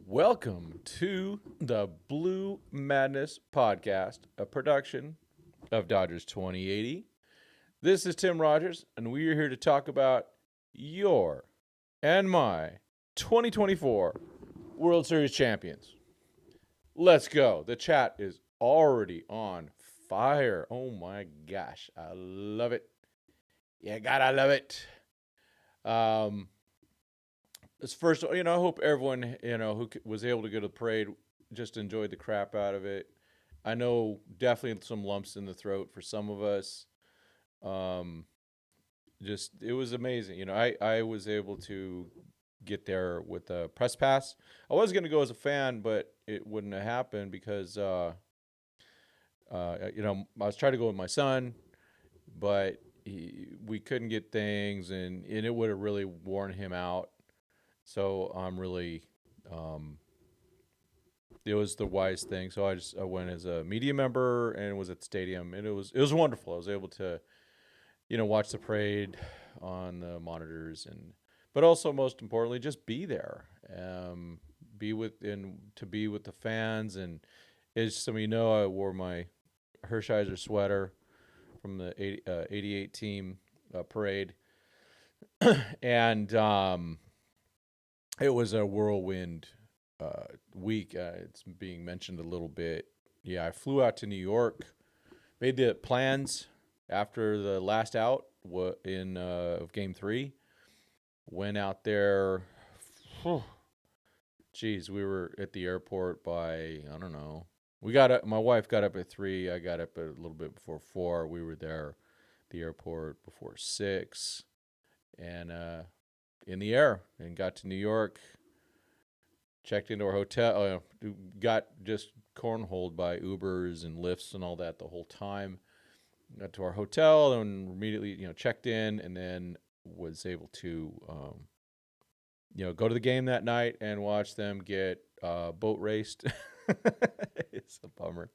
Welcome to the Blue Madness Podcast, a production of Dodgers 2080. This is Tim Rogers, and we are here to talk about your and my 2024 World Series champions. Let's go. The chat is already on fire. Oh my gosh. I love it. Yeah, God, I love it. It's first, I hope everyone, who was able to go to the parade just enjoyed the crap out of it. I know definitely some lumps in the throat for some of us. Um, just, it was amazing. I was able to get there with a press pass. I was going to go as a fan, but it wouldn't have happened because, I was trying to go with my son, but we couldn't get things, and it would have really worn him out. So I'm really, it was the wise thing. So I went as a media member and was at the stadium, and it was wonderful. I was able to, watch the parade on the monitors, but also most importantly, just be there, to be with the fans. And as some of you know, I wore my Hershiser sweater from the 88 team parade, and it was a whirlwind week. It's being mentioned a little bit. Yeah, I flew out to New York, made the plans after the last out in of Game 3. Went out there. Geez, we were at the airport by, I don't know. We got up. My wife got up at 3. I got up a little bit before 4. We were there at the airport before 6, and in the air, and got to New York. Checked into our hotel. Got just cornholed by Ubers and Lyfts and all that the whole time. Got to our hotel and immediately, checked in, and then was able to, go to the game that night and watch them get boat raced. It's a bummer.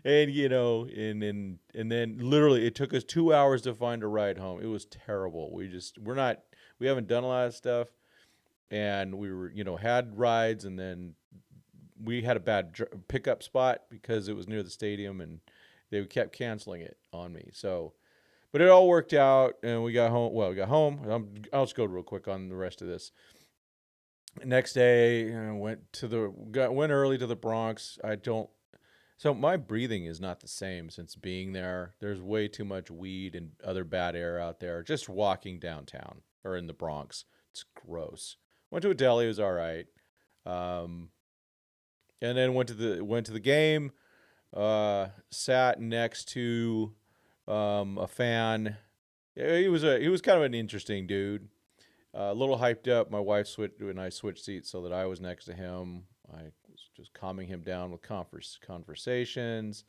And and then literally it took us 2 hours to find a ride home. It was terrible. We haven't done a lot of stuff, and we were, had rides, and then we had a bad pickup spot because it was near the stadium, and they kept canceling it on me. So, but it all worked out, and we got home. Well, we got home. I'll just go real quick on the rest of this. Next day, went early to the Bronx. So my breathing is not the same since being there. There's way too much weed and other bad air out there. Just walking downtown or in the Bronx, it's gross. Went to a deli, it was all right. And then went to the game. Sat next to a fan. He was kind of an interesting dude. A little hyped up. My wife and I switched seats so that I was next to him. I was just calming him down with conversations.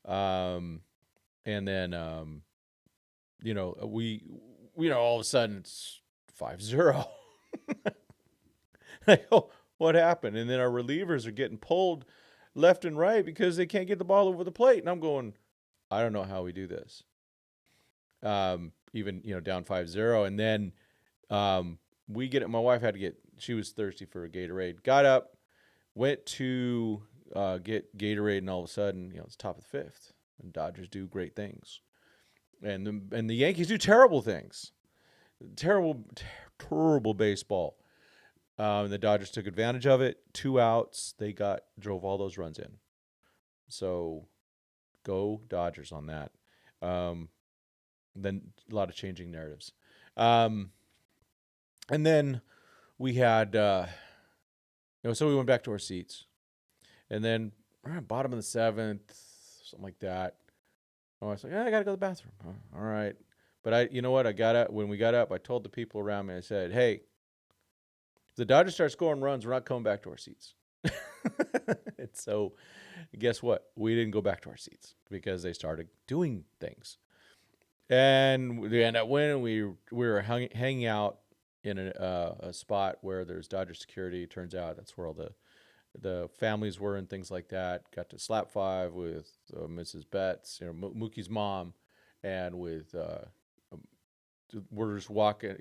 And then, all of a sudden it's 5-0. Like, oh, what happened? And then our relievers are getting pulled left and right because they can't get the ball over the plate. And I'm going, I don't know how we do this. Even, down 5-0. And then we get it. My wife she was thirsty for a Gatorade. Got up, went to get Gatorade, and all of a sudden, it's top of the 5th. And Dodgers do great things. And the Yankees do terrible things. Terrible baseball. The Dodgers took advantage of it. 2 outs. They drove all those runs in. So go Dodgers on that. Then a lot of changing narratives. And then we had, so we went back to our seats. And then bottom of the 7th, something like that. I was like, I got to go to the bathroom. All right. But you know what? When we got up, I told the people around me, I said, hey, if the Dodgers start scoring runs, we're not coming back to our seats. And so guess what? We didn't go back to our seats because they started doing things. And we ended up winning. We were hanging out in a spot where there's Dodger security. Turns out that's where all the families were and things like that. Got to slap 5 with Mrs. Betts, Mookie's mom, and with we're just walking,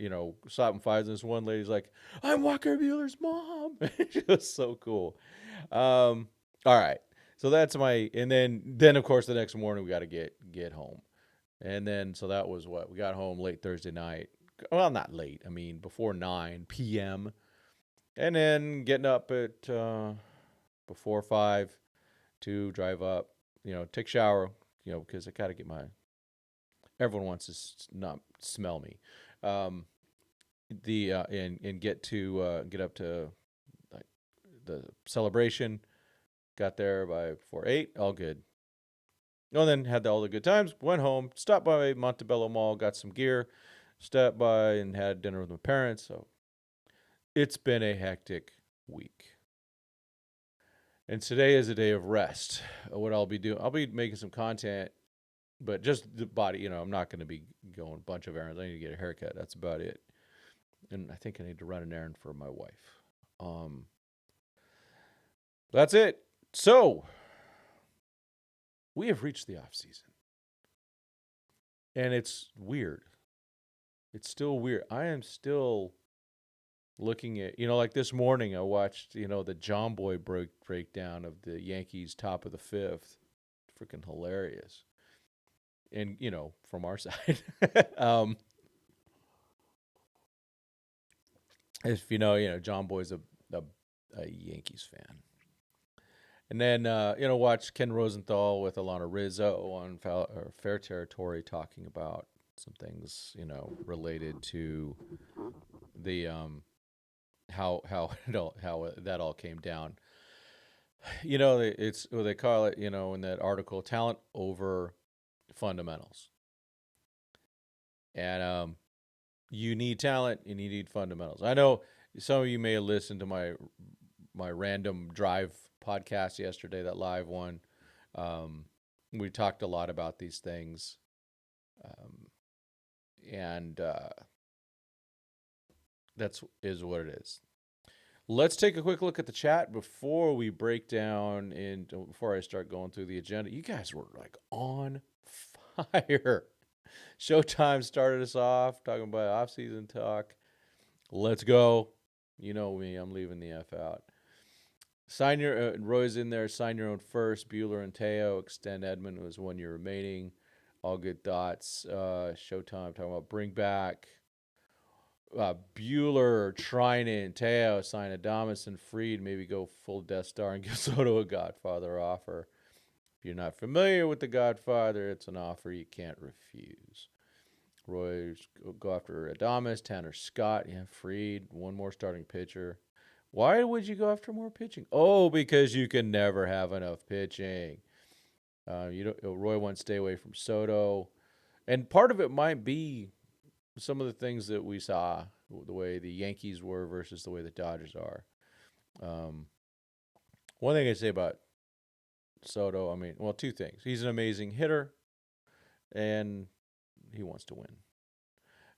stopping fives, and this one lady's like, "I'm Walker Bueller's mom." She was so cool. All right, so that's and then of course the next morning we got to get home, and then so that was what we got home late Thursday night. Well, not late. I mean before 9 p.m. And then getting up at before 5 to drive up, take a shower, because I got to get everyone wants to not smell me. And get up to like the celebration. Got there by before 8, all good. And then had all the good times. Went home, stopped by Montebello Mall, got some gear, stopped by and had dinner with my parents. So it's been a hectic week. And today is a day of rest. What I'll be doing, I'll be making some content, but just the body, I'm not going to be going a bunch of errands. I need to get a haircut. That's about it. And I think I need to run an errand for my wife. That's it. So we have reached the off season. And it's weird. It's still weird. I am still looking at, like this morning I watched, the John Boy breakdown of the Yankees top of the fifth. Freaking hilarious. And, from our side. If John Boy's a Yankees fan. And then, watch Ken Rosenthal with Alana Rizzo on Fair Territory talking about some things, related to the how that all came down. It's what they call it, in that article, talent over fundamentals. And you need talent and you need fundamentals. I know some of you may have listened to my random drive podcast yesterday, that live one. We talked a lot about these things. And that's is what it is. Let's take a quick look at the chat before we break down and before I start going through the agenda. You guys were like on fire. Showtime started us off talking about off-season talk. Let's go. You know me, I'm leaving the F out. Roy's in there. Sign your own first. Bueller and Teo. Extend Edmund was 1 year remaining. All good thoughts. Showtime talking about bring back Bueller, Trinan, Teo, sign Adames and Fried. Maybe go full Death Star and give Soto a Godfather offer. If you're not familiar with the Godfather, it's an offer you can't refuse. Roy's go after Adames, Tanner Scott, Fried, one more starting pitcher. Why would you go after more pitching? Oh, because you can never have enough pitching. Roy wants to stay away from Soto. And part of it might be some of the things that we saw, the way the Yankees were versus the way the Dodgers are. One thing I say about Soto, two things. He's an amazing hitter, and he wants to win.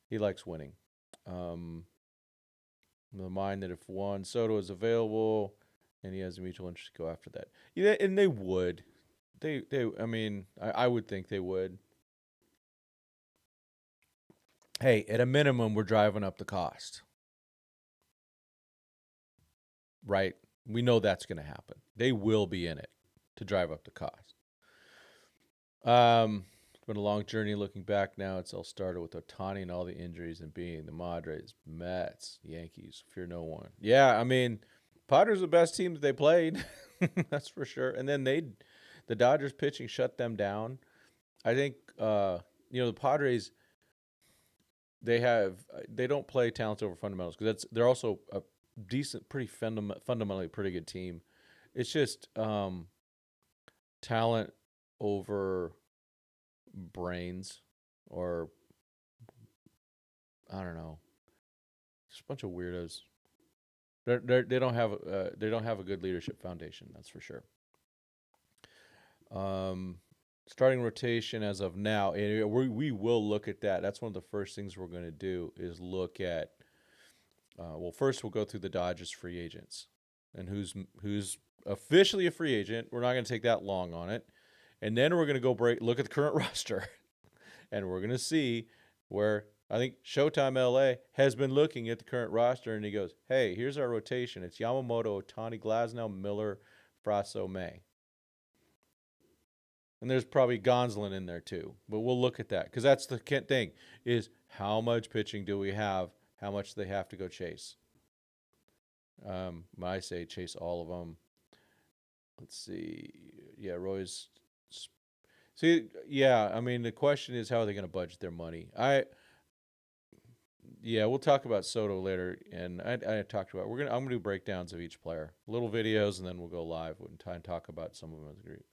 He likes winning. The mind that if Juan Soto is available and he has a mutual interest, go after that. Yeah, and they would. I would think they would. Hey, at a minimum, we're driving up the cost. Right? We know that's going to happen. They will be in it to drive up the cost. It's been a long journey looking back now. It's all started with Ohtani and all the injuries and being the Madres, Mets, Yankees, fear no one. Yeah, Padres are the best team that they played. That's for sure. And then the Dodgers pitching shut them down. I think, the Padres, they don't play talents over fundamentals because they're also a decent, pretty fundamentally pretty good team. It's just talent over brains, or I don't know, just a bunch of weirdos. They don't have a good leadership foundation, that's for sure. Starting rotation as of now, and we will look at that. That's one of the first things we're going to do is look at. First we'll go through the Dodgers free agents and who's officially a free agent. We're not going to take that long on it, and then we're going to go look at the current roster, and we're going to see where I think Showtime LA has been looking at the current roster and he goes, hey, here's our rotation. It's Yamamoto, Ohtani, Glasnow, Miller, Frasso, May. And there's probably Gonsolin in there too. But we'll look at that because that's the thing is how much pitching do we have? How much do they have to go chase? I say chase all of them. Let's see. Yeah, Roy's. See, yeah. I mean, the question is how are they going to budget their money? Yeah, we'll talk about Soto later, and I talked about I'm gonna do breakdowns of each player, little videos, and then we'll go live and try and talk about some of them as a group.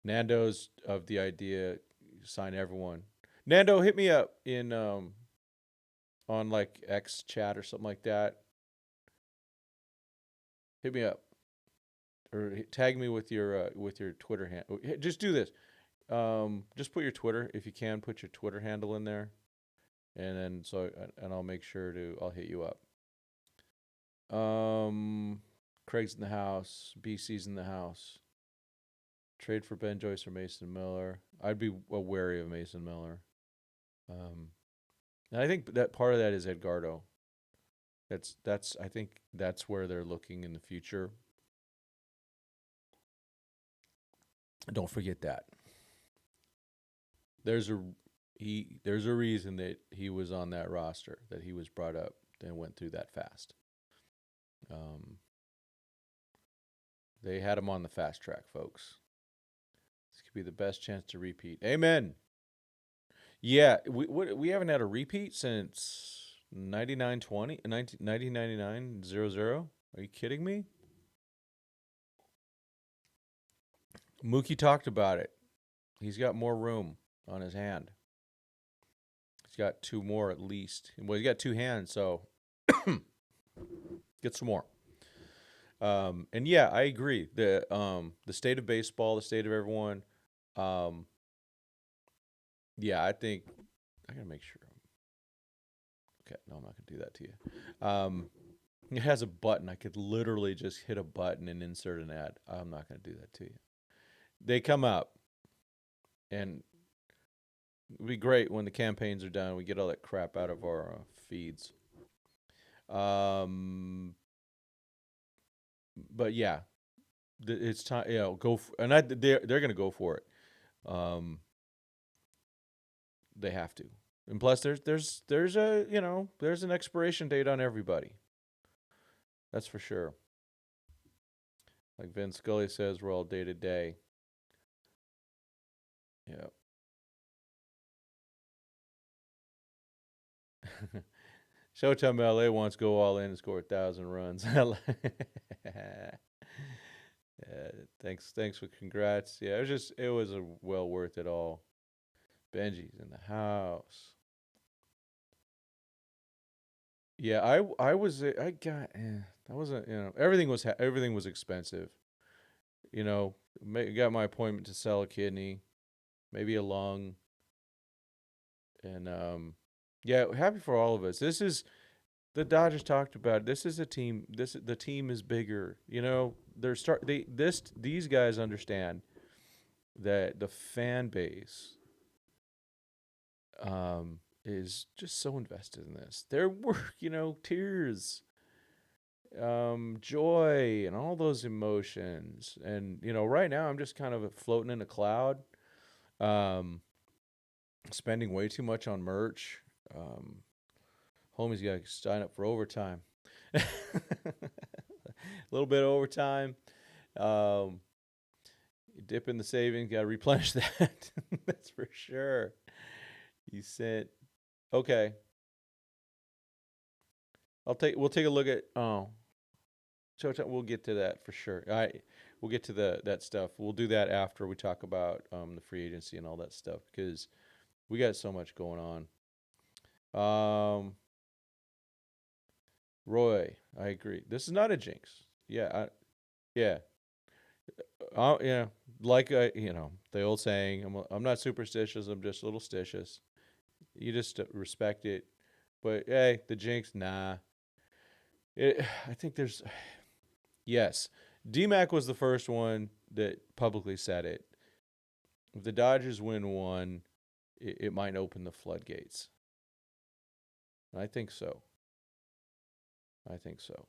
Nando's of the idea, sign everyone. Nando, hit me up in on like X chat or something like that. Hit me up or tag me with your Twitter handle. Just do this. Just put your Twitter if you can. Put your Twitter handle in there, and then I'll make sure I'll hit you up. Craig's in the house. BC's in the house. Trade for Ben Joyce or Mason Miller. I'd be wary of Mason Miller. And I think that part of that is Edgardo. I think that's where they're looking in the future. Don't forget that. There's a reason that he was on that roster, that he was brought up and went through that fast. They had him on the fast track, folks. This could be the best chance to repeat. Amen. Yeah, we haven't had a repeat since 1999-00. Are you kidding me? Mookie talked about it. He's got more room on his hand. He's got 2 more at least. Well, he's got 2 hands, so get some more. And yeah, I agree. The state of baseball, the state of everyone. Yeah, I think I gotta make sure. Okay, no, I'm not gonna do that to you. It has a button. I could literally just hit a button and insert an ad. I'm not gonna do that to you. They come up, and it'd be great when the campaigns are done. We get all that crap out of our feeds. But yeah, it's time. Go and they're gonna go for it. They have to, and plus there's an expiration date on everybody. That's for sure. Like Vince Scully says, we're all day to day. Yeah. Showtime LA wants to go all in and score 1,000 runs. Thanks for congrats. Yeah, it was well worth it all. Benji's in the house. Yeah, I got that wasn't everything was expensive. Got my appointment to sell a kidney, maybe a lung, and yeah, happy for all of us. This is the Dodgers talked about. This is a team. The team is bigger. These guys understand that the fan base is just so invested in this. Their work, tears, joy, and all those emotions. And right now I'm just kind of floating in a cloud, spending way too much on merch. Homie's got to sign up for overtime. A little bit of overtime. Dip in the savings, got to replenish that. That's for sure. You sent. Okay. We'll take a look at Showtime. We'll get to that for sure. We'll get to that stuff. We'll do that after we talk about the free agency and all that stuff because we got so much going on. Roy, I agree. This is not a jinx. Yeah, yeah. Like the old saying, I'm not superstitious. I'm just a little stitious. You just respect it. But hey, the jinx, nah. I think yes. DMAC was the first one that publicly said it. If the Dodgers win one, it might open the floodgates. I think so. I think so.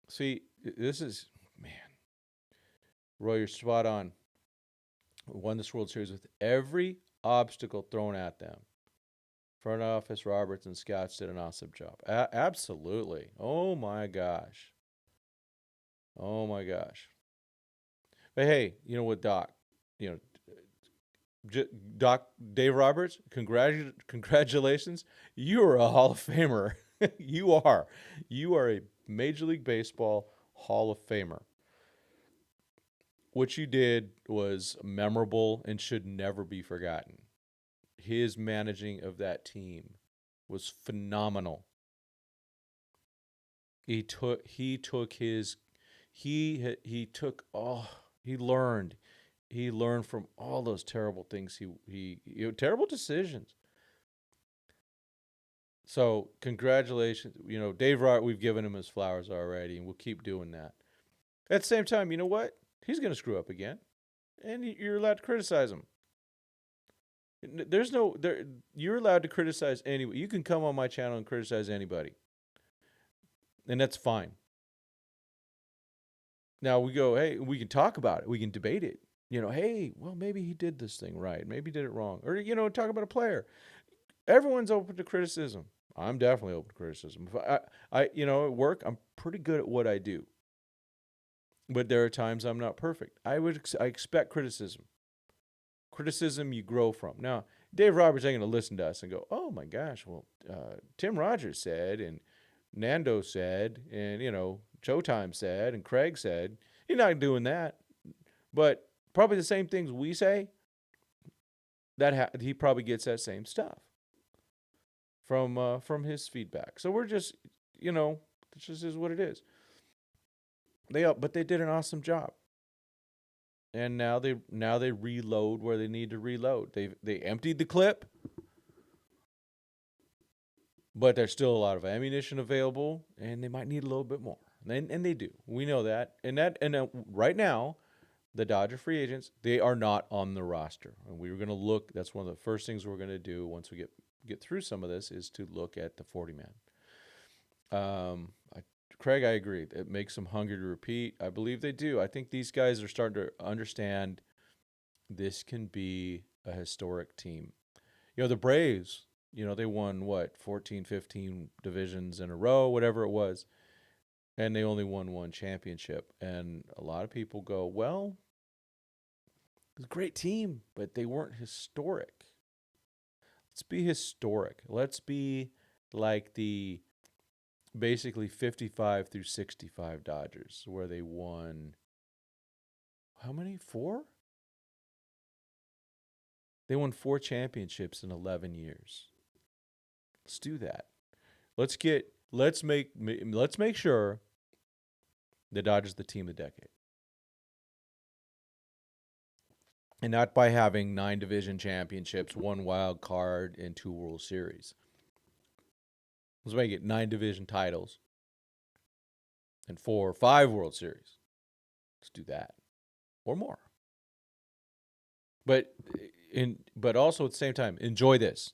See, this is, man, Roy, you're spot on. Won this World Series with every obstacle thrown at them. Front office, Roberts, and Scouts did an awesome job. Absolutely. Oh my gosh. Oh my gosh. But hey, you know what, Doc? You know, Doc Dave Roberts, congratulations. You are a Hall of Famer. you are. You are a Major League Baseball Hall of Famer. What you did was memorable and should never be forgotten. His managing of that team was phenomenal. He learned from all those terrible things terrible decisions. So congratulations, Dave Wright. We've given him his flowers already, and we'll keep doing that. At the same time, you know what? He's going to screw up again, and you're allowed to criticize him. You're allowed to criticize anybody. You can come on my channel and criticize anybody, and that's fine. Now we go, hey, we can talk about it. We can debate it. Hey, well, maybe he did this thing right. Maybe he did it wrong. Or, talk about a player. Everyone's open to criticism. I'm definitely open to criticism. At work, I'm pretty good at what I do. But there are times I'm not perfect. I expect criticism. Criticism you grow from. Now, Dave Roberts ain't going to listen to us and go, oh my gosh, well, Tim Rogers said, and Nando said, and, Showtime said, and Craig said. He's not doing that. But probably the same things we say, he probably gets that same stuff from his feedback. So we're just, it just is what it is. But they did an awesome job. And now they reload where they need to reload. They emptied the clip, but there's still a lot of ammunition available, and they might need a little bit more. And they do. We know that. And right now, the Dodger free agents, they are not on the roster. And we were going to look. That's one of the first things we're going to do once we get through some of this is to look at the 40-man. Craig, I agree. It makes them hungry to repeat. I believe they do. I think these guys are starting to understand this can be a historic team. The Braves, they won, 14, 15 divisions in a row, whatever it was, and they only won one championship. And a lot of people go, well, it's a great team, but they weren't historic. Let's be historic. Let's be like the basically 55 through 65 Dodgers, where they won, how many? 4? They won 4 championships in 11 years. Let's do that. Let's make sure the Dodgers the team of the decade. And not by having 9 division championships, 1 wild card, and 2 World Series. Let's make it 9 division titles and 4 or 5 World Series. Let's do that. Or more. But also at the same time, enjoy this.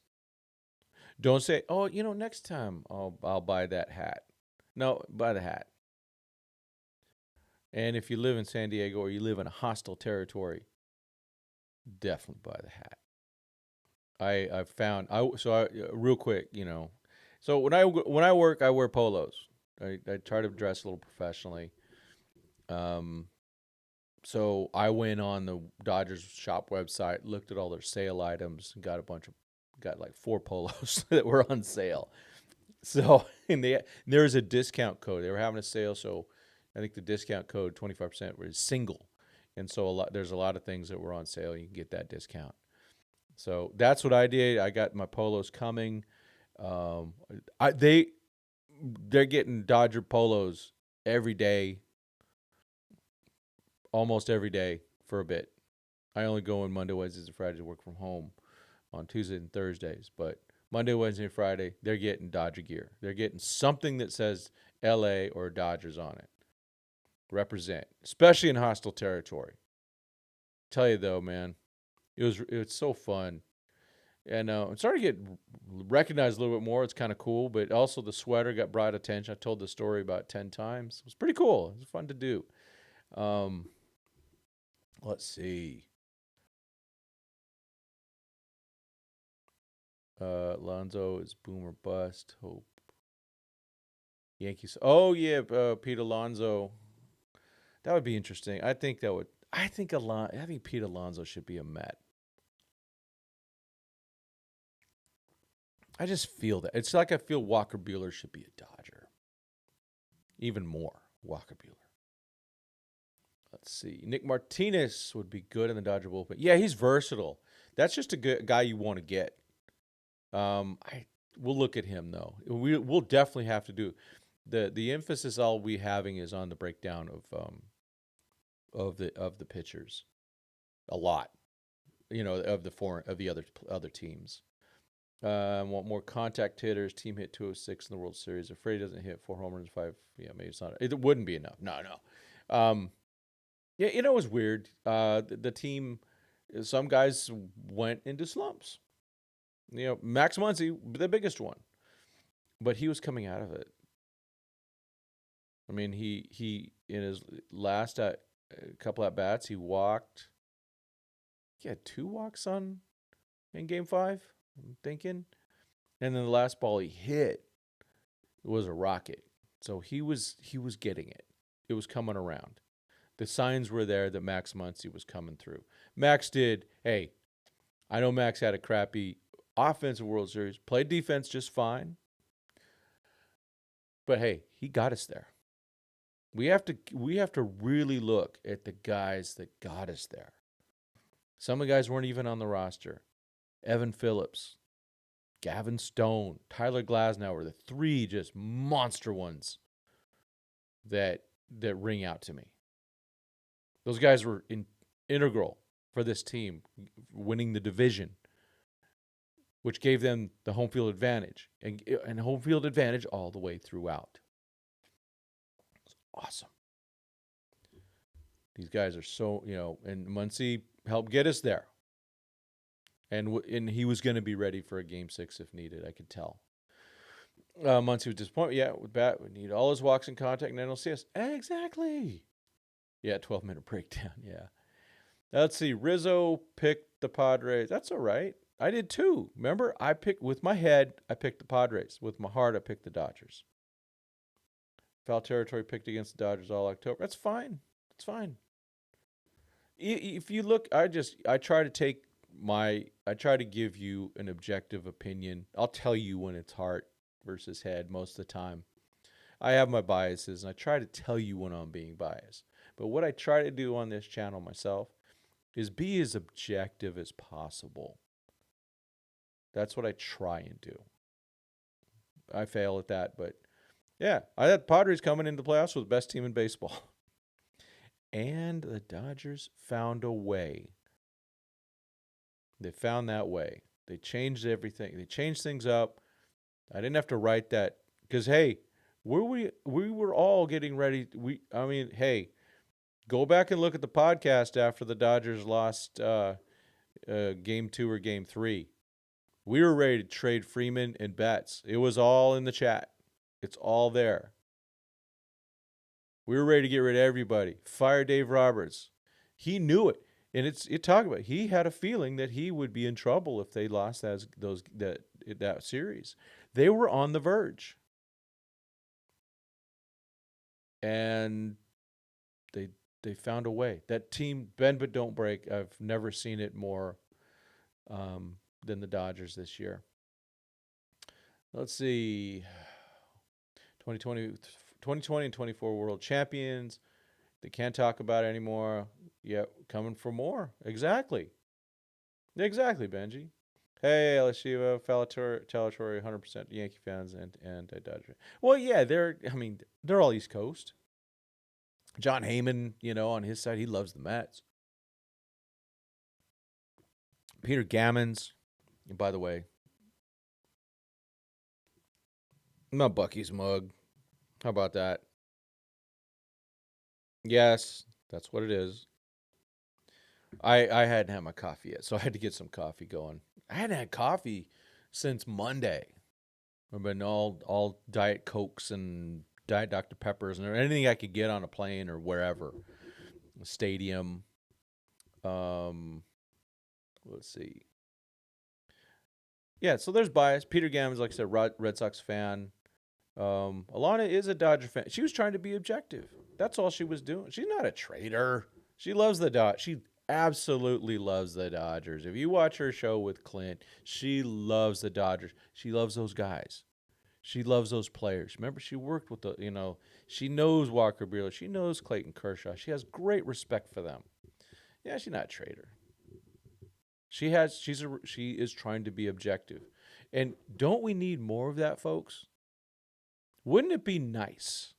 Don't say, oh, next time I'll buy that hat. No, buy the hat. And if you live in San Diego or you live in a hostile territory, definitely buy the hat. I've found real quick, So when I work, I wear polos. I try to dress a little professionally. So I went on the Dodgers shop website, looked at all their sale items, and got like 4 polos that were on sale. So there's a discount code. They were having a sale, so I think the discount code 25% was single, and so there's a lot of things that were on sale. You can get that discount. So that's what I did. I got my polos coming. They're getting Dodger polos every day, almost every day for a bit. I only go in Monday, Wednesdays, and Fridays to work from home on Tuesdays and Thursdays. But Monday, Wednesday, and Friday, they're getting Dodger gear. They're getting something that says LA or Dodgers on it. Represent, especially in hostile territory. Tell you though, man, it was so fun. And I'm starting to get recognized a little bit more. It's kind of cool, but also the sweater got brought attention. I told the story about 10 times. It was pretty cool. It was fun to do. Um, let's see. Lonzo is boom or bust. Hope. Yankees. Oh yeah, Pete Alonso. That would be interesting. I think that would. I think Pete Alonso should be a Met. I just feel that. It's like I feel Walker Buehler should be a Dodger. Even more, Walker Buehler. Let's see. Nick Martinez would be good in the Dodger bullpen. Yeah, he's versatile. That's just a good guy you want to get. We'll look at him though. We'll definitely have to do the emphasis. All we having is on the breakdown of the pitchers, a lot. Of the other teams. Want more contact hitters. Team hit 206 in the World Series. Afraid he doesn't hit 4 home runs, 5. Yeah, maybe it's not. It wouldn't be enough. No. Yeah, it was weird. The team, some guys went into slumps. Max Muncy, the biggest one, but he was coming out of it. I mean, he in his last couple at bats, he walked. He had 2 walks in Game 5. I'm thinking, and then the last ball he hit was a rocket. So he was getting it. It was coming around. The signs were there that Max Muncy was coming through. Max did. Hey, I know Max had a crappy offensive World Series, played defense just fine. But hey, he got us there. We have to really look at the guys that got us there. Some of the guys weren't even on the roster. Evan Phillips, Gavin Stone, Tyler Glasnow were the 3 just monster ones that ring out to me. Those guys were integral for this team winning the division, which gave them the home field advantage and home field advantage all the way throughout. It's awesome. These guys are so, and Muncy helped get us there. And he was going to be ready for a Game 6 if needed, I could tell. Muncy was disappointed. Yeah, with bat, we need all his walks in contact and NLCS. Exactly. Yeah, 12-minute breakdown. Yeah. Let's see. Rizzo picked the Padres. That's all right. I did too. Remember, with my head, I picked the Padres. With my heart, I picked the Dodgers. Foul territory picked against the Dodgers all October. That's fine. It's fine. If you look, I try to give you an objective opinion. I'll tell you when it's heart versus head most of the time. I have my biases, and I try to tell you when I'm being biased. But what I try to do on this channel myself is be as objective as possible. That's what I try and do. I fail at that, but yeah, I had Padres coming into the playoffs with the best team in baseball. And the Dodgers found a way. They found that way. They changed everything. They changed things up. I didn't have to write that because, hey, we were all getting ready. Hey, go back and look at the podcast after the Dodgers lost Game 2 or Game 3. We were ready to trade Freeman and Betts. It was all in the chat. It's all there. We were ready to get rid of everybody. Fire Dave Roberts. He knew it. And it talked about he had a feeling that he would be in trouble if they lost that series. They were on the verge. And they found a way. That team, bend but don't break. I've never seen it more than the Dodgers this year. Let's see. 2020 and 24 world champions. They can't talk about it anymore. Yeah, coming for more. Exactly, Benji. Hey, LSU, fellow territory, 100% Yankee fans and Dodger. Well, yeah, they're all East Coast. John Heyman, on his side, he loves the Mets. Peter Gammons, by the way, my Bucky's mug. How about that? Yes, that's what it is. I hadn't had my coffee yet, so I had to get some coffee going. I hadn't had coffee since Monday. I've been all Diet Cokes and Diet Dr. Peppers and anything I could get on a plane or wherever. Stadium. Um, let's see. Yeah, so there's bias. Peter Gammons, like I said, Red Sox fan. Alana is a Dodger fan. She was trying to be objective. That's all she was doing. She's not a traitor. She loves the Dodgers. She absolutely loves the Dodgers. If you watch her show with Clint, she loves the Dodgers. She loves those guys. She loves those players. Remember, she worked with she knows Walker Buehler. She knows Clayton Kershaw. She has great respect for them. Yeah, she's not a traitor. She is trying to be objective. And don't we need more of that, folks? Wouldn't it be nice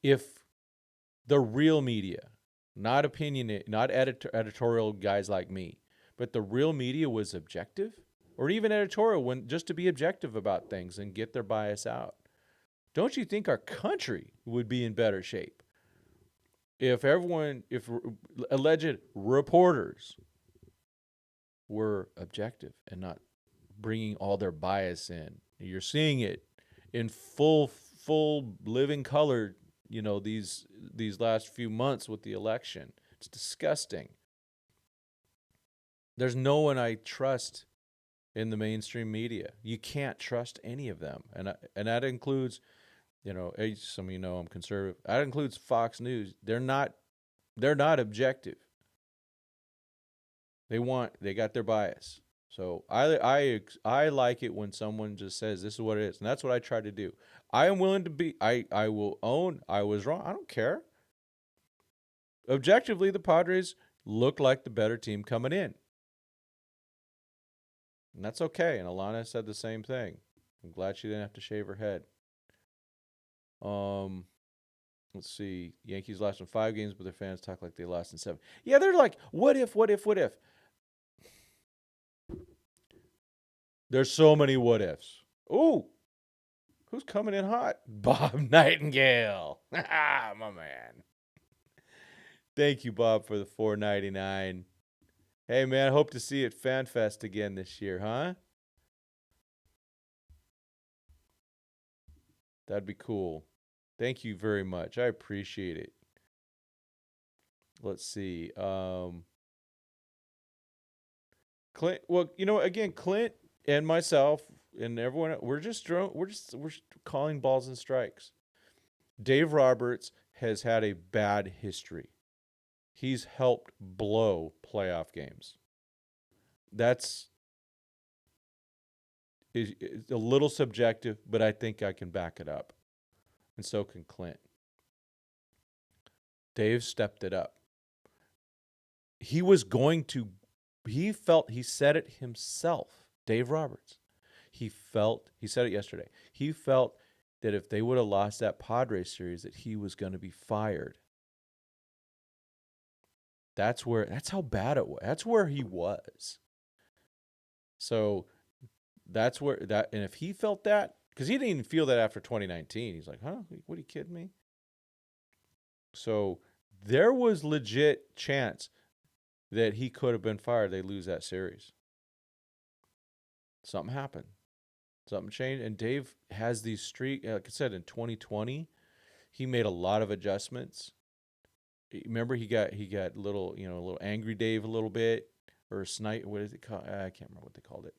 if the real media, not editorial guys like me, but the real media was objective, or even editorial, just to be objective about things and get their bias out? Don't you think our country would be in better shape if alleged reporters were objective and not bringing all their bias in? You're seeing it in full living color, these last few months with the election. It's disgusting. There's no one I trust in the mainstream media. You can't trust any of them. And that includes, some of you know I'm conservative. That includes Fox News. They're not objective. They got their bias. So I like it when someone just says this is what it is, and that's what I try to do. I am willing to be. I will own I was wrong. I don't care. Objectively, the Padres look like the better team coming in, and that's okay. And Alana said the same thing. I'm glad she didn't have to shave her head. Let's see. Yankees lost in 5 games, but their fans talk like they lost in 7. Yeah, they're like, what if? There's so many what ifs. Ooh, who's coming in hot? Bob Nightingale. My man. Thank you, Bob, for the $4.99. Hey, man, I hope to see you at FanFest again this year, huh? That'd be cool. Thank you very much. I appreciate it. Let's see. Clint. Well, again, Clint and myself and everyone, we're calling balls and strikes. Dave Roberts has had a bad history. He's helped blow playoff games. That's is a little subjective, but I think I can back it up. And so can Clint. Dave stepped it up. He said it himself, Dave Roberts. He said it yesterday. He felt that if they would have lost that Padres series, that he was going to be fired. That's how bad it was. That's where he was. So and if he felt that, because he didn't even feel that after 2019. He's like, huh? What are you kidding me? So there was legit chance that he could have been fired. They lose that series. Something happened. Something changed. And Dave has these like I said, in 2020, he made a lot of adjustments. Remember, he got little angry Dave a little bit, or snipe. What is it called? I can't remember what they called it.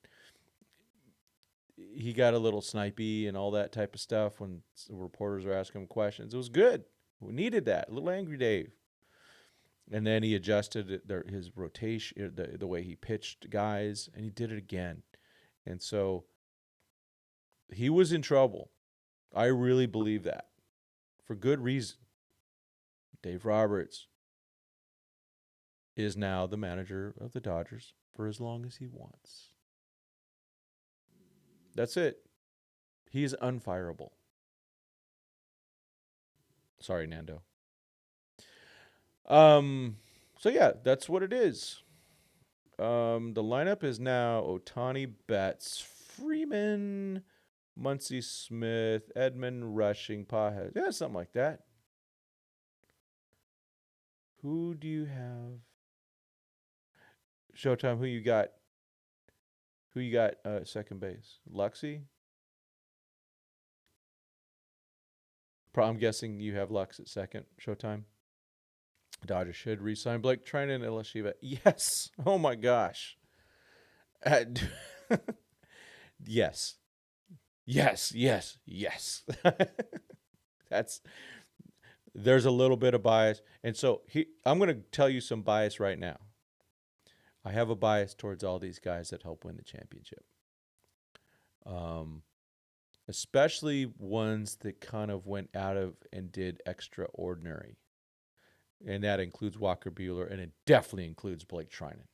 He got a little snipey and all that type of stuff when reporters were asking him questions. It was good. We needed that. A little angry Dave. And then he adjusted his rotation, the way he pitched guys, and he did it again. And so he was in trouble. I really believe that. For good reason. Dave Roberts is now the manager of the Dodgers for as long as he wants. That's it. He's unfireable. Sorry, Nando. So yeah, that's what it is. The lineup is now Ohtani, Betts, Freeman, Muncy, Smith, Edman, Rushing, Pajes. Yeah, something like that. Who do you have? Showtime, who you got? Who you got second base? Luxy? I'm guessing you have Lux at second. Showtime. Dodgers should re-sign Blake Trinan and Elashiva. Yes. Oh my gosh. Uh, yes. Yes. Yes. Yes. That's there's a little bit of bias, and so I'm going to tell you some bias right now. I have a bias towards all these guys that help win the championship. Especially ones that kind of went out of and did extraordinary. And that includes Walker Buehler, and it definitely includes Blake Trinan.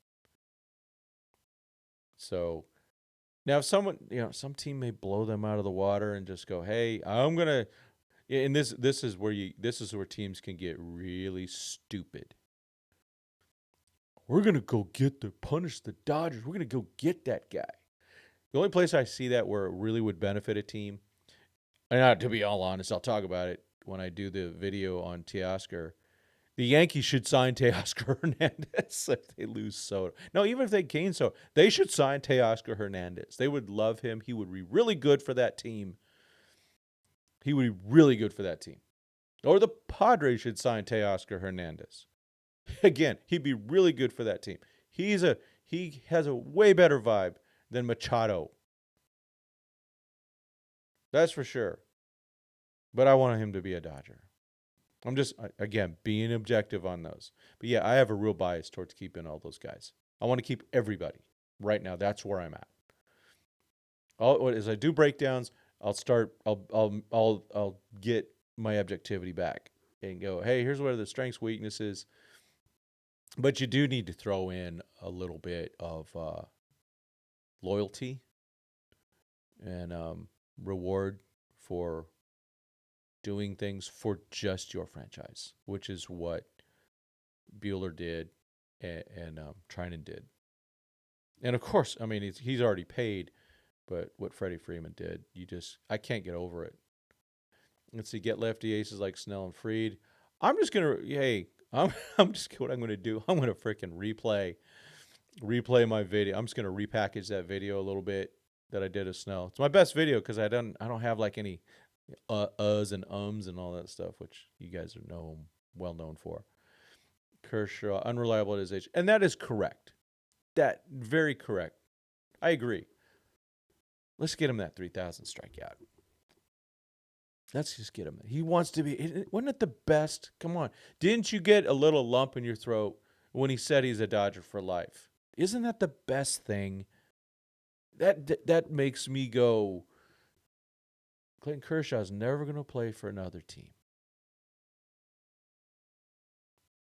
So now if someone, some team may blow them out of the water and just go, hey, I'm going to, and this is where teams can get really stupid. We're going to go punish the Dodgers. We're going to go get that guy. The only place I see that where it really would benefit a team, and to be all honest, I'll talk about it when I do the video on Teoscar. The Yankees should sign Teoscar Hernandez if they lose Soto. No, even if they gain Soto, they should sign Teoscar Hernandez. They would love him. He would be really good for that team. Or the Padres should sign Teoscar Hernandez. Again, he'd be really good for that team. He has a way better vibe than Machado. That's for sure. But I want him to be a Dodger. I'm just, again, being objective on those. But yeah, I have a real bias towards keeping all those guys. I want to keep everybody. Right now, that's where I'm at. As I do breakdowns, I'll get my objectivity back and go, hey, here's what are the strengths, weaknesses. But you do need to throw in a little bit of loyalty and reward for doing things for just your franchise, which is what Buehler did and Trinan did. And of course, I mean, he's already paid, but what Freddie Freeman did, I can't get over it. Let's see, get lefty aces like Snell and Fried. I'm just going to, what I'm going to do, I'm going to freaking replay my video. I'm just going to repackage that video a little bit that I did of Snell. It's my best video because I don't have like any uhs and ums and all that stuff, which you guys are well known for. Kershaw, unreliable at his age. And that is correct. That, very correct. I agree. Let's get him that 3,000 strikeout. Let's just get him. He wants to be. Wasn't it the best? Come on. Didn't you get a little lump in your throat when he said he's a Dodger for life? Isn't that the best thing? That makes me go, Clayton Kershaw's never going to play for another team.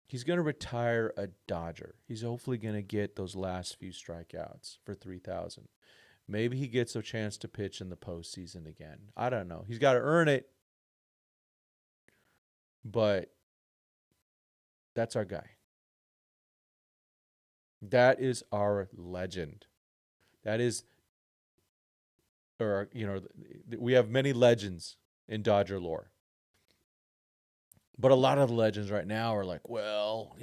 He's going to retire a Dodger. He's hopefully going to get those last few strikeouts for 3,000. Maybe he gets a chance to pitch in the postseason again. I don't know. He's got to earn it. But that's our guy. That is our legend. That is, we have many legends in Dodger lore. But a lot of the legends right now are like, well,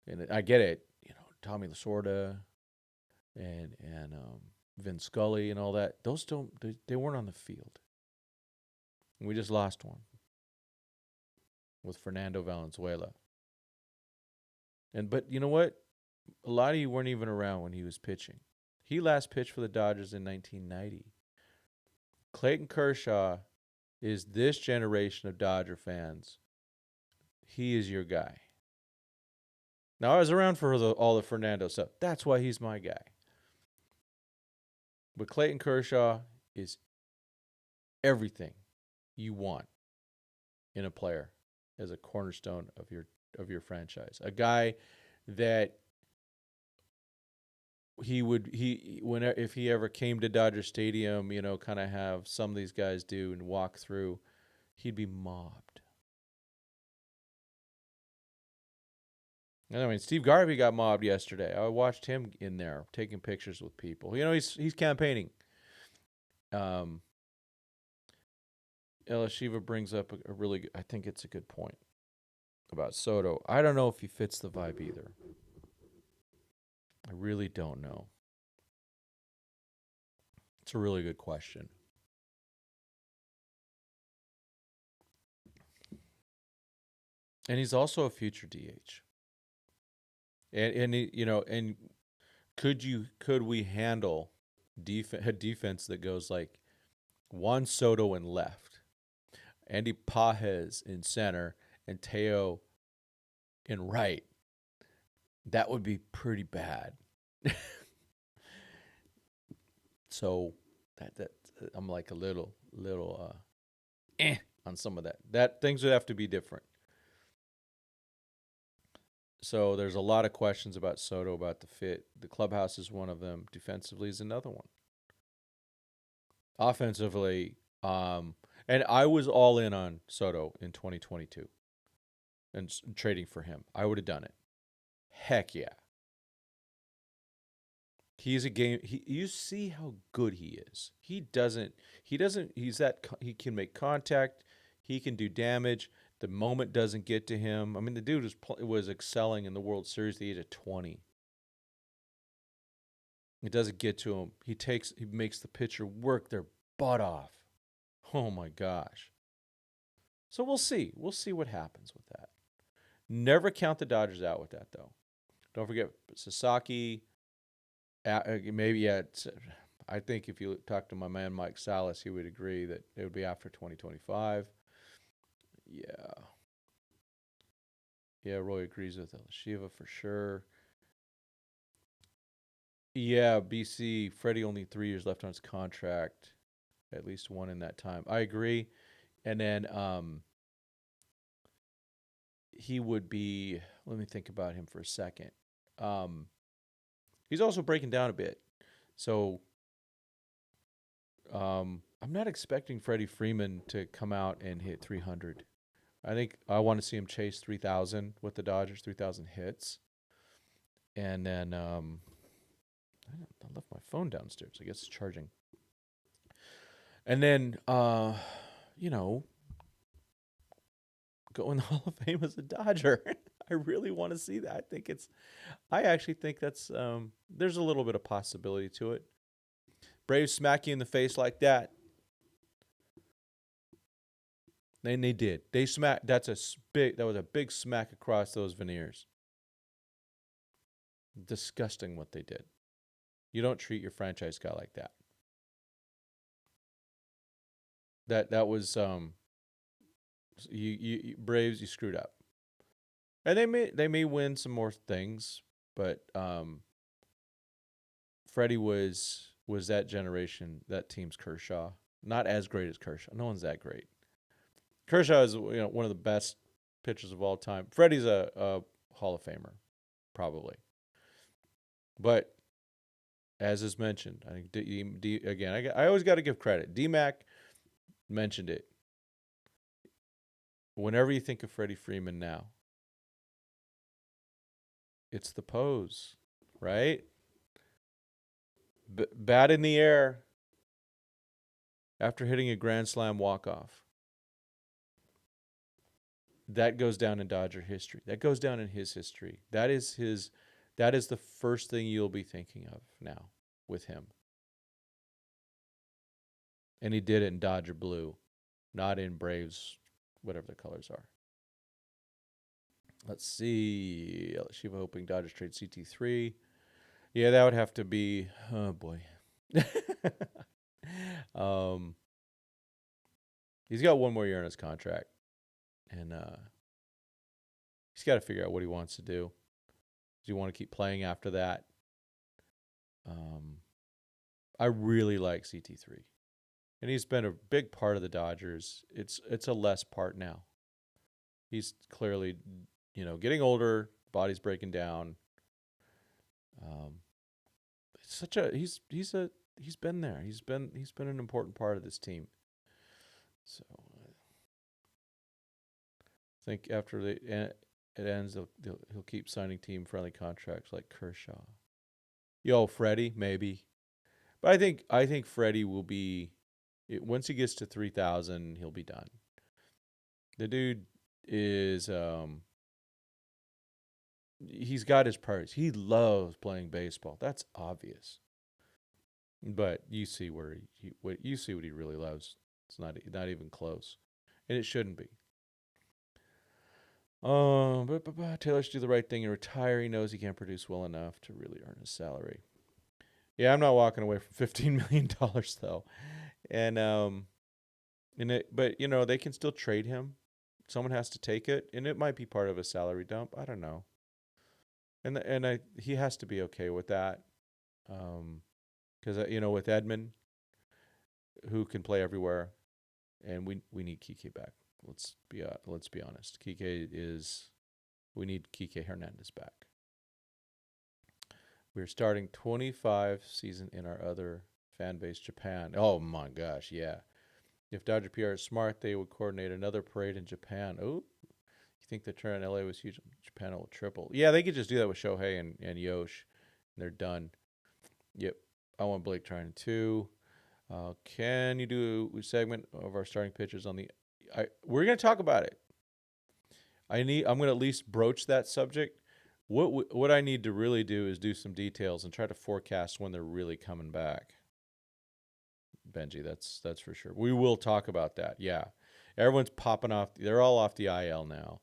and I get it, Tommy Lasorda and Vin Scully and all that. Those they weren't on the field. And we just lost one with Fernando Valenzuela. But you know what? A lot of you weren't even around when he was pitching. He last pitched for the Dodgers in 1990. Clayton Kershaw is this generation of Dodger fans. He is your guy. Now, I was around for all the Fernando stuff. That's why he's my guy. But Clayton Kershaw is everything you want in a player as a cornerstone of your franchise. A guy that if he ever came to Dodger Stadium, kind of have some of these guys do and walk through, he'd be mobbed. I mean, Steve Garvey got mobbed yesterday. I watched him in there taking pictures with people. He's campaigning. Elashiva brings up a really good, I think it's a good point about Soto. I don't know if he fits the vibe either. I really don't know. It's a really good question. And he's also a future DH. And and could we handle a defense that goes like Juan Soto in left, Andy Pajes in center, and Teo in right? That would be pretty bad. So that I'm like a little on some of that. That things would have to be different. So there's a lot of questions about Soto about the fit. The clubhouse is one of them. Defensively is another one. Offensively, and I was all in on Soto in 2022 and trading for him. I would have done it. Heck yeah. He's a game. You see how good he is. He doesn't. He doesn't. He's that. He can make contact. He can do damage. The moment doesn't get to him. I mean, the dude was excelling in the World Series at the age of 20. It doesn't get to him. He makes the pitcher work their butt off. Oh my gosh. So we'll see. We'll see what happens with that. Never count the Dodgers out with that though. Don't forget Sasaki. Maybe yeah. I think if you talk to my man Mike Salas, he would agree that it would be after 2025. Yeah. Yeah, Roy agrees with Shiva for sure. Yeah, BC, Freddie only 3 years left on his contract. At least one in that time. I agree. And then he would be, let me think about him for a second. He's also breaking down a bit. So I'm not expecting Freddie Freeman to come out and hit 300. I think I want to see him chase 3,000 with the Dodgers, 3,000 hits. And then I left my phone downstairs. I guess it's charging. And then, you know, go in the Hall of Fame as a Dodger. I really want to see that. I actually think that's, there's a little bit of possibility to it. Braves smack you in the face like that. And they did. They smacked. That was a big smack across those veneers. Disgusting what they did. You don't treat your franchise guy like that. That was you Braves, you screwed up. And they may win some more things, but Freddie was that generation, that team's Kershaw. Not as great as Kershaw. No one's that great. Kershaw is one of the best pitchers of all time. Freddie's a Hall of Famer, probably. But as is mentioned, I think again, I always got to give credit. D-Mac mentioned it. Whenever you think of Freddie Freeman now, it's the pose, right? Bat in the air after hitting a grand slam walk-off. That goes down in Dodger history. That goes down in his history. That is the first thing you'll be thinking of now with him. And he did it in Dodger blue, not in Braves, whatever the colors are. Let's see. Shiva hoping Dodgers trade CT3. Yeah, that would have to be. Oh boy. He's got one more year on his contract, and he's got to figure out what he wants to do. Does he want to keep playing after that? I really like CT3, and he's been a big part of the Dodgers. It's a less part now. He's clearly, getting older. Body's breaking down. He's been there. He's been an important part of this team. So I think after it ends, he'll keep signing team-friendly contracts like Kershaw. Freddie, maybe. But I think Freddie will be, once he gets to 3,000, he'll be done. The dude is, he's got his priorities. He loves playing baseball. That's obvious. But you see where what you see what he really loves. It's not even close, and it shouldn't be. Taylor should do the right thing and retire. He knows he can't produce well enough to really earn his salary. Yeah, I'm not walking away from $15 million though, but they can still trade him. Someone has to take it, and it might be part of a salary dump. I don't know, he has to be okay with that, because with Edmund, who can play everywhere, and we need Kike back. Let's be honest. We need Kike Hernandez back. We're starting 25 season in our other fan base, Japan. Oh my gosh, yeah. If Dodger PR is smart, they would coordinate another parade in Japan. Oh, you think the turn in LA was huge? Japan will triple. Yeah, they could just do that with Shohei and Yosh, and they're done. Yep. I want Blake trying too. Can you do a segment of our starting pitchers on the? We're gonna talk about it. I'm gonna at least broach that subject. What I need to really do is do some details and try to forecast when they're really coming back. Benji, that's for sure. We will talk about that. Yeah, everyone's popping off. They're all off the IL now,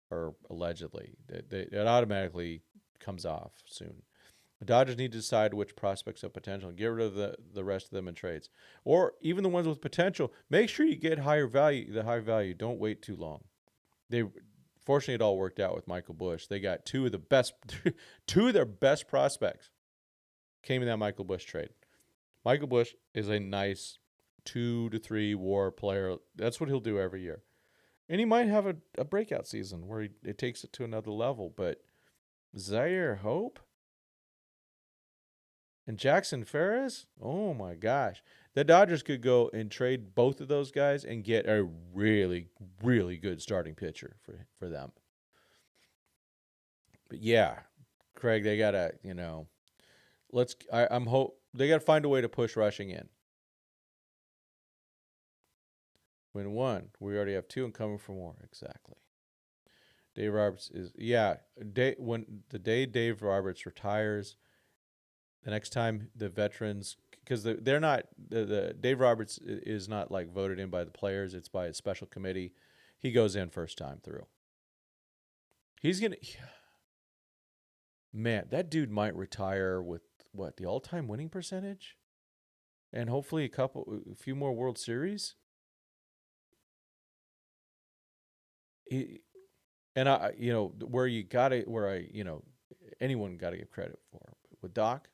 or allegedly. It automatically comes off soon. The Dodgers need to decide which prospects have potential and get rid of the rest of them in trades, or even the ones with potential. Make sure you get higher value. The high value. Don't wait too long. Fortunately, it all worked out with Michael Busch. They got two of their best prospects came in that Michael Busch trade. Michael Busch is a nice 2 to 3 WAR player. That's what he'll do every year, and he might have a breakout season where it takes it to another level. But Zaire Hope and Jackson Ferris, oh my gosh, the Dodgers could go and trade both of those guys and get a really, really good starting pitcher for them. But yeah, Craig, they gotta, I'm hope they gotta find a way to push rushing in. Win one, we already have two and coming for more. Exactly. Dave Roberts is when the day Dave Roberts retires, the next time the veterans, because they're not the Dave Roberts is not like voted in by the players, it's by a special committee. He goes in first time through. He's gonna, man, that dude might retire with what, the all-time winning percentage, and hopefully a few more World Series. And anyone got to give credit for with Doc.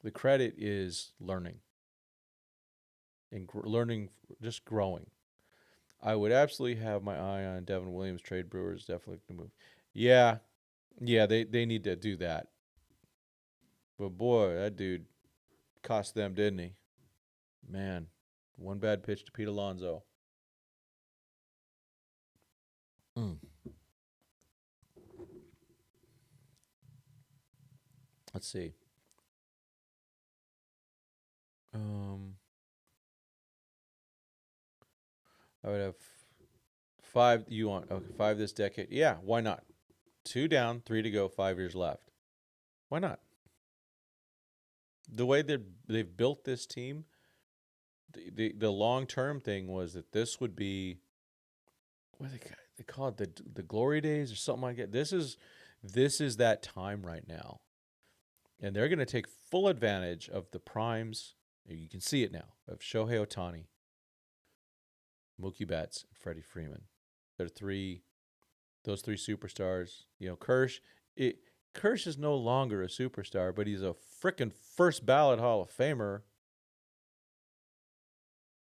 The credit is learning and learning, just growing. I would absolutely have my eye on Devin Williams trade. Brewers definitely to move. Yeah, they need to do that. But boy, that dude cost them, didn't he? Man, one bad pitch to Pete Alonso. Let's see. I would have 5. You want 5 this decade? Yeah, why not? 2 down, 3 to go, 5 years left. Why not? The way they've built this team, the long term thing was that this would be, what they call it, the glory days or something like that. This is that time right now, and they're going to take full advantage of the primes. You can see it now of Shohei Ohtani, Mookie Betts, and Freddie Freeman. Those three superstars. Kersh is no longer a superstar, but he's a frickin' first ballot Hall of Famer.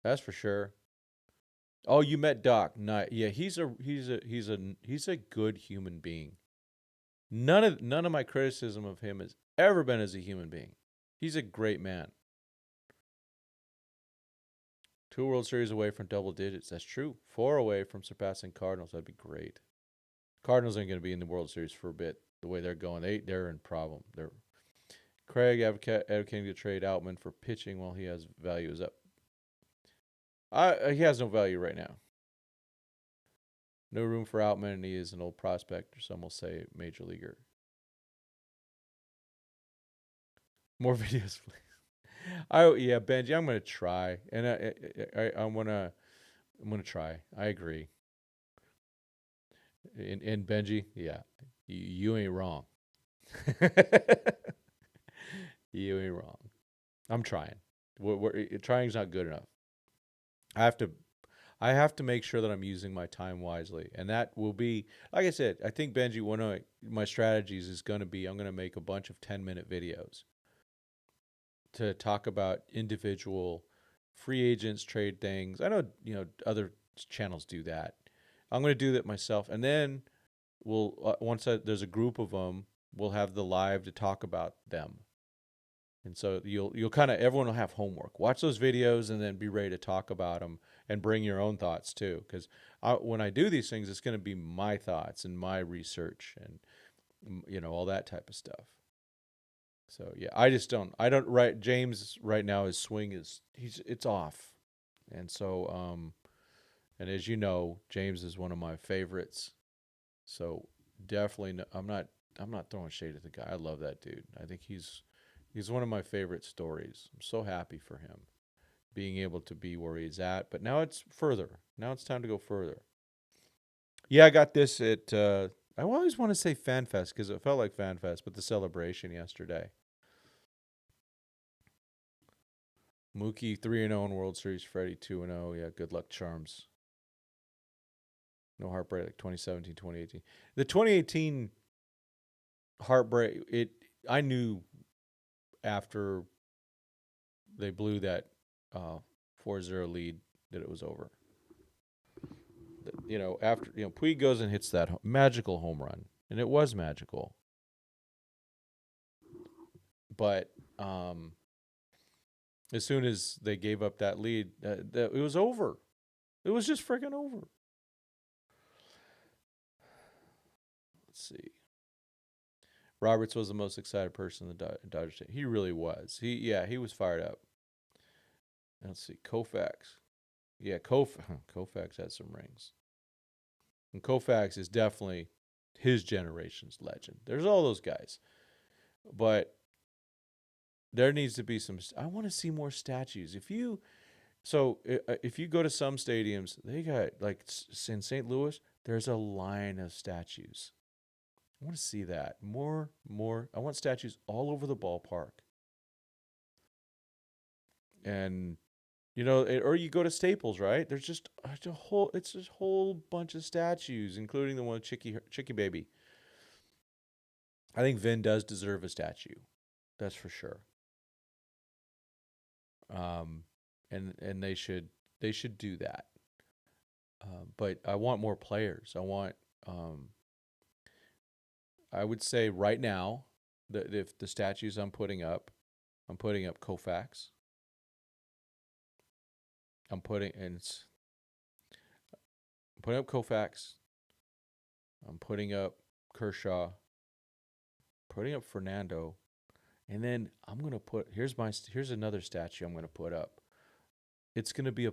That's for sure. Oh, you met Doc. Yeah, he's a good human being. None of my criticism of him has ever been as a human being. He's a great man. 2 World Series away from double digits. That's true. 4 away from surpassing Cardinals. That'd be great. Cardinals aren't going to be in the World Series for a bit. The way they're going, they're in problem. Craig advocating to trade Outman for pitching while he has value is up. He has no value right now. No room for Outman, and he is an old prospect, or some will say major leaguer. More videos, please. Yeah, Benji, I'm gonna try, and I'm gonna try. I agree. And Benji, yeah, you ain't wrong. You ain't wrong. I'm trying. Trying's not good enough. I have to I have to make sure that I'm using my time wisely. And that will be, like I said, I think, Benji, one of my strategies is going to be I'm going to make a bunch of 10-minute videos to talk about individual free agents, trade things. I know, other channels do that. I'm going to do that myself. And then there's a group of them, we'll have the live to talk about them. And so you'll kind of everyone will have homework. Watch those videos and then be ready to talk about them and bring your own thoughts too. Because when I do these things, it's going to be my thoughts and my research and all that type of stuff. So yeah, I don't right. James right now his swing it's off, and so and as you know, James is one of my favorites. So definitely, I'm not throwing shade at the guy. I love that dude. I think he's one of my favorite stories. I'm so happy for him being able to be where he's at. But now it's further. Now it's time to go further. Yeah, I got this at, I always want to say FanFest because it felt like FanFest, but the celebration yesterday. Mookie 3-0 in World Series, Freddie 2-0. Yeah, good luck charms. No heartbreak like 2017, 2018. The 2018 heartbreak, I knew after they blew that 4-0 lead that it was over. After Puig goes and hits that magical home run, and it was magical. But as soon as they gave up that lead, it was over. It was just freaking over. Let's see. Roberts was the most excited person in the Dodgers team. He really was. He was fired up. Let's see. Koufax. Yeah, Koufax had some rings. And Koufax is definitely his generation's legend. There's all those guys. But there needs to be some. I want to see more statues. If you go to some stadiums, they got like in St. Louis, there's a line of statues. I want to see that more. I want statues all over the ballpark. And or you go to Staples, right? There's just it's a whole bunch of statues, including the one of Chicky Baby. I think Vin does deserve a statue. That's for sure. And they should do that. But I want more players. I would say right now that if the statues I'm putting up Koufax. I'm putting up Koufax. I'm putting up Kershaw. Putting up Fernando. And then I'm going to here's another statue I'm going to put up. It's going to be a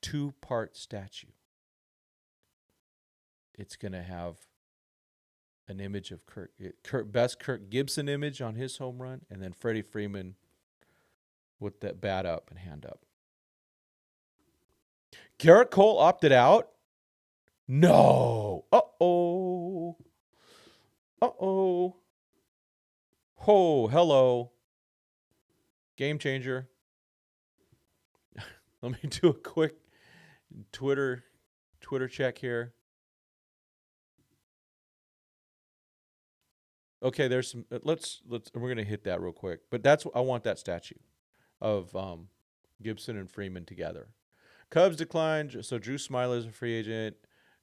2-part statue. It's going to have an image of best Kirk Gibson image on his home run, and then Freddie Freeman with that bat up and hand up. Garrett Cole opted out? No. Uh-oh. Uh-oh. Oh, hello. Game changer. Let me do a quick Twitter check here. Okay, there's some. Let's. We're gonna hit that real quick. But I want that statue of Gibson and Freeman together. Cubs declined, so Drew Smyler is a free agent.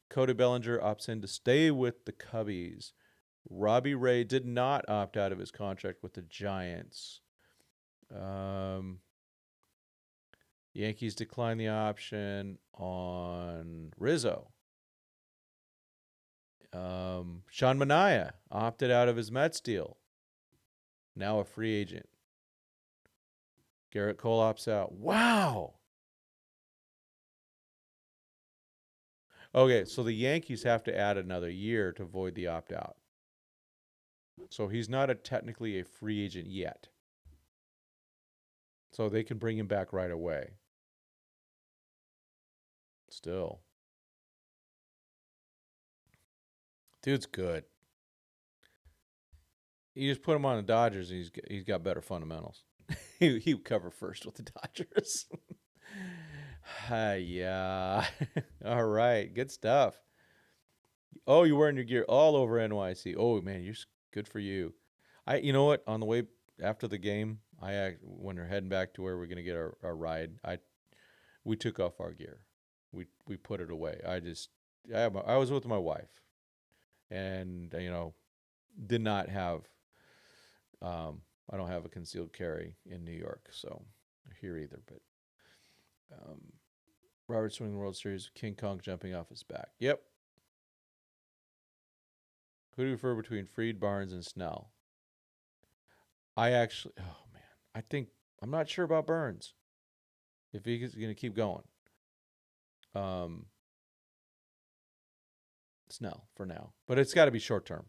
Cody Bellinger opts in to stay with the Cubbies. Robbie Ray did not opt out of his contract with the Giants. Yankees declined the option on Rizzo. Sean Manaea opted out of his Mets deal. Now a free agent. Garrett Cole opts out. Wow. Okay, so the Yankees have to add another year to void the opt-out. So he's not technically a free agent yet. So they can bring him back right away. Still. Dude's good. You just put him on the Dodgers, and he's got better fundamentals. he would cover first with the Dodgers. Yeah. All right. Good stuff. Oh, you're wearing your gear all over NYC. Oh man, you're good for you. You know what? On the way after the game, when we're heading back to where we're gonna get our ride, we took off our gear. We put it away. I was with my wife, and did not have I don't have a concealed carry in New York, so here either. But Robert winning the World Series, King Kong jumping off his back. Yep. Who do you prefer between Fried, Barnes, and Snell? Oh man, I'm not sure about Burns. If he's going to keep going, Snell for now, but it's got to be short term.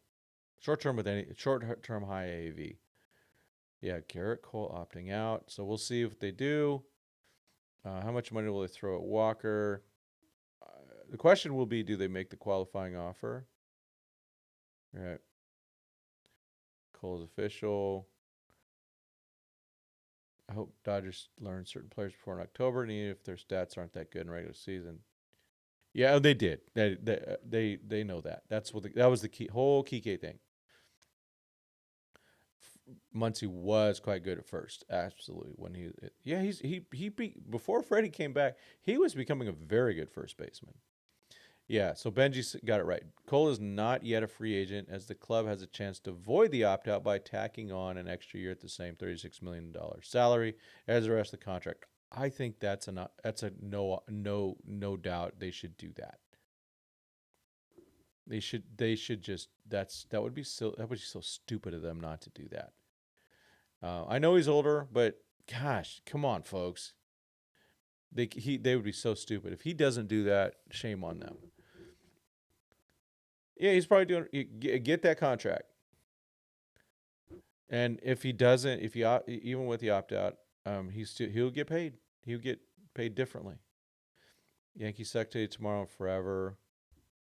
Short term with any short term high AAV. Yeah, Garrett Cole opting out, so we'll see if they do. How much money will they throw at Walker? The question will be, do they make the qualifying offer? All right. Cole's official. I hope Dodgers learn certain players before in October, and even if their stats aren't that good in regular season. Yeah, they did. They know that. That was the whole Kike thing. Muncy was quite good at first, absolutely. When he before Freddie came back, he was becoming a very good first baseman. Yeah, so Benji got it right. Cole is not yet a free agent, as the club has a chance to avoid the opt-out by tacking on an extra year at the same $36 million salary as the rest of the contract. I think that's a no doubt they should do that. They should just that would be so stupid of them not to do that. I know he's older, but gosh, come on, folks. They would be so stupid if he doesn't do that. Shame on them. Yeah, he's probably doing get that contract. And if he doesn't, even with the opt out, he'll get paid. He'll get paid differently. Yankees suck today, tomorrow, and forever.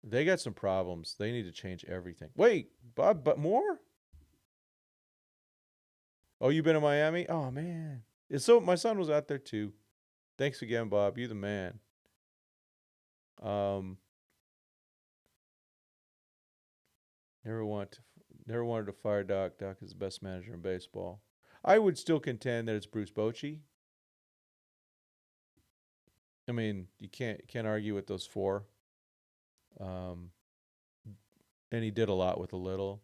They got some problems. They need to change everything. Wait, Bob, but more? Oh, you been in Miami? Oh man, my son was out there too. Thanks again, Bob. You the man. Never wanted to fire Doc. Doc is the best manager in baseball. I would still contend that it's Bruce Bochy. I mean, you can't argue with those four. And he did a lot with a little.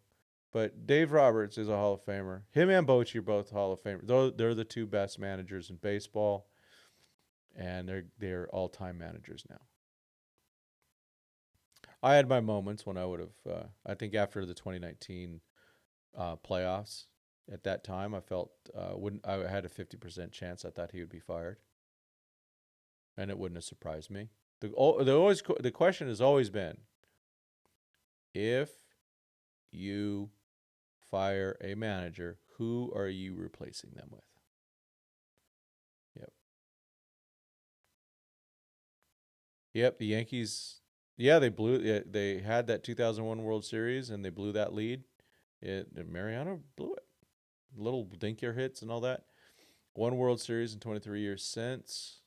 But Dave Roberts is a Hall of Famer. Him and Bochy are both Hall of Famers. They're the two best managers in baseball, and they're all-time managers now. I had my moments when I would have. I think after the 2019 playoffs, at that time, I felt I had a 50% chance. I thought he would be fired, and it wouldn't have surprised me. The question has always been, if you fire a manager, who are you replacing them with? Yep. The Yankees. Yeah, they had that 2001 World Series and they blew that lead. Mariano blew it. Little dinkier hits and all that. One World Series in 23 years since.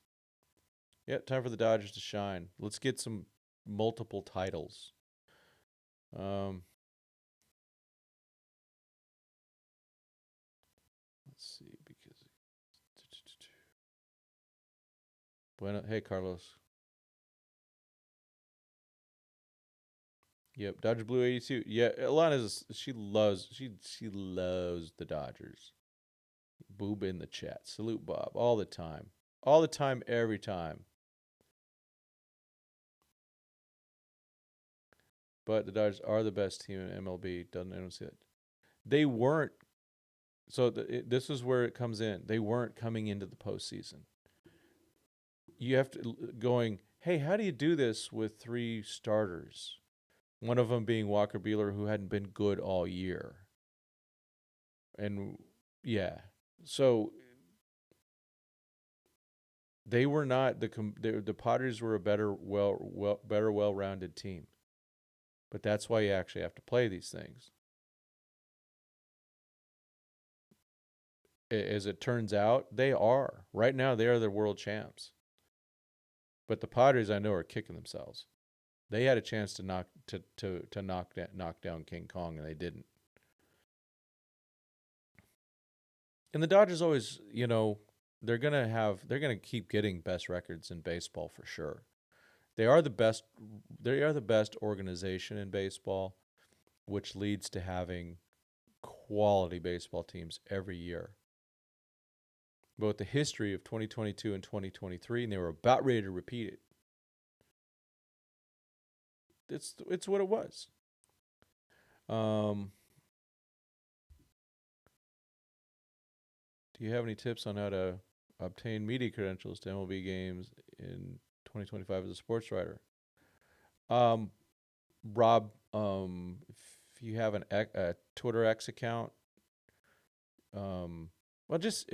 Yep, time for the Dodgers to shine. Let's get some multiple titles. Let's see, because hey Carlos. Yep, Dodger Blue 82. Yeah, Alana she loves the Dodgers. Boob in the chat. Salute Bob all the time. All the time, every time. But the Dodgers are the best team in MLB. Don't see it. They weren't. So this is where it comes in. They weren't coming into the postseason. You have to going, hey, how do you do this with 3 starters? One of them being Walker Buehler, who hadn't been good all year. And yeah, so They were not the Padres were a better well-rounded team. But that's why you actually have to play these things. As it turns out, they are. Right now they are the world champs. But the Padres I know are kicking themselves. They had a chance to knock down King Kong and they didn't. And the Dodgers always, they're gonna keep getting best records in baseball for sure. They are the best. They are the best organization in baseball, which leads to having quality baseball teams every year. Both the history of 2022 and 2023, and they were about ready to repeat it. It's what it was. Do you have any tips on how to obtain media credentials to MLB games in 2025 as a sports writer? Um, Rob, if you have a Twitter X account, well, just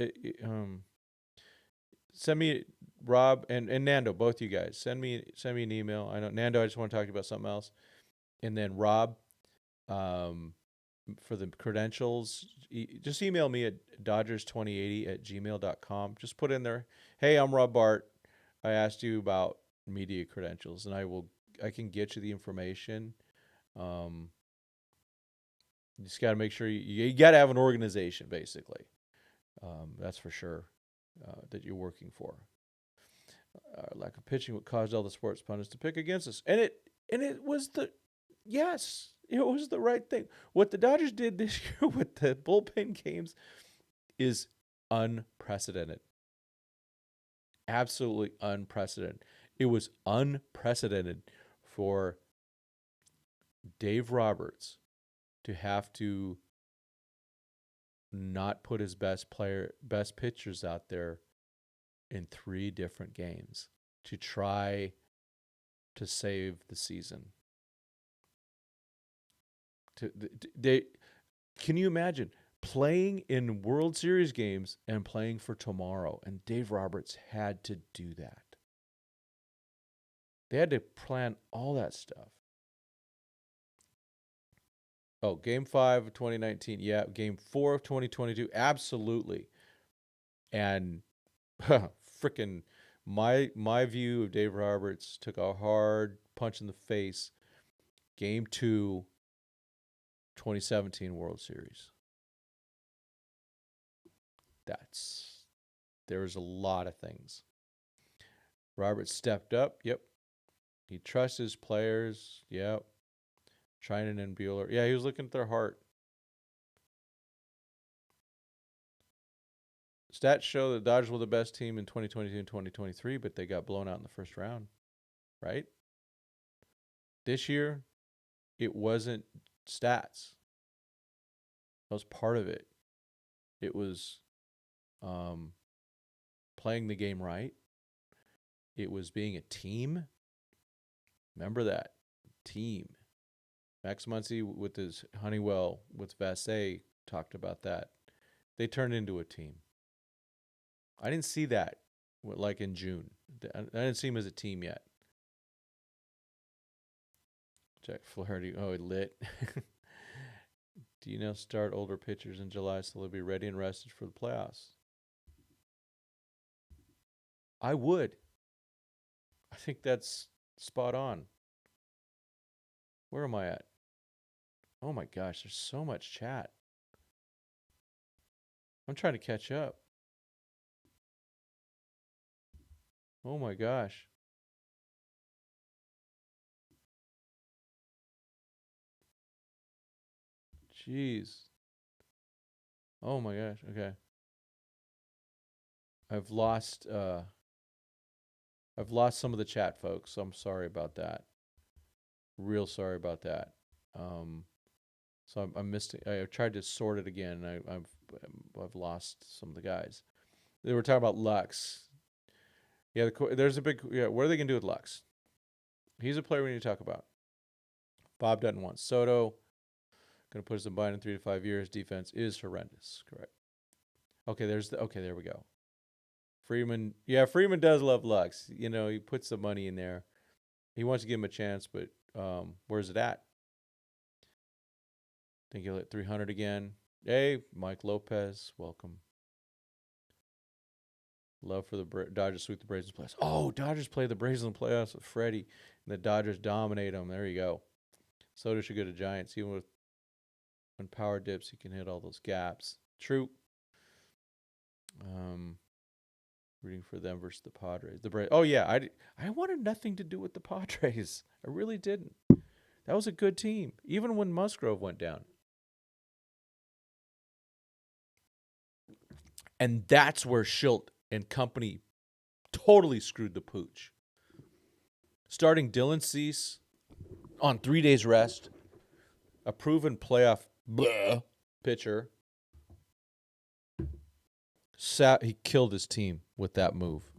send me Rob and Nando, both you guys. Send me an email. I know Nando, I just want to talk to you about something else, and then Rob, for the credentials, just email me at dodgers2080@gmail.com. Just put in there, hey, I'm Rob Bart. I asked you about media credentials, and I can get you the information. You just got to make sure you got to have an organization, basically. That's for sure, that you're working for. Lack of pitching what caused all the sports pundits to pick against us, and it was it was the right thing. What the Dodgers did this year with the bullpen games is unprecedented. Absolutely unprecedented. It was unprecedented for Dave Roberts to have to not put his best pitchers out there in 3 different games to try to save the season. Can you imagine playing in World Series games and playing for tomorrow? And Dave Roberts had to do that. They had to plan all that stuff. Oh, Game 5 of 2019. Yeah, Game 4 of 2022. Absolutely. And freaking my view of Dave Roberts took a hard punch in the face. Game 2, 2017 World Series. There was a lot of things. Roberts stepped up. Yep. He trusts his players. Yep. Trinan and Bueller. Yeah, he was looking at their heart. Stats show the Dodgers were the best team in 2022 and 2023, but they got blown out in the first round, right? This year, it wasn't stats. That was part of it. It was playing the game right. It was being a team. Remember that. Team. Max Muncy with his Honeywell with Vassay talked about that. They turned into a team. I didn't see that like in June. I didn't see him as a team yet. Jack Flaherty. Oh, he lit. Do you now start older pitchers in July so they'll be ready and rested for the playoffs? I would. I think that's spot on. Where am I at? Oh my gosh, there's so much chat. I'm trying to catch up. Oh my gosh. Jeez. Oh my gosh. Okay. I've lost some of the chat, folks. So I'm sorry about that. Real sorry about that. So I missed it. I tried to sort it again. I've lost some of the guys. They were talking about Lux. Yeah, there's a big. Yeah, what are they gonna do with Lux? He's a player we need to talk about. Bob doesn't want Soto. Going to put us in bind in 3 to 5 years. Defense is horrendous. Correct. Okay, there we go. Freeman. Yeah, Freeman does love Lux. You know, he puts the money in there. He wants to give him a chance, but where's it at? Think he'll hit 300 again. Hey, Mike Lopez, welcome. Love for the Dodgers sweep the Braves in the playoffs. Oh, Dodgers play the Braves in the playoffs with Freddie, and the Dodgers dominate them. There you go. Soto should go to Giants. Even with when power dips, he can hit all those gaps. True. Rooting for them versus the Padres. The Braves. Oh yeah, I wanted nothing to do with the Padres. I really didn't. That was a good team, even when Musgrove went down. And that's where Schilt and company totally screwed the pooch. Starting Dylan Cease on 3 days rest, a proven playoff pitcher. He killed his team with that move.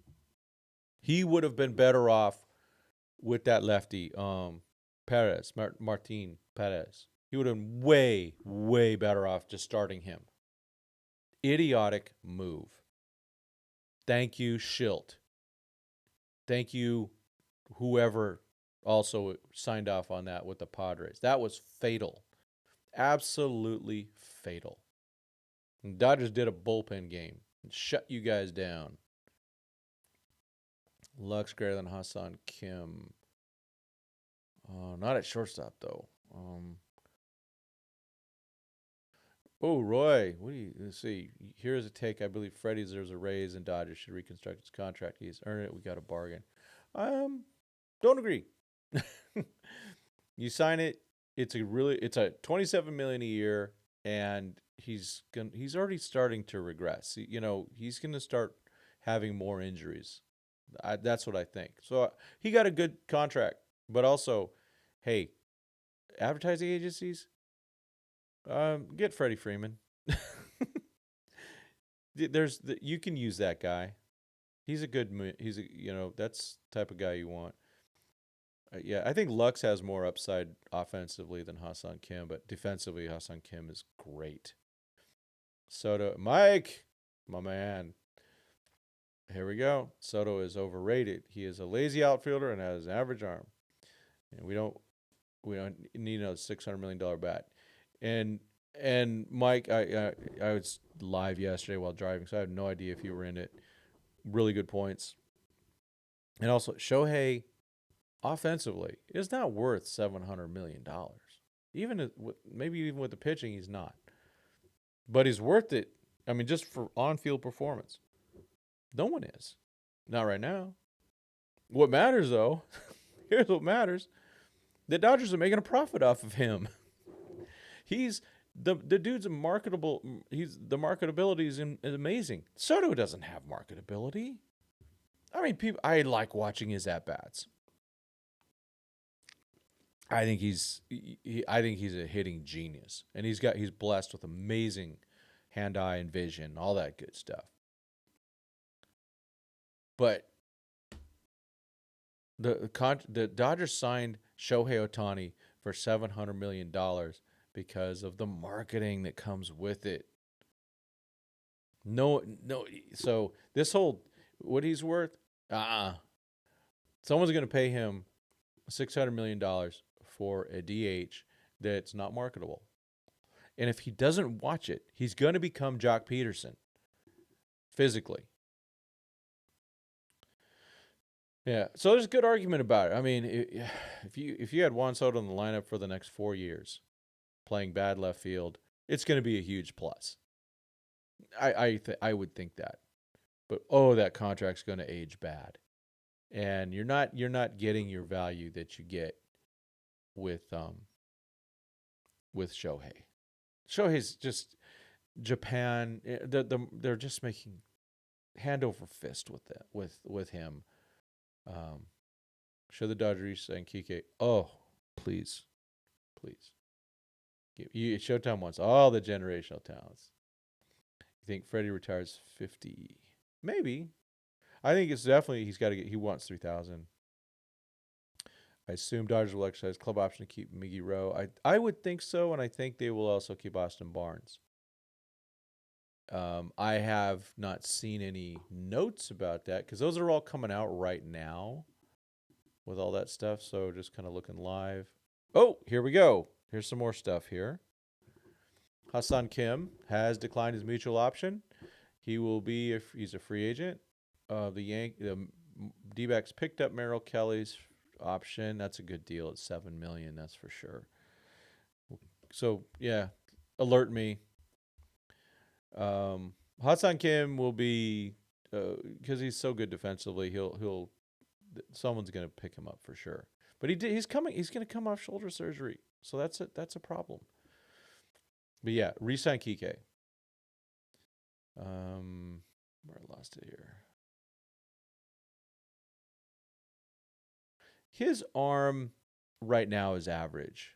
He would have been better off with that lefty, Perez, Martin Perez. He would have been way, way better off just starting him. Idiotic move. Thank you, Schilt. Thank you, whoever also signed off on that with the Padres. That was fatal. Absolutely fatal. And Dodgers did a bullpen game and shut you guys down. Lux greater than Hassan Kim. Not at shortstop, though. Roy, let's see. Here's a take. I believe Freddie deserves a raise and Dodgers should reconstruct his contract. He's earned it. We got a bargain. Don't agree. You sign it. It's a $27 million a year, and he's already starting to regress. You know, he's going to start having more injuries. That's what I think. So he got a good contract, but also, hey, advertising agencies, get Freddie Freeman. You can use that guy. That's the type of guy you want. Yeah, I think Lux has more upside offensively than Hassan Kim, but defensively, Hassan Kim is great. Soto, Mike, my man. Here we go. Soto is overrated. He is a lazy outfielder and has an average arm. And we don't need a $600 million bat. And Mike, I was live yesterday while driving, so I have no idea if you were in it. Really good points. And also, Shohei, offensively, is not worth $700 million. Maybe even with the pitching, he's not. But he's worth it. I mean, just for on-field performance. No one is. Not right now. What matters, though, here's what matters. The Dodgers are making a profit off of him. He's the dude's marketable. The marketability is amazing. Soto doesn't have marketability. I mean, I like watching his at-bats. I think he's a hitting genius, and he's blessed with amazing hand-eye and vision, all that good stuff. But the Dodgers signed Shohei Ohtani for $700 million because of the marketing that comes with it. No. So this whole what he's worth, someone's going to pay him $600 million for a DH that's not marketable. And if he doesn't watch it, he's going to become Jock Peterson physically. Yeah, so there's a good argument about it. I mean, if you had Juan Soto in the lineup for the next 4 years, playing bad left field, it's going to be a huge plus. I would think that, but that contract's going to age bad, and you're not getting your value that you get with Shohei. Shohei's just Japan. They're just making hand over fist with him. Show the Dodgers saying Kike. Oh, please. Showtime wants all the generational talents. You think Freddie retires 50? Maybe. I think it's definitely he wants 3,000. I assume Dodgers will exercise club option to keep Miggy Rowe. I would think so, and I think they will also keep Austin Barnes. I have not seen any notes about that because those are all coming out right now with all that stuff. So just kind of looking live. Oh, here we go. Here's some more stuff here. Hassan Kim has declined his mutual option. He will be if he's a free agent. The D-backs picked up Merrill Kelly's option. That's a good deal at $7 million. That's for sure. So yeah, alert me. Hassan Kim will be because he's so good defensively. He'll someone's gonna pick him up for sure. But he's coming. He's gonna come off shoulder surgery, so that's a problem. But yeah, re-sign Kike. Where I lost it here. His arm right now is average.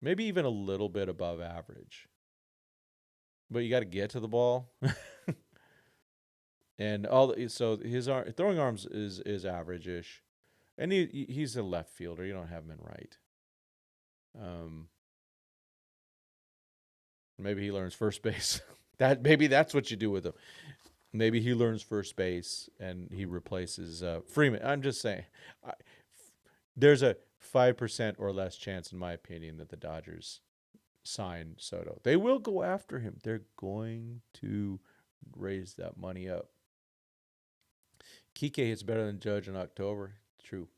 Maybe even a little bit above average. But you got to get to the ball. And so his throwing arms is average-ish. And he's a left fielder. You don't have him in right. Maybe he learns first base. Maybe that's what you do with him. Maybe he learns first base and he replaces Freeman. I'm just saying, there's a 5% or less chance, in my opinion, that the Dodgers sign Soto. They will go after him. They're going to raise that money up. Kike hits better than Judge in October. True.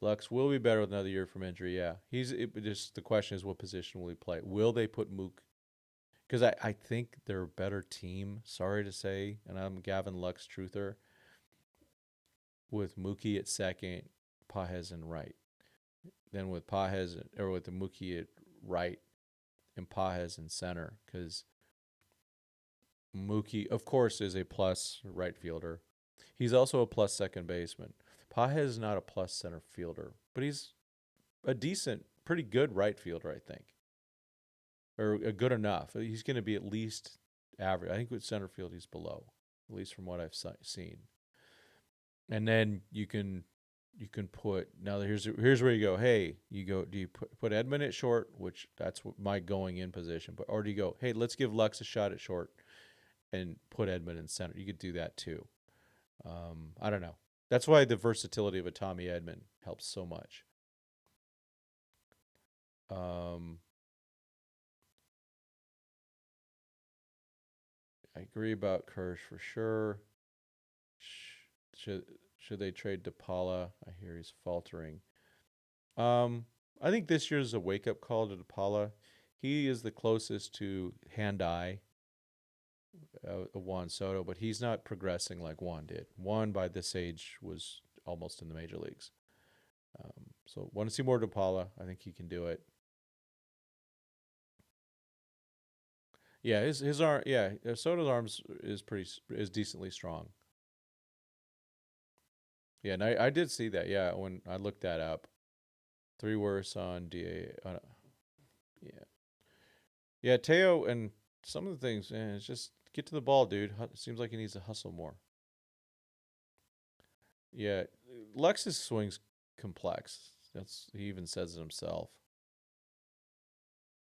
Lux will be better with another year from injury. Yeah, just the question is, what position will he play? Will they put Mook? Because I think they're a better team. Sorry to say, and I'm Gavin Lux truther. With Mookie at second, Pages in right. Then with Pages or with the Mookie at right and Pages in center, because Mookie, of course, is a plus right fielder. He's also a plus second baseman. Pages is not a plus center fielder, but he's a decent, pretty good right fielder, I think. Or a good enough. He's going to be at least average. I think with center field, he's below, at least from what I've seen. And then you can put, now here's where you go, hey, do you put Edman at short, which that's my going in position, or do you go, hey, let's give Lux a shot at short and put Edman in center? You could do that too. I don't know. That's why the versatility of a Tommy Edman helps so much. I agree about Kirsch for sure. Should they trade DePaula? I hear he's faltering. I think this year's a wake-up call to DePaula. He is the closest to hand-eye Juan Soto, but he's not progressing like Juan did. Juan, by this age, was almost in the major leagues. So want to see more DePaula. I think he can do it. Yeah, his arm. Yeah, Soto's arms is decently strong. Yeah, and I did see that. Yeah, when I looked that up, 3 worse on DA. Yeah, yeah, Teo and some of the things. It's just get to the ball, dude. It seems like he needs to hustle more. Yeah, Lux's swing's complex. He even says it himself.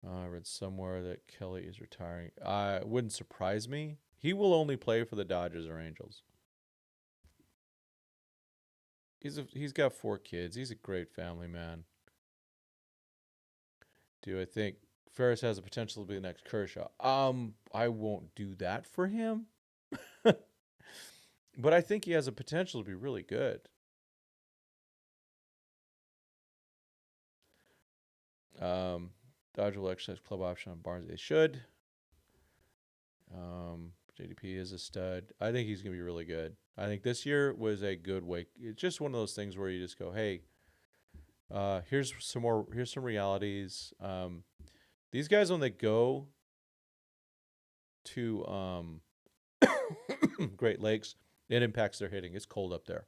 I read somewhere that Kelly is retiring. It wouldn't surprise me. He will only play for the Dodgers or Angels. He's got 4 kids. He's a great family man. Do I think Ferris has the potential to be the next Kershaw? I won't do that for him. But I think he has a potential to be really good. Dodger will exercise club option on Barnes. They should. JDP is a stud. I think he's going to be really good. I think this year was a good wake. It's just one of those things where you just go, hey, here's some realities. These guys, when they go to Great Lakes, it impacts their hitting. It's cold up there.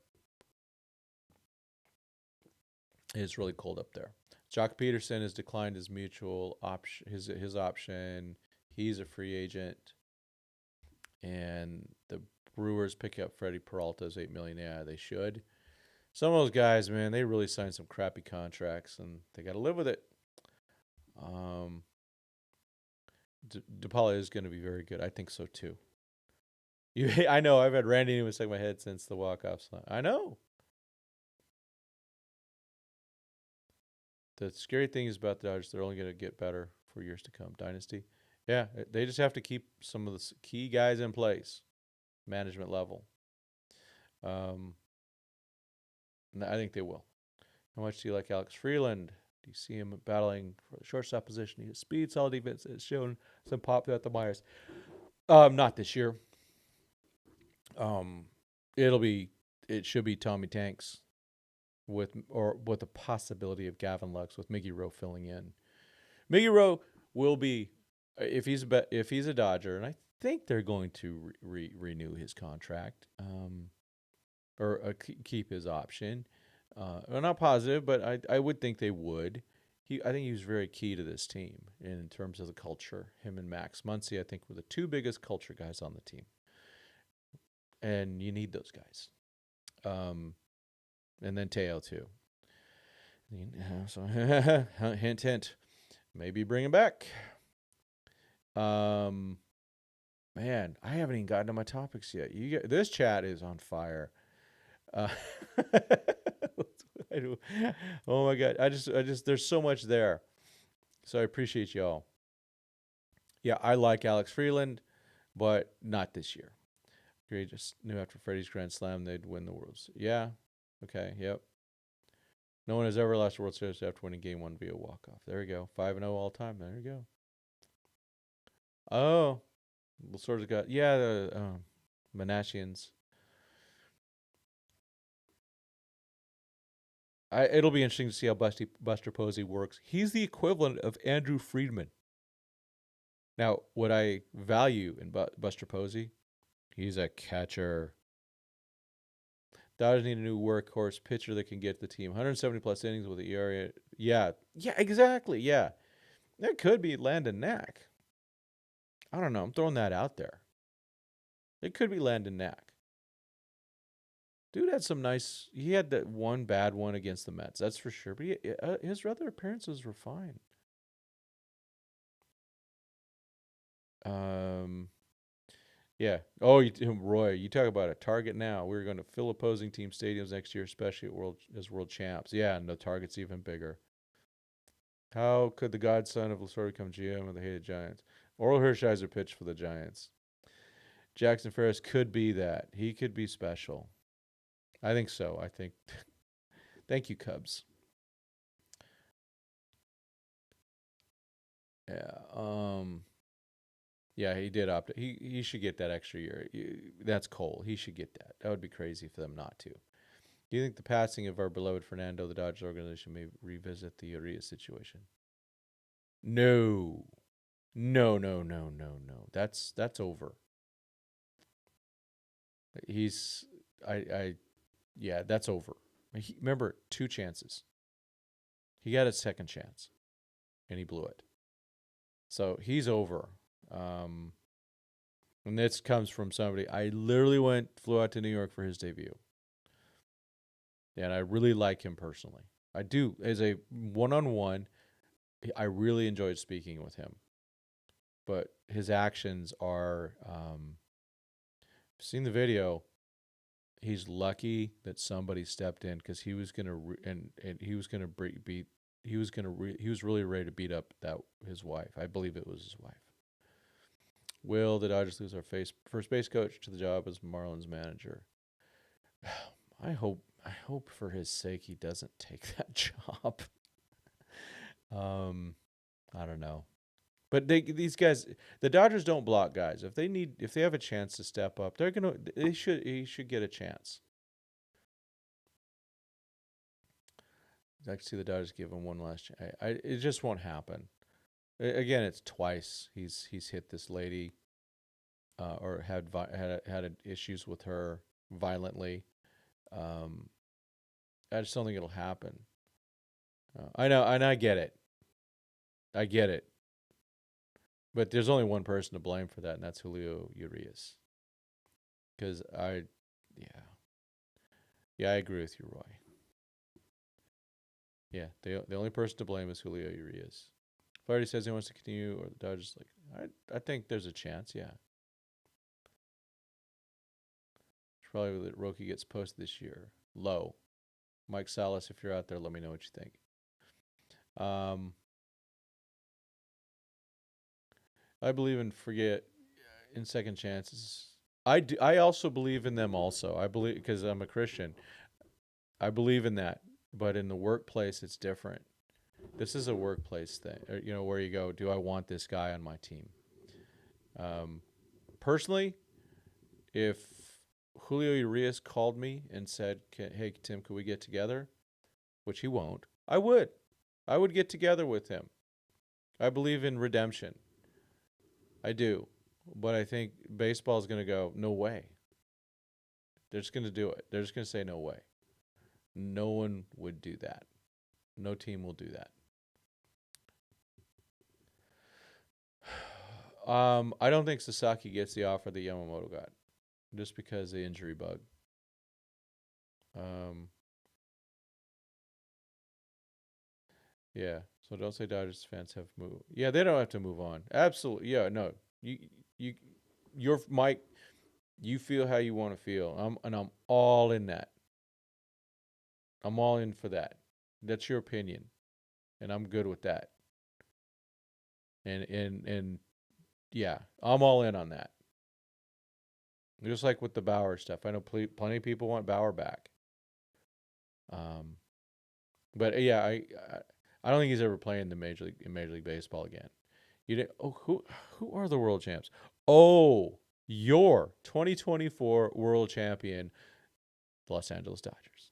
It's really cold up there. Jock Peterson has declined his mutual option, his option. He's a free agent. And the Brewers pick up Freddie Peralta's $8 million. Yeah, they should. Some of those guys, man, they really signed some crappy contracts, and they got to live with it. DePaula is going to be very good. I think so too. I know. I've had Randy Newman stuck in my head since the walk-off slam. I know. The scary thing is about the Dodgers, they're only going to get better for years to come. Dynasty. Yeah, they just have to keep some of the key guys in place, management level. And I think they will. How much do you like Alex Freeland? Do you see him battling for the shortstop position? He has speed, solid defense. Has shown some pop throughout the Myers. Not this year. It should be Tommy Tanks with a possibility of Gavin Lux with Miggy Rowe filling in. Miggy Rowe will be if he's a Dodger, and I think they're going to renew his contract, or keep his option. I'm not positive, but I would think they would. I think he was very key to this team in terms of the culture. Him and Max Muncy, I think, were the two biggest culture guys on the team, and you need those guys. And then Teo too. So hint, hint, maybe bring him back. Man, I haven't even gotten to my topics yet. This chat is on fire. Oh my God. I just, there's so much there. So I appreciate y'all. Yeah, I like Alex Freeland, but not this year. He just knew after Freddie's Grand Slam they'd win the World Series. Yeah. Okay. Yep. No one has ever lost a World Series after winning Game 1 via walk-off. There you go. 5-0 all time. There you go. Oh. Sort of got, the Menashians. It'll be interesting to see how Buster Posey works. He's the equivalent of Andrew Friedman. Now, what I value in Buster Posey, he's a catcher. Dodgers need a new workhorse pitcher that can get the team 170 plus innings with the ERA. Yeah, exactly. Yeah, that could be Landon Knack. I don't know. I'm throwing that out there. It could be Landon Knack. Dude had some nice. He had that one bad one against the Mets. That's for sure. But his other appearances were fine. Yeah. Oh, Roy, you talk about a target now. We're going to fill opposing team stadiums next year, especially as world champs. Yeah, and the target's even bigger. How could the godson of Lasorda become GM of the hated Giants? Oral Hershiser pitched for the Giants. Jackson Ferris could be that. He could be special. I think so. I think. Thank you, Cubs. Yeah. Yeah, he did opt. He should get that extra year. That's Cole. He should get that. That would be crazy for them not to. Do you think the passing of our beloved Fernando, the Dodgers organization, may revisit the Urias situation? No. No. That's over. Yeah, that's over. Remember, 2 chances. He got a second chance, and he blew it. So he's over. And this comes from somebody. I literally flew out to New York for his debut. And I really like him personally. I do. As a one-on-one, I really enjoyed speaking with him. But his actions are, seen the video, he's lucky that somebody stepped in because he was gonna he was really ready to beat up his wife. I believe it was his wife. Will the Dodgers lose our first base coach to the job as Marlins manager? I hope for his sake he doesn't take that job. I don't know. But these guys, the Dodgers don't block guys. If they have a chance to step up, he should get a chance. I'd like to see the Dodgers give him one last chance. It just won't happen. Again, it's twice he's hit this lady, or had issues with her violently. I just don't think it'll happen. I know, and I get it. But there's only one person to blame for that, and that's Julio Urias. Because I agree with you, Roy. Yeah, the only person to blame is Julio Urias. Flaherty says he wants to continue, or the Dodgers I think there's a chance. Yeah, probably that Roki gets posted this year. Low. Mike Salas, if you're out there, let me know what you think. I believe in second chances. I do. I also believe in them. Also, I believe because I'm a Christian. I believe in that, but in the workplace, it's different. This is a workplace thing, where you go, do I want this guy on my team? Personally, if Julio Urias called me and said, "Hey Tim, could we get together?" Which he won't, I would. I would get together with him. I believe in redemption. I do, but I think baseball is going to go, no way. They're just going to do it. They're just going to say no way. No one would do that. No team will do that. I don't think Sasaki gets the offer that Yamamoto got, just because of the injury bug. Yeah. So don't say Dodgers fans have moved. Yeah, they don't have to move on. Absolutely. Yeah. No. You, you're Mike. You feel how you want to feel. I'm all in that. I'm all in for that. That's your opinion, and I'm good with that. And yeah, I'm all in on that. Just like with the Bauer stuff, I know plenty of people want Bauer back. But yeah, I don't think he's ever playing in Major League Baseball again. You didn't. Oh, who are the world champs? Oh, your 2024 world champion, the Los Angeles Dodgers.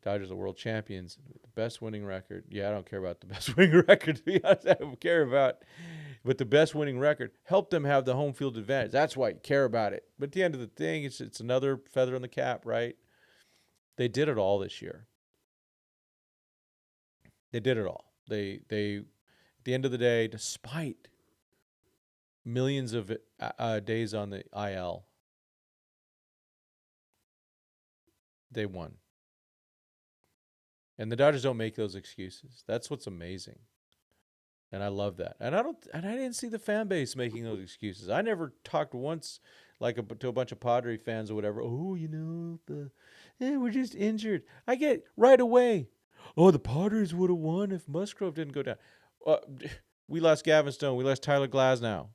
Dodgers are world champions, the best winning record. Yeah, I don't care about the best winning record, to be honest. I don't care about, but the best winning record helped them have the home field advantage. That's why you care about it. But at the end of the thing, it's another feather in the cap, right? They did it all this year. They did it all. They at the end of the day, despite millions of days on the IL, they won. And the Dodgers don't make those excuses. That's what's amazing. And I love that. And I didn't see the fan base making those excuses. I never talked once to a bunch of Padre fans or whatever. Oh, we're just injured. I get right away. Oh, the Padres would have won if Musgrove didn't go down. Uh, we lost Gavin Stone. We lost Tyler Glasnow.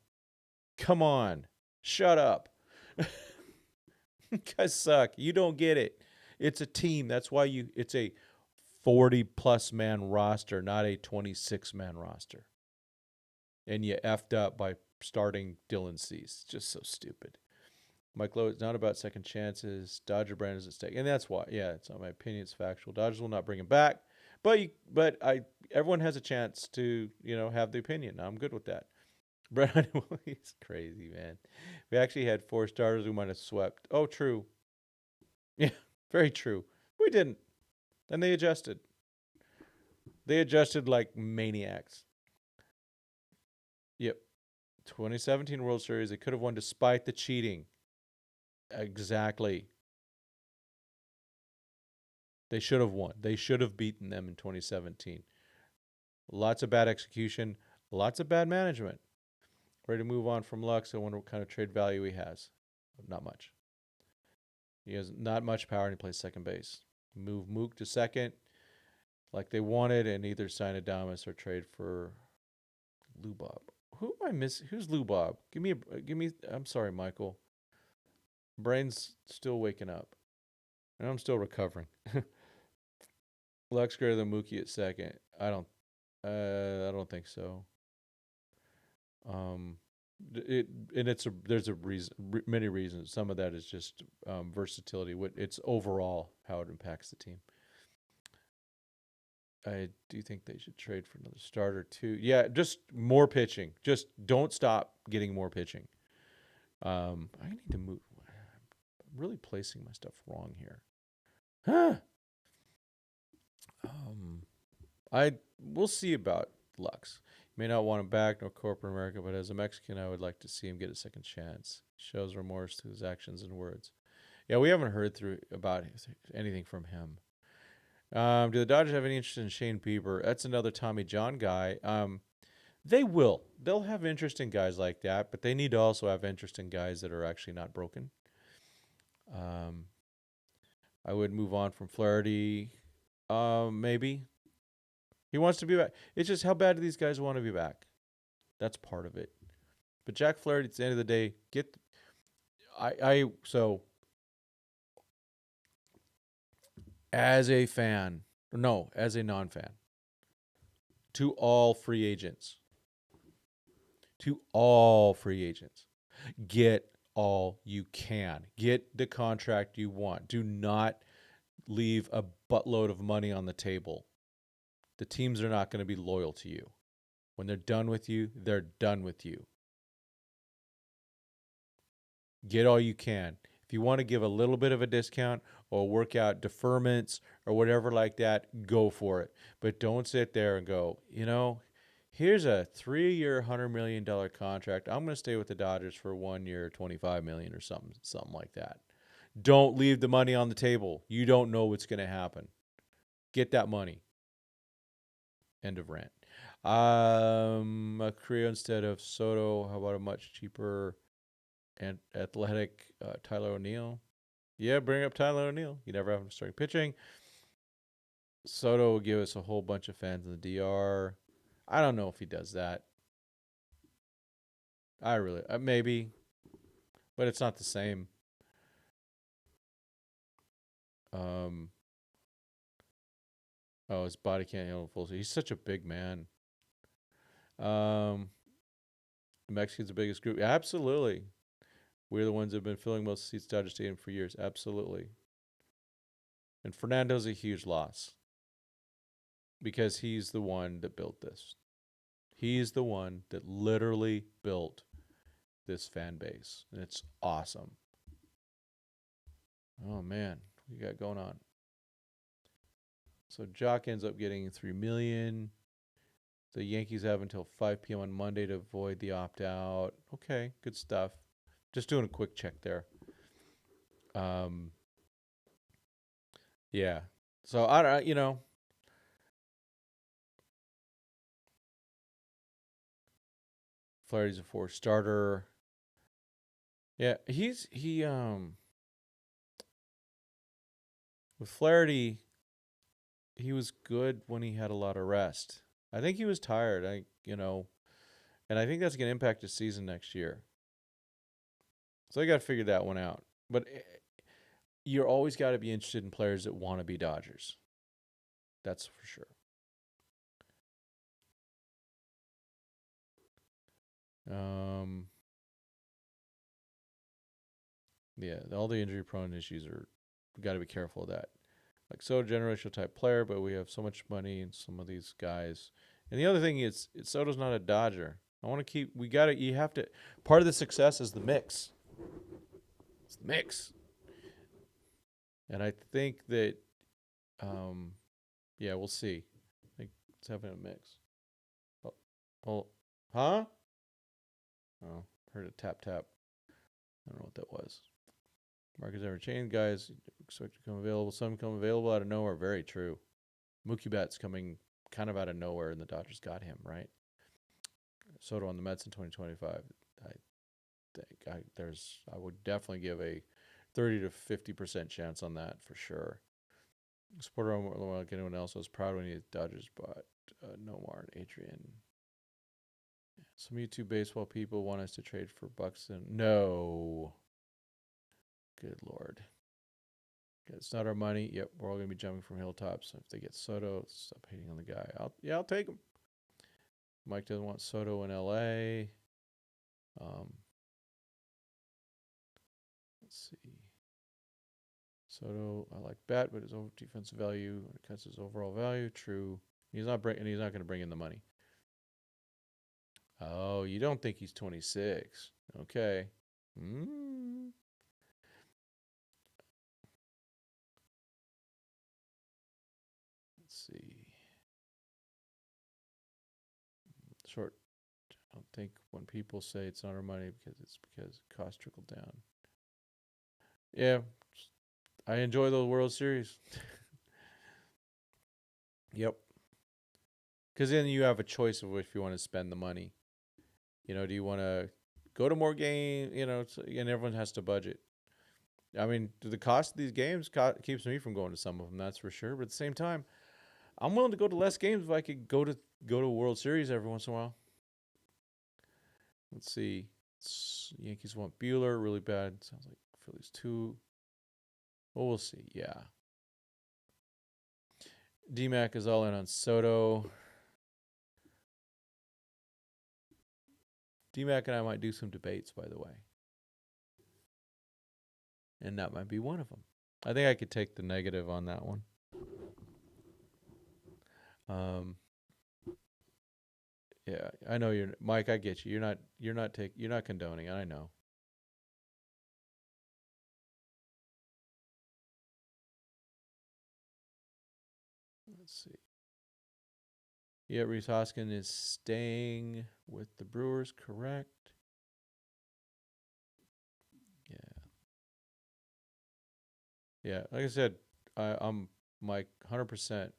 Come on. Shut up. You guys suck. You don't get it. It's a team. That's why it's a 40-plus man roster, not a 26-man roster. And you effed up by starting Dylan Cease. Just so stupid. Mike Lowe, it's not about second chances. Dodger brand is at stake. And that's why. Yeah, it's not my opinion. It's factual. Dodgers will not bring him back. But everyone has a chance to, have the opinion. I'm good with that. Brett, he's crazy, man. We actually had 4 starters we might have swept. Oh, true. Yeah, very true. We didn't. And they adjusted. They adjusted like maniacs. Yep. 2017 World Series, they could have won despite the cheating. Exactly. They should have won. They should have beaten them in 2017. Lots of bad execution, lots of bad management. Ready to move on from Lux. I wonder what kind of trade value he has. Not much. He has not much power, and he plays second base. Move Mook to second, like they wanted, and either sign Adames or trade for Lubob. Who am I missing? Who's Lubob? Give me. I'm sorry, Michael. Brain's still waking up, and I'm still recovering. Lux greater than Mookie at second. I don't think so. There's a reason, many reasons. Some of that is just versatility. It's overall how it impacts the team. I do think they should trade for another starter too. Yeah, just more pitching. Just don't stop getting more pitching. I need to move. I'm really placing my stuff wrong here. Huh. We'll see about Lux. May not want him back, nor corporate America, but as a Mexican, I would like to see him get a second chance. Shows remorse to his actions and words. Yeah, we haven't heard about anything from him. Do the Dodgers have any interest in Shane Bieber? That's another Tommy John guy. They will. They'll have interest in guys like that, but they need to also have interest in guys that are actually not broken. Um, I would move on from Flaherty. Maybe he wants to be back. It's just how bad do these guys want to be back? That's part of it. But Jack Flaherty, at the end of the day, so as a fan, no, as a non-fan, to all free agents, get all you can. Get the contract you want. Do not leave a buttload of money on the table. The teams are not going to be loyal to you. When they're done with you, they're done with you. Get all you can. If you want to give a little bit of a discount or work out deferments or whatever like that, go for it. But don't sit there and go, here's a 3-year, $100 million contract. I'm going to stay with the Dodgers for 1 year, $25 million or something like that. Don't leave the money on the table. You don't know what's going to happen. Get that money. End of rant. A career instead of Soto. How about a much cheaper and athletic Tyler O'Neill? Yeah, bring up Tyler O'Neill. You never have him starting pitching. Soto will give us a whole bunch of fans in the DR. I don't know if he does that. Maybe, but it's not the same. His body can't handle full. He's such a big man. The Mexicans the biggest group. Absolutely. We're the ones that have been filling most seats at Dodger Stadium for years. Absolutely. And Fernando's a huge loss because he's the one that built this. He's the one that literally built this fan base. And it's awesome. Oh, man. What we got going on? So Jock ends up getting $3 million. The Yankees have until 5 p.m. on Monday to avoid the opt-out. Okay, good stuff. Just doing a quick check there. Yeah. So I don't, Flaherty's a 4 starter. Yeah, with Flaherty, he was good when he had a lot of rest. I think he was tired. And I think that's going to impact his season next year. So they got to figure that one out. But you're always got to be interested in players that want to be Dodgers. That's for sure. Yeah, all the injury-prone issues got to be careful of that. Like Soto, generational type player, but we have so much money in some of these guys. And the other thing is, Soto's not a Dodger. You have to, part of the success is the mix. It's the mix. And I think that, we'll see. I think it's having a mix. Huh? Oh, heard a tap. I don't know what that was. Market's ever changed, guys. Expect to come available. Some come available out of nowhere. Very true. Mookie Betts coming kind of out of nowhere, and the Dodgers got him, right? Soto on the Mets in 2025. I think I would definitely give a 30 to 50% chance on that for sure. Supporter like anyone else was proud when the Dodgers bought Nomar and Adrian. Some YouTube baseball people want us to trade for Buxton. No. Good Lord. It's not our money. Yep, we're all going to be jumping from hilltops. So if they get Soto, stop hating on the guy. I'll take him. Mike doesn't want Soto in L.A. Let's see. Soto, I like bat, but his defensive value cuts his overall value. True. He's not going to bring in the money. Oh, you don't think he's 26? Okay. Let's see. Short. I don't think when people say it's not our money because costs trickle down. Yeah, I enjoy the World Series. Yep. Because then you have a choice of if you want to spend the money. You know, do you want to go to more games? You know, and everyone has to budget. I mean, the cost of these games keeps me from going to some of them. That's for sure. But at the same time, I'm willing to go to less games if I could go to a World Series every once in a while. Let's see. Yankees want Bueller really bad. Sounds like Phillies too. Well, we'll see. Yeah. DMAC is all in on Soto. DMAC and I might do some debates, by the way. And that might be one of them. I think I could take the negative on that one. Yeah, I know you're Mike. I get you. You're not condoning. I know. Let's see. Yeah, Rhys Hoskins is staying with the Brewers, correct? Yeah. Yeah, like I said, I'm Mike 100%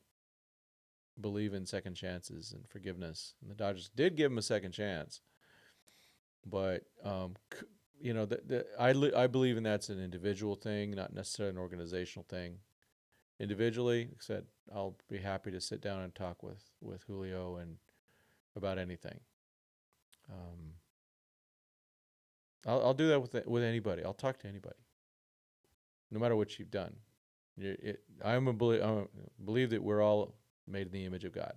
believe in second chances and forgiveness. And the Dodgers did give him a second chance. But you know, I believe in that's an individual thing, not necessarily an organizational thing. Individually, like I said, I'll be happy to sit down and talk with Julio and about anything. I'll do that with anybody. I'll talk to anybody, no matter what you've done. I believe that we're all made in the image of God,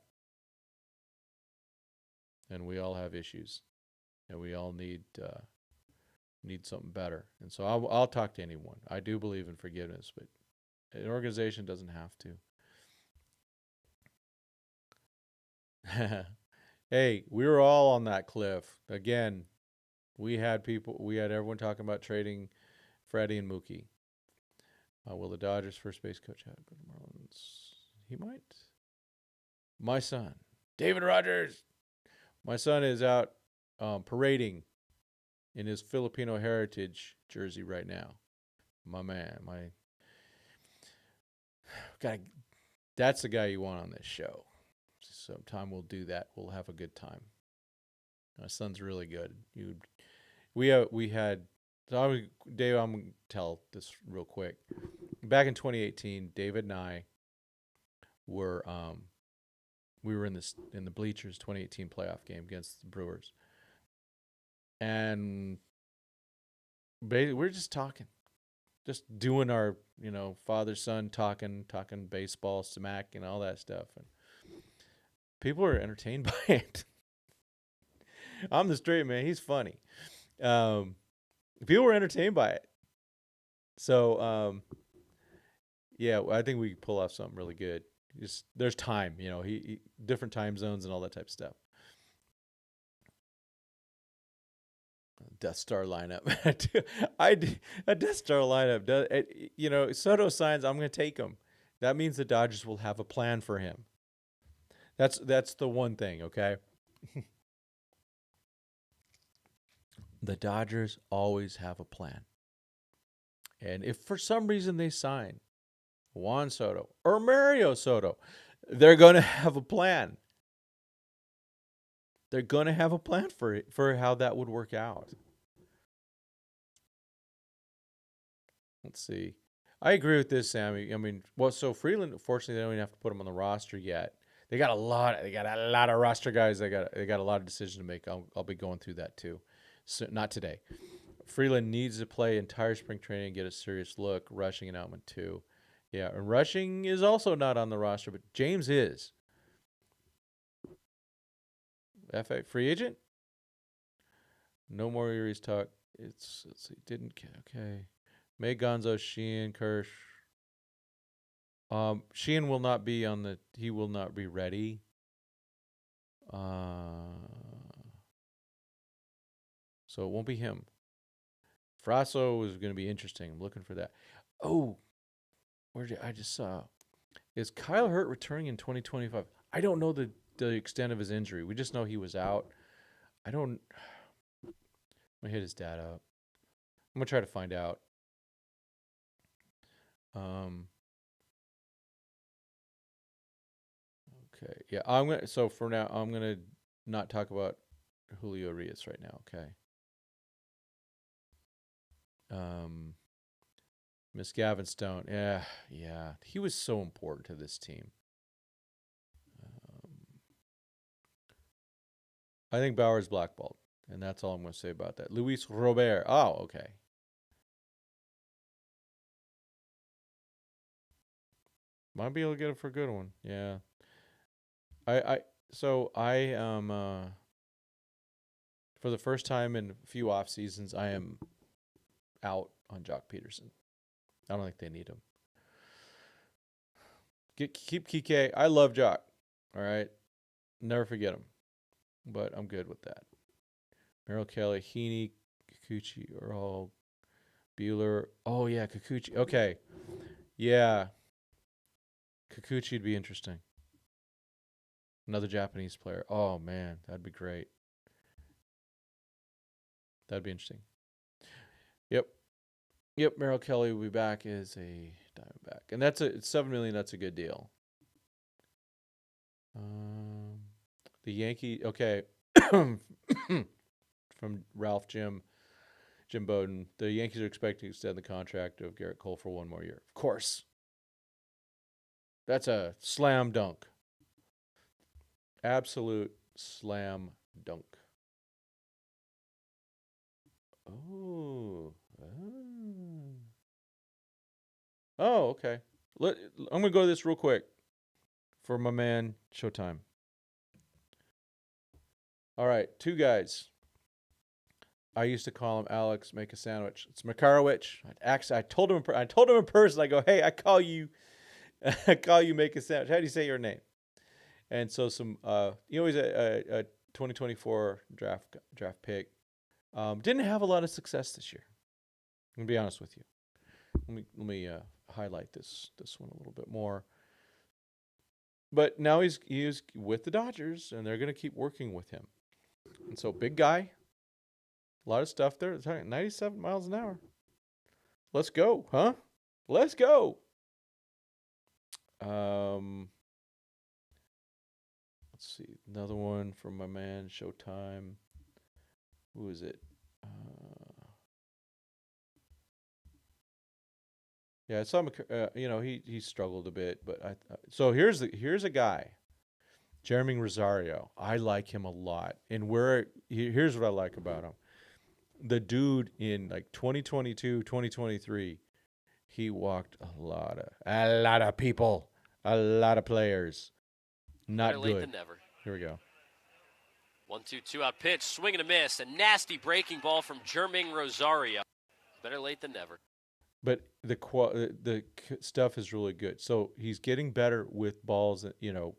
and we all have issues, and we all need something better. And so I'll talk to anyone. I do believe in forgiveness, but an organization doesn't have to. Hey, we were all on that cliff. Again, we had everyone talking about trading Freddie and Mookie. Will the Dodgers first base coach have go to Marlins? He might. My son, David Rogers. My son is out parading in his Filipino heritage jersey right now. My man, that's the guy you want on this show. Sometime we'll do that. We'll have a good time. My son's really good. We had. So Dave, I'm gonna tell this real quick. Back in 2018, David and I were we were in the bleachers 2018 playoff game against the Brewers, and we're just talking, just doing our father son talking baseball, smack, and all that stuff, and people are entertained by it. I'm the straight man. He's funny. People were entertained by it. So, yeah, I think we could pull off something really good. There's time, he different time zones and all that type of stuff. Death Star lineup. A Death Star lineup. Soto signs. I'm going to take him. That means the Dodgers will have a plan for him. That's the one thing. Okay. The Dodgers always have a plan. And if for some reason they sign Juan Soto or Mario Soto, they're going to have a plan. They're going to have a plan for how that would work out. Let's see. I agree with this, Sammy. I mean, so Freeland, fortunately, they don't even have to put him on the roster yet. They got a lot of roster guys. They got a lot of decisions to make. I'll be going through that too. So, not today. Freeland needs to play entire spring training and get a serious look. Rushing and Outman too. Yeah, and Rushing is also not on the roster, but James is. FA free agent? No more Erie's talk. Let's see, okay. May Gonzo, Sheehan, Kirsch. Sheehan will not be he will not be ready. So it won't be him. Frasso is going to be interesting. I'm looking for that. Oh, I just saw. Is Kyle Hurt returning in 2025? I don't know the extent of his injury. We just know he was out. I'm going to hit his dad up. I'm going to try to find out. Okay. Yeah. I'm gonna. So for now, I'm gonna not talk about Julio Urias right now. Okay. Miss Gavin Stone. Yeah. Yeah. He was so important to this team. Um, I think Bauer's blackballed, and that's all I'm going to say about that. Luis Robert. Oh, okay. Might be able to get it for a good one. Yeah. I so I am for the first time in a few off seasons, I am out on Jock Peterson. I don't think they need him. Keep Kike. I love Jock. All right. Never forget him. But I'm good with that. Merrill Kelly, Heaney, Kikuchi, Earl, Bueller. Oh yeah, Kikuchi. Okay. Yeah. Kikuchi'd be interesting. Another Japanese player. Oh man, that'd be great. That'd be interesting. Yep. Yep, Merrill Kelly will be back as a Diamondback. And that's it's $7 million, that's a good deal. The Yankee okay. From Jim Bowden. The Yankees are expecting to extend the contract of Garrett Cole for one more year. Of course. That's a slam dunk. Absolute slam dunk. Oh. Oh, okay. I'm going to go to this real quick for my man Showtime. All right, two guys. I used to call him Alex Make a Sandwich. It's Makarowicz. I told him in person. I go, hey, I call you Make a Sandwich. How do you say your name? And so he's a 2024 draft pick. Didn't have a lot of success this year. I'm gonna be honest with you. Let me highlight this one a little bit more. But now he is with the Dodgers, and they're gonna keep working with him. And so big guy, a lot of stuff there. It's 97 miles an hour. Let's go, huh? Let's go. Let's see. Another one from my man Showtime. Who is it? Yeah, I saw him. He struggled a bit, but so here's a guy, Jeremy Rosario. I like him a lot, and here's what I like about him. The dude in like 2022, 2023, he walked a lot of people, a lot of players. Not Better good. Late than never. Here we go. 1-2 out pitch, swing and a miss. A nasty breaking ball from Jerming Rosario. Better late than never. But the stuff is really good. So he's getting better with balls,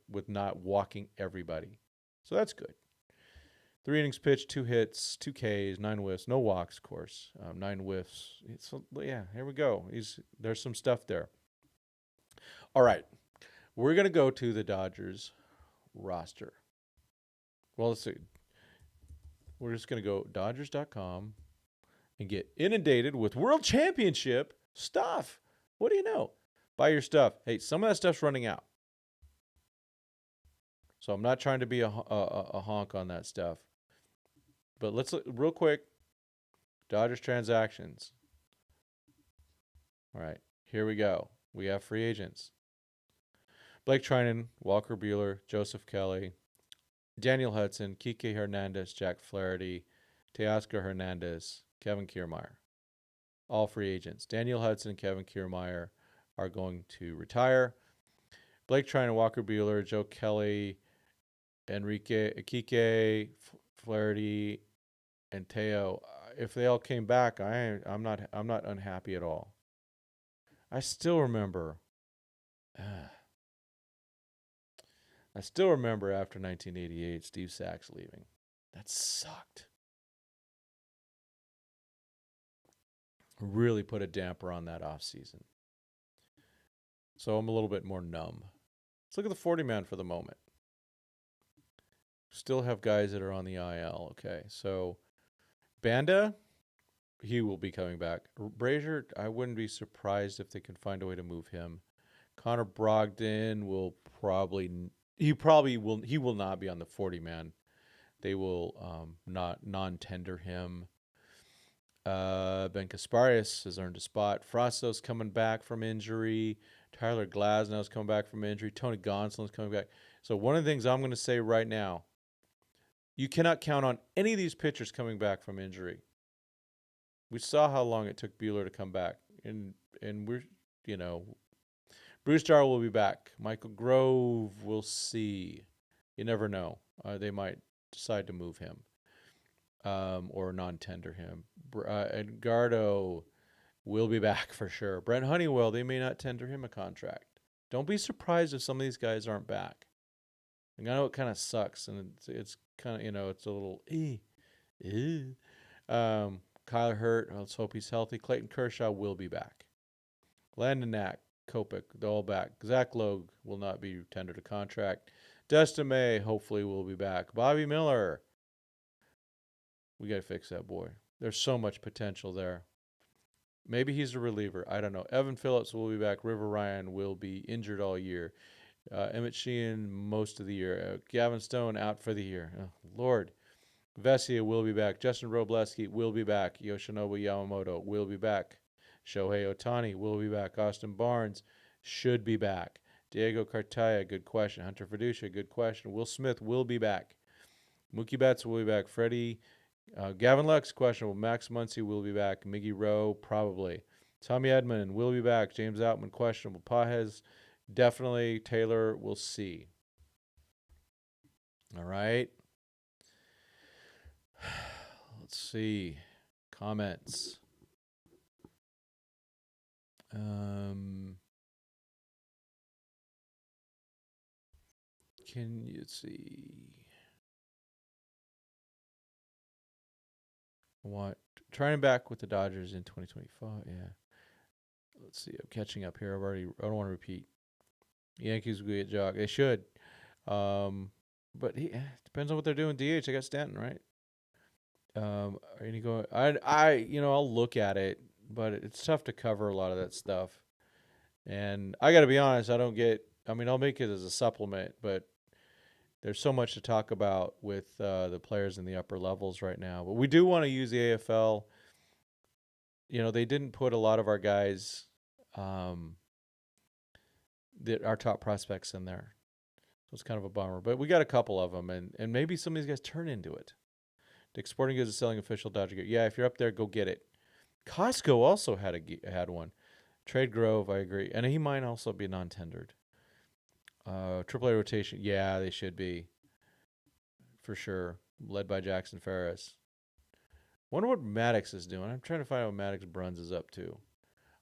with not walking everybody. So that's good. 3 innings pitched, 2 hits, 2 Ks, 9 whiffs, no walks, of course. 9 whiffs. So yeah, here we go. There's some stuff there. All right, we're gonna go to the Dodgers roster. Well, let's see. We're just gonna go Dodgers.com. and get inundated with World Championship stuff. What do you know? Buy your stuff. Hey, some of that stuff's running out. So I'm not trying to be a honk on that stuff. But let's look real quick. Dodgers transactions. All right, here we go. We have free agents. Blake Trinan, Walker Buehler, Joseph Kelly, Daniel Hudson, Kike Hernandez, Jack Flaherty, Teoscar Hernandez, Kevin Kiermaier. All free agents. Daniel Hudson and Kevin Kiermaier are going to retire. Blake Trinan, Walker Buehler, Joe Kelly, Kike, Flaherty, and Teo. If they all came back, I'm not unhappy at all. I still remember after 1988, Steve Sachs leaving. That sucked. Really put a damper on that offseason. So I'm a little bit more numb. Let's look at the 40-man for the moment. Still have guys that are on the IL. Okay, so Banda, he will be coming back. Brazier, I wouldn't be surprised if they can find a way to move him. Connor Brogdon will probably He probably will. He will not be on the 40-man. They will not non-tender him. Ben Kasparius has earned a spot. Frosso's coming back from injury. Tyler Glasnow's coming back from injury. Tony Gonsolin's coming back. So one of the things I'm going to say right now, you cannot count on any of these pitchers coming back from injury. We saw how long it took Buehler to come back, and we're, Bruce Darrell will be back. Michael Grove, we'll see. You never know. They might decide to move him. Or non-tender him. Edgardo will be back for sure. Brent Honeywell, they may not tender him a contract. Don't be surprised if some of these guys aren't back. I know it kind of sucks, and it's kind of, it's a little Kyler Hurt, let's hope he's healthy. Clayton Kershaw will be back. Landon Knack, Kopech, they're all back. Zach Logue will not be tendered a contract. Dustin May, hopefully, will be back. Bobby Miller, we got to fix that boy. There's so much potential there. Maybe he's a reliever. I don't know. Evan Phillips will be back. River Ryan will be injured all year. Emmett Sheehan most of the year. Gavin Stone out for the year. Oh, Lord. Vesia will be back. Justin Robleski will be back. Yoshinobu Yamamoto will be back. Shohei Ohtani will be back. Austin Barnes should be back. Diego Cartaya, good question. Hunter Fiducia, good question. Will Smith will be back. Mookie Betts will be back. Gavin Lux, questionable. Max Muncy will be back. Miggy Rowe, probably. Tommy Edman will be back. James Outman, questionable. Pages, definitely. Taylor, we'll see. All right. Let's see. Comments. Can you see? Trying back with the Dodgers in 2025. Yeah. Let's see. I'm catching up here. I don't want to repeat. Yankees will get jog. They should. But depends on what they're doing. DH, I got Stanton, right? Are you going? I'll look at it, but it's tough to cover a lot of that stuff. And I got to be honest, I'll make it as a supplement, but there's so much to talk about with the players in the upper levels right now. But we do want to use the AFL. They didn't put a lot of our guys, our top prospects in there. So it's kind of a bummer. But we got a couple of them, and maybe some of these guys turn into it. Dick's Sporting Goods is selling official Dodger gear. Yeah, if you're up there, go get it. Costco also had one. Trade Grove, I agree. And he might also be non-tendered. AAA rotation, yeah, they should be. For sure. Led by Jackson Ferris. Wonder what Maddox is doing. I'm trying to find out what Maddox Bruns is up to.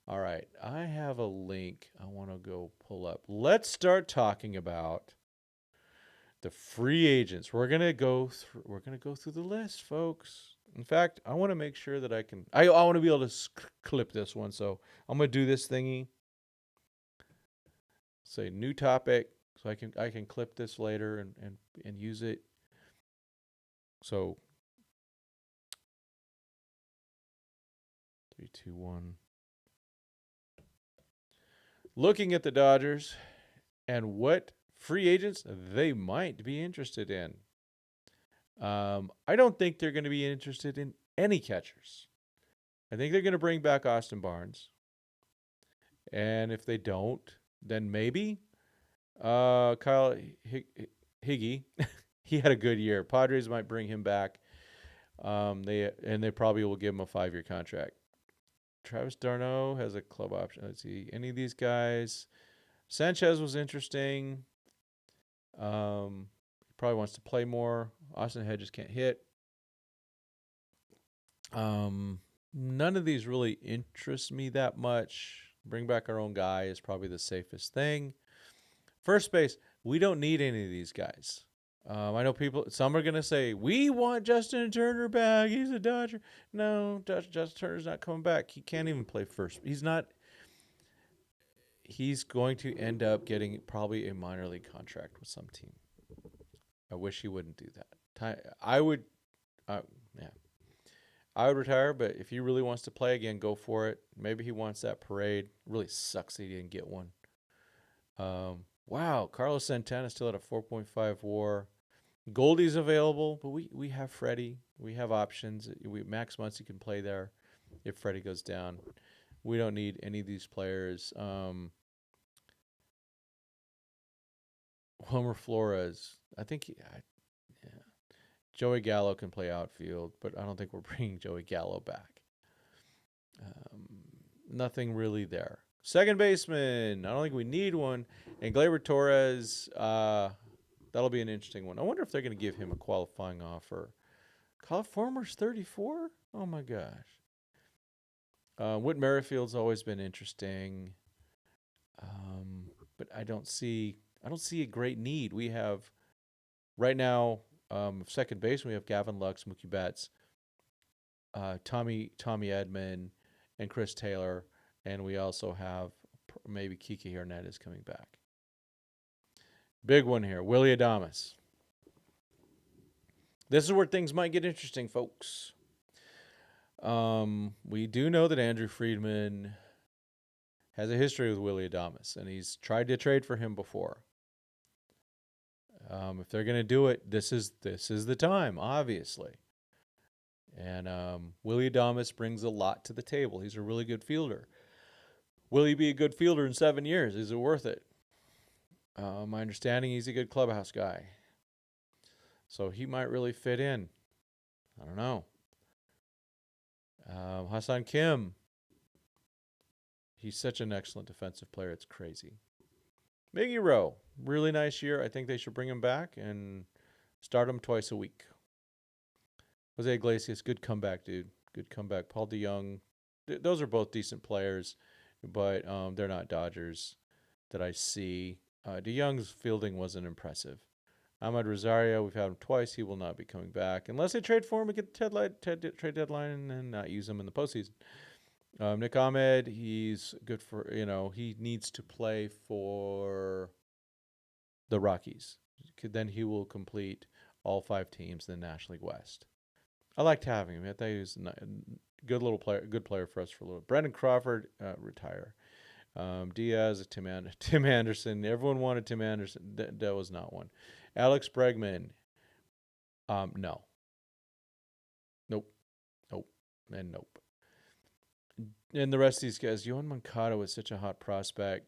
All right. I have a link I want to go pull up. Let's start talking about the free agents. We're gonna go through the list, folks. In fact, I want to make sure that I want to be able to clip this one. So I'm gonna do this thingy. Say new topic, so I can clip this later and use it. So 3, 2, 1. Looking at the Dodgers and what free agents they might be interested in. I don't think they're going to be interested in any catchers. I think they're going to bring back Austin Barnes. And if they don't, then maybe Kyle Higgy. He had a good year. Padres might bring him back. They probably will give him a 5-year contract. Travis d'Arnaud has a club option. Let's see. Any of these guys. Sanchez was interesting. Probably wants to play more. Austin Hedges can't hit. None of these really interest me that much. Bring back our own guy is probably the safest thing. First base, we don't need any of these guys. I know some are going to say, we want Justin Turner back. He's a Dodger. No, Justin Turner's not coming back. He can't even play first. He's not. He's going to end up getting probably a minor league contract with some team. I wish he wouldn't do that. I would retire, but if he really wants to play again, go for it. Maybe he wants that parade. It really sucks that he didn't get one. Wow, Carlos Santana still at a 4.5 WAR. Goldie's available, but we have Freddie. We have options. Max Muncy can play there if Freddie goes down. We don't need any of these players. Homer Flores, I think yeah. Joey Gallo can play outfield, but I don't think we're bringing Joey Gallo back. Nothing really there. Second baseman, I don't think we need one. And Gleyber Torres, that'll be an interesting one. I wonder if they're going to give him a qualifying offer. Former's 34? Oh my gosh. Whit Merrifield's always been interesting, but I don't see a great need. We have right now second base. We have Gavin Lux, Mookie Betts, Tommy Edman, and Chris Taylor, and we also have maybe Kike Hernandez coming back. Big one here, Willy Adames. This is where things might get interesting, folks. We do know that Andrew Friedman has a history with Willy Adames, and he's tried to trade for him before. If they're going to do it, this is the time, obviously. And Willy Adames brings a lot to the table. He's a really good fielder. Will he be a good fielder in 7 years? Is it worth it? My understanding, he's a good clubhouse guy. So he might really fit in. I don't know. Hassan Kim. He's such an excellent defensive player. It's crazy. Miggy Rowe. Really nice year. I think they should bring him back and start him twice a week. Jose Iglesias. Good comeback, dude. Good comeback. Paul DeYoung. Those are both decent players, but they're not Dodgers that I see. DeYoung's fielding wasn't impressive. Ahmed Rosario, we've had him twice. He will not be coming back unless they trade for him and get the trade deadline and then not use him in the postseason. Nick Ahmed, he's good for, he needs to play for the Rockies. Then he will complete all 5 teams in the National League West. I liked having him. I thought he was a good player for us for a little. Brandon Crawford, retire. Diaz, Tim Anderson. Everyone wanted Tim Anderson. That was not one. Alex Bregman. No. Nope. And nope. And the rest of these guys, Yohan Moncada is such a hot prospect.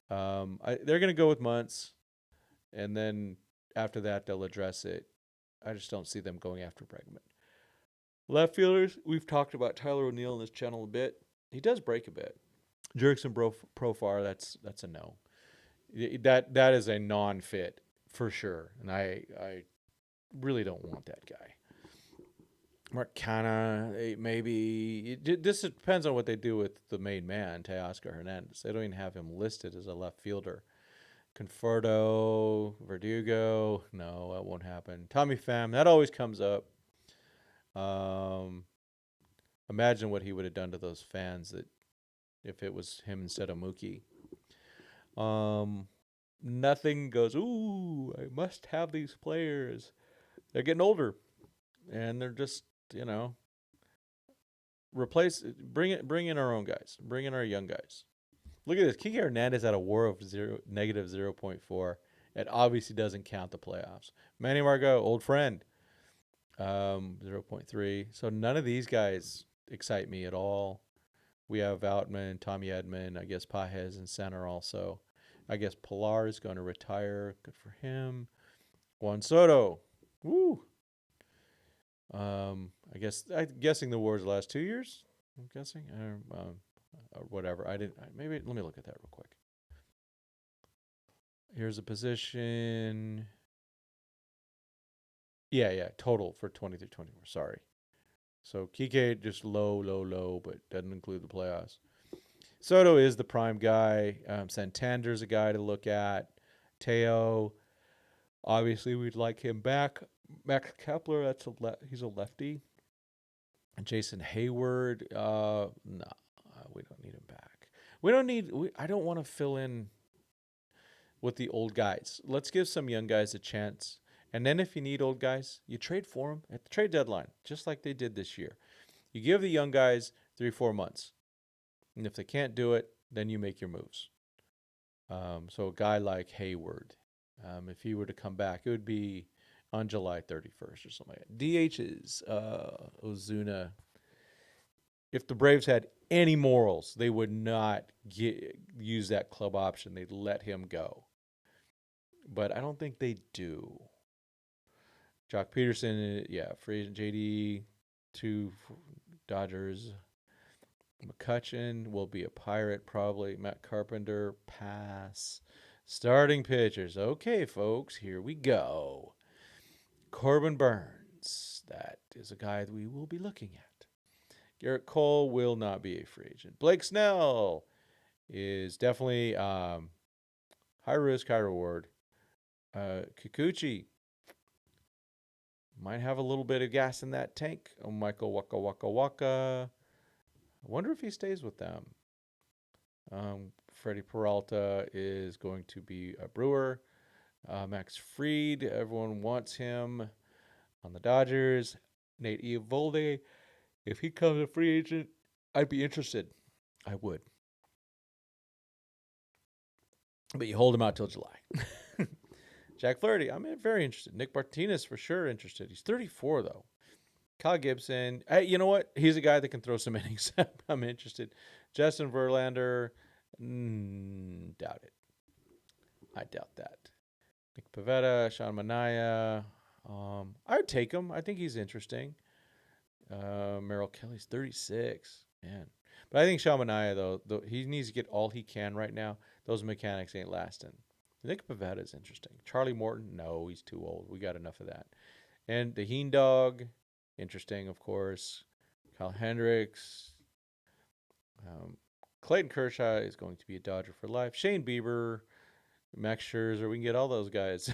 They're going to go with Muntz, and then after that, they'll address it. I just don't see them going after Bregman. Left fielders, we've talked about Tyler O'Neill in this channel a bit. He does break a bit. Jurickson Profar, that's a no. That is a non-fit for sure, and I really don't want that guy. Mark Canha, maybe. This depends on what they do with the main man, Teoscar Hernandez. They don't even have him listed as a left fielder. Conforto, Verdugo, no, that won't happen. Tommy Pham, that always comes up. Imagine what he would have done to those fans that if it was him instead of Mookie. Nothing goes, ooh, I must have these players. They're getting older, and they're just, bring in our own guys. Bring in our young guys. Look at this. Kike Hernandez had a WAR of negative 0.4. It obviously doesn't count the playoffs. Manny Margot, old friend, 0.3. So none of these guys excite me at all. We have Outman, Tommy Edman, I guess Pajes and center also. I guess Pilar is going to retire. Good for him. Juan Soto. Woo. I'm guessing the WAR's the last 2 years. I'm guessing, or whatever. Maybe let me look at that real quick. Here's a position. Yeah. Total for 23-24. Sorry. So Kike just low, but doesn't include the playoffs. Soto is the prime guy. Santander's a guy to look at. Teo, obviously we'd like him back. Max Kepler, he's a lefty. And Jason Hayward, no, we don't need him back. I don't want to fill in with the old guys. Let's give some young guys a chance. And then if you need old guys, you trade for them at the trade deadline, just like they did this year. You give the young guys 3-4 months. And if they can't do it, then you make your moves. So a guy like Hayward, if he were to come back, it would be on July 31st or something like that. DHs, Ozuna. If the Braves had any morals, they would not use that club option. They'd let him go. But I don't think they do. Jock Peterson, yeah, free agent. JD to Dodgers. McCutcheon will be a Pirate probably. Matt Carpenter, pass. Starting pitchers. Okay, folks, here we go. Corbin Burns. That is a guy that we will be looking at. Garrett Cole will not be a free agent. Blake Snell is definitely high risk, high reward. Kikuchi might have a little bit of gas in that tank. Oh, Michael Waka Waka Waka. I wonder if he stays with them. Freddie Peralta is going to be a Brewer. Max Fried, everyone wants him on the Dodgers. Nate Eovaldi, if he comes a free agent, I'd be interested. I would. But you hold him out till July. Jack Flaherty, I'm very interested. Nick Martinez, for sure interested. He's 34, though. Kyle Gibson, hey, you know what? He's a guy that can throw some innings. I'm interested. Justin Verlander, doubt it. I doubt that. Nick Pivetta, Sean Manaea. I would take him. I think he's interesting. Merrill Kelly's 36. Man. But I think Sean Manaea, though, he needs to get all he can right now. Those mechanics ain't lasting. Nick Pivetta is interesting. Charlie Morton, no, he's too old. We got enough of that. And the Heen Dog, interesting, of course. Kyle Hendricks. Clayton Kershaw is going to be a Dodger for life. Shane Bieber, Max Scherzer, we can get all those guys.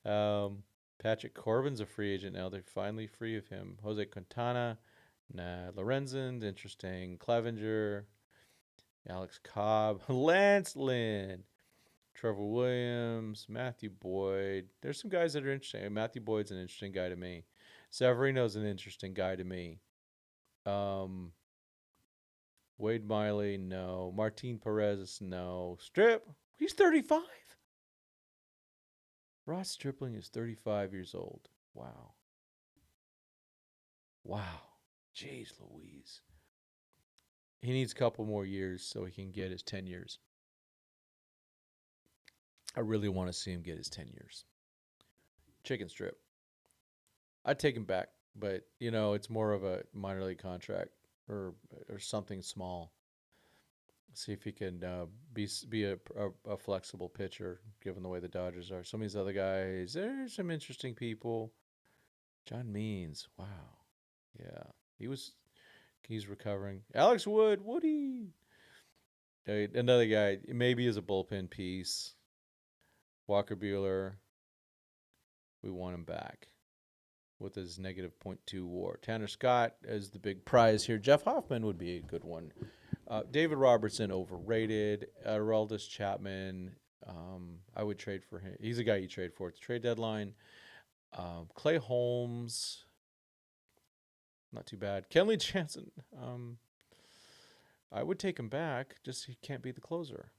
Patrick Corbin's a free agent now. They're finally free of him. Jose Quintana, nah. Lorenzen's interesting. Clevenger, Alex Cobb, Lance Lynn, Trevor Williams, Matthew Boyd. There's some guys that are interesting. Matthew Boyd's an interesting guy to me. Severino's an interesting guy to me. Wade Miley, no. Martin Perez, no. Strip, he's 35. Ross Stripling is 35 years old. Wow. Wow. Jeez Louise. He needs a couple more years so he can get his 10 years. I really want to see him get his 10 years. Chicken Strip. I'd take him back, but, it's more of a minor league contract or something small. See if he can be a flexible pitcher, given the way the Dodgers are. Some of these other guys, there's some interesting people. John Means, wow. Yeah, he's recovering. Alex Woody. Another guy, maybe as a bullpen piece. Walker Buehler, we want him back with his -.2 WAR. Tanner Scott is the big prize here. Jeff Hoffman would be a good one. David Robertson, overrated. Aroldis Chapman, I would trade for him. He's a guy you trade for at the trade deadline. Clay Holmes, not too bad. Kenley Jansen, I would take him back. Just he can't be the closer.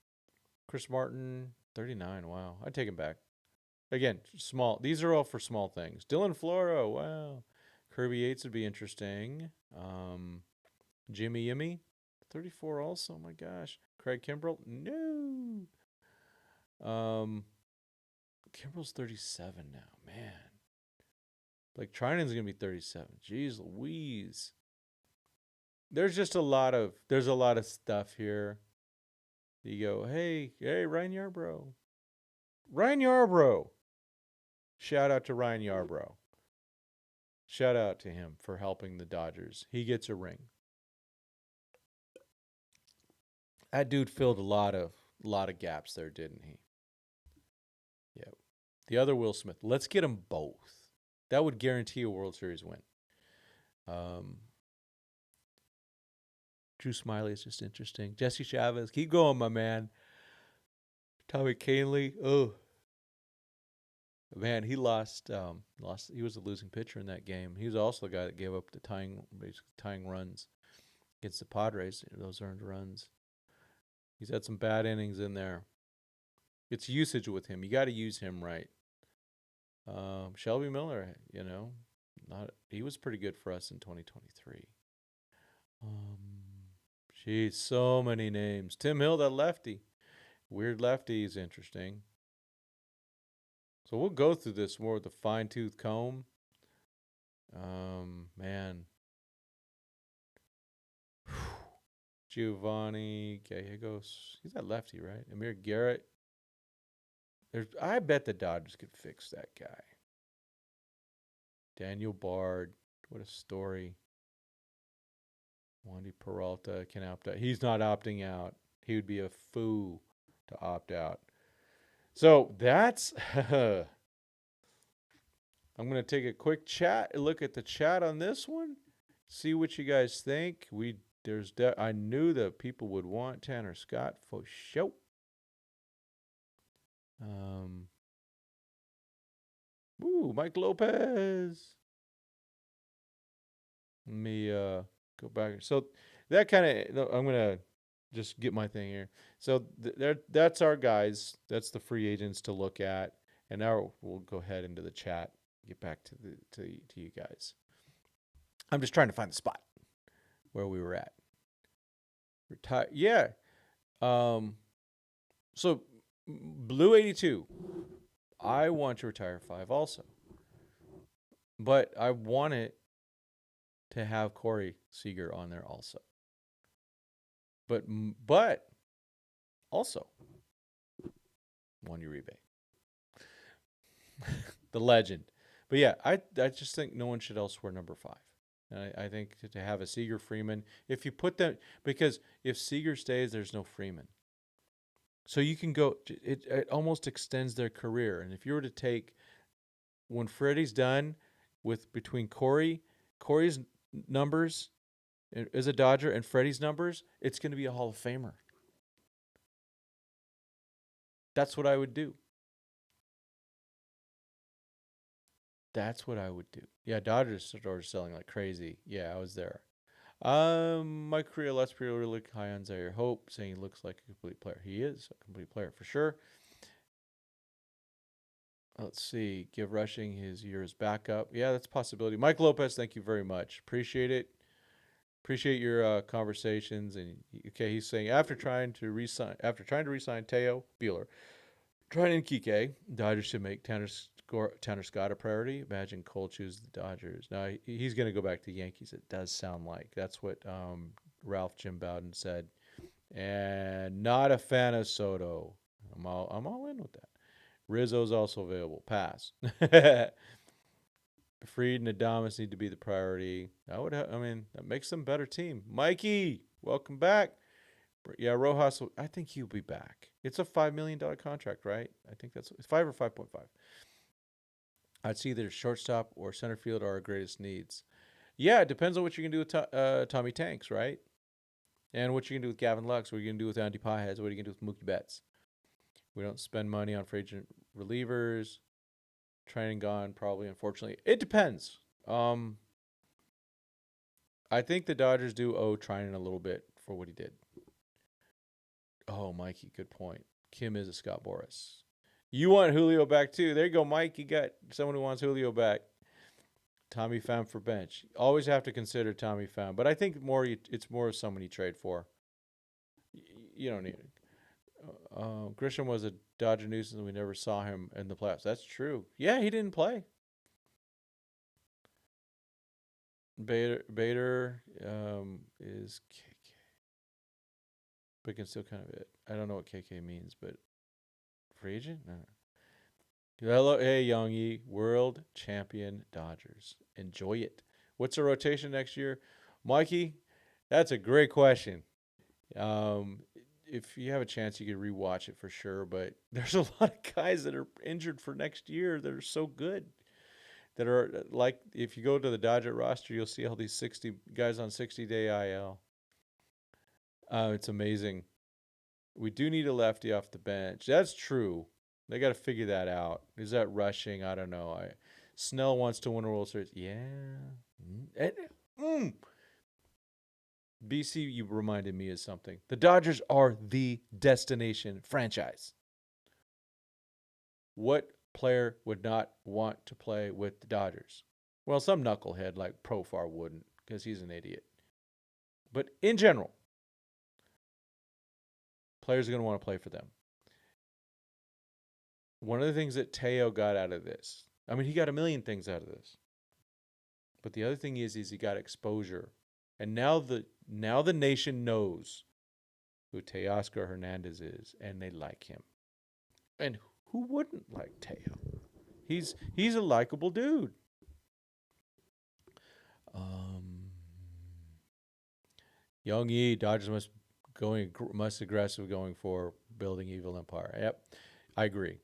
Chris Martin, 39. Wow, I'd take him back. Again, small. These are all for small things. Dylan Floro, wow. Kirby Yates would be interesting. Jimmy Yimmy, 34 also. Oh my gosh. Craig Kimbrell, no. Kimbrell's 37 now, man. Like Trinan's gonna be 37. Jeez Louise. There's a lot of stuff here. You go, hey, Ryan Yarbrough. Ryan Yarbrough. Shout out to Ryan Yarbrough. Shout out to him for helping the Dodgers. He gets a ring. That dude filled a lot of gaps there, didn't he? Yep. The other Will Smith. Let's get them both. That would guarantee a World Series win. Drew Smiley is just interesting. Jesse Chavez, keep going, my man. Tommy Kahnle, oh man, he lost. He was a losing pitcher in that game. He was also the guy that gave up the tying runs against the Padres. Those earned runs. He's had some bad innings in there. It's usage with him. You got to use him right. Shelby Miller, he was pretty good for us in 2023. Geez, so many names. Tim Hill, that lefty. Weird lefty is interesting. So we'll go through this more with a fine-tooth comb. Man. Giovanni Gallegos. He's that lefty, right? Amir Garrett. I bet the Dodgers could fix that guy. Daniel Bard. What a story. Wandy Peralta can opt out. He's not opting out. He would be a fool to opt out. So that's... I'm going to take a quick look at the chat on this one. See what you guys think. I knew that people would want Tanner Scott for sure. Mike Lopez. Let me go back. So that kind of, I'm going to just get my thing here. So that's our guys. That's the free agents to look at. And now we'll go ahead into the chat. Get back to you guys. I'm just trying to find the spot where we were at. Retire. Yeah. So Blue 82. I want to retire 5 also. But I want it to have Corey Seager on there also. But also Juan Uribe. The legend. But yeah, I just think no one should else wear number 5. And I think to have a Seager Freeman, if you put them, because if Seager stays, there's no Freeman. So you can go, it almost extends their career. And if you were to take, when Freddie's done with between Corey's numbers as a Dodger and Freddie's numbers, it's going to be a Hall of Famer. That's what I would do. That's what I would do. Yeah, Dodgers are selling like crazy. Yeah, I was there. Mike Creel, let's be really high on Zaire Hope, saying he looks like a complete player. He is a complete player for sure. Let's see. Give Rushing his year as backup. Yeah, that's a possibility. Mike Lopez, thank you very much. Appreciate it. Appreciate your conversations. And okay, he's saying after trying to re-sign Teo Bueller, trying Kike, Dodgers should make Tanner Scott a priority. Imagine Cole chooses the Dodgers. Now he's going to go back to the Yankees. It does sound like that's what Ralph Jim Bowden said, and not a fan of Soto. I'm all in with that. Rizzo's also available. Pass. Fried and Adames need to be the priority. That makes them a better team. Mikey, welcome back. Yeah, Rojas, I think he'll be back. It's a $5 million contract, right? I think it's 5 or 5.5. I'd see either shortstop or center field are our greatest needs. Yeah, it depends on what you can do with Tommy Tanks, right? And what you can do with Gavin Lux, what you can do with Andy Pajes, what you can do with Mookie Betts. We don't spend money on free agent relievers. Training gone, probably, unfortunately. It depends. I think the Dodgers do owe Trinan a little bit for what he did. Oh, Mikey, good point. Kim is a Scott Boras. You want Julio back, too. There you go, Mike. You got someone who wants Julio back. Tommy Pham for bench. Always have to consider Tommy Pham. But I think it's more of someone you trade for. You don't need it. Grisham was a Dodger nuisance and we never saw him in the playoffs. That's true. Yeah, he didn't play. Bader is KK. But can still kind of it. I don't know what KK means, but free agent? No. Hello, hey, Youngie. World champion Dodgers. Enjoy it. What's the rotation next year? Mikey, that's a great question. If you have a chance, you could rewatch it for sure. But there's a lot of guys that are injured for next year that are so good. That are like, if you go to the Dodger roster, you'll see all these 60 guys on 60-day IL. It's amazing. We do need a lefty off the bench. That's true. They got to figure that out. Is that rushing? I don't know. Snell wants to win a World Series. Yeah. BC, you reminded me of something. The Dodgers are the destination franchise. what player would not want to play with the Dodgers? Well, some knucklehead like Profar wouldn't because he's an idiot. But in general, players are going to want to play for them. One of the things that Teo got out of this, I mean, he got a million things out of this. But the other thing is he got exposure. And now the nation knows who Teoscar Hernandez is, and they like him. And who wouldn't like Teo? He's a likable dude. Young Yi, Dodgers must aggressive going for building evil empire. Yep, I agree.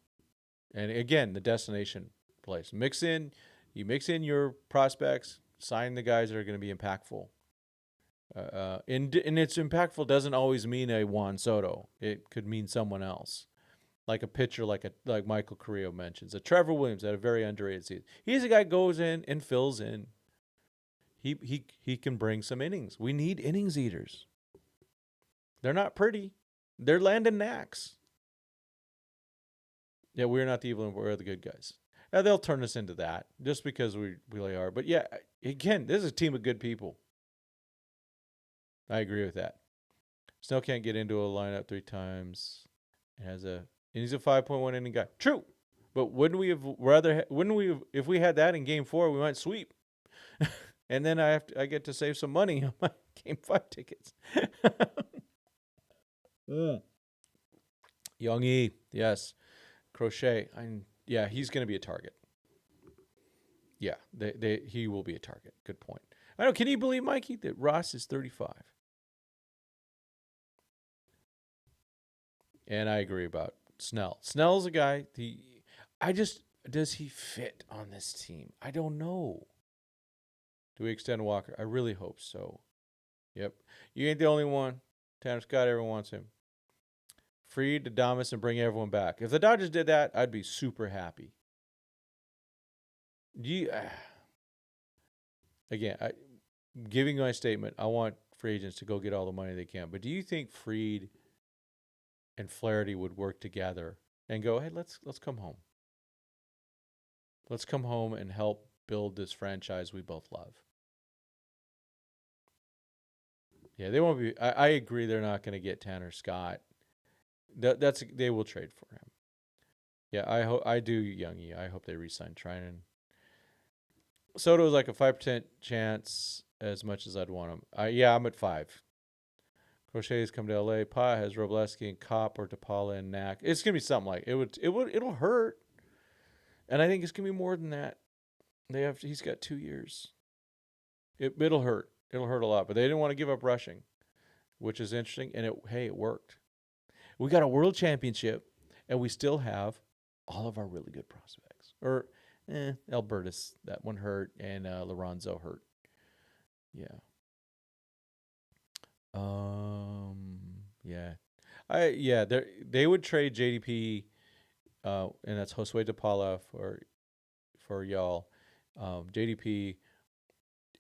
And again, the destination place. You mix in your prospects, sign the guys that are going to be impactful. And it's impactful doesn't always mean a Juan Soto. It could mean someone else, like a pitcher, like Michael Carrillo mentions. A Trevor Williams had a very underrated season. He's a guy who goes in and fills in. He can bring some innings. We need innings eaters. They're not pretty. They're Landon Knacks. Yeah, we're not the evil, we're the good guys. Now, they'll turn us into that just because we really are. But yeah, again, this is a team of good people. I agree with that. Snell can't get into a lineup 3 times. And he's a 5.1 inning guy. True. But wouldn't we have if we had that in game 4, we might sweep. And then I get to save some money on my game 5 tickets. Young E, yes. Crochet, he's going to be a target. Yeah, he will be a target. Good point. I know. Can you believe, Mikey, that Ross is 35? And I agree about Snell. Snell's a guy. Does he fit on this team? I don't know. Do we extend Walker? I really hope so. Yep. You ain't the only one. Tanner Scott, everyone wants him. Freed, Adames, and bring everyone back. If the Dodgers did that, I'd be super happy. Giving my statement, I want free agents to go get all the money they can. But do you think Freed and Flaherty would work together and go, hey, let's come home. Let's come home and help build this franchise we both love. Yeah, they won't be. I agree. They're not going to get Tanner Scott. They will trade for him. Yeah, I do, Youngie. I hope they re-sign Trinan. Soto is like a 5% chance, as much as I'd want him. I'm at 5. Crochet's come to LA. Pa has Robleski and Kopp or DePaula and Knack. It's gonna be something like it'll hurt, and I think it's gonna be more than that. He's got 2 years. It'll hurt. It'll hurt a lot, but they didn't want to give up rushing, which is interesting. And it worked. We got a world championship, and we still have all of our really good prospects. Or, Albertus, that one hurt, and Lorenzo hurt. Yeah. Yeah. They would trade JDP, and that's Josue DePaula for y'all. JDP,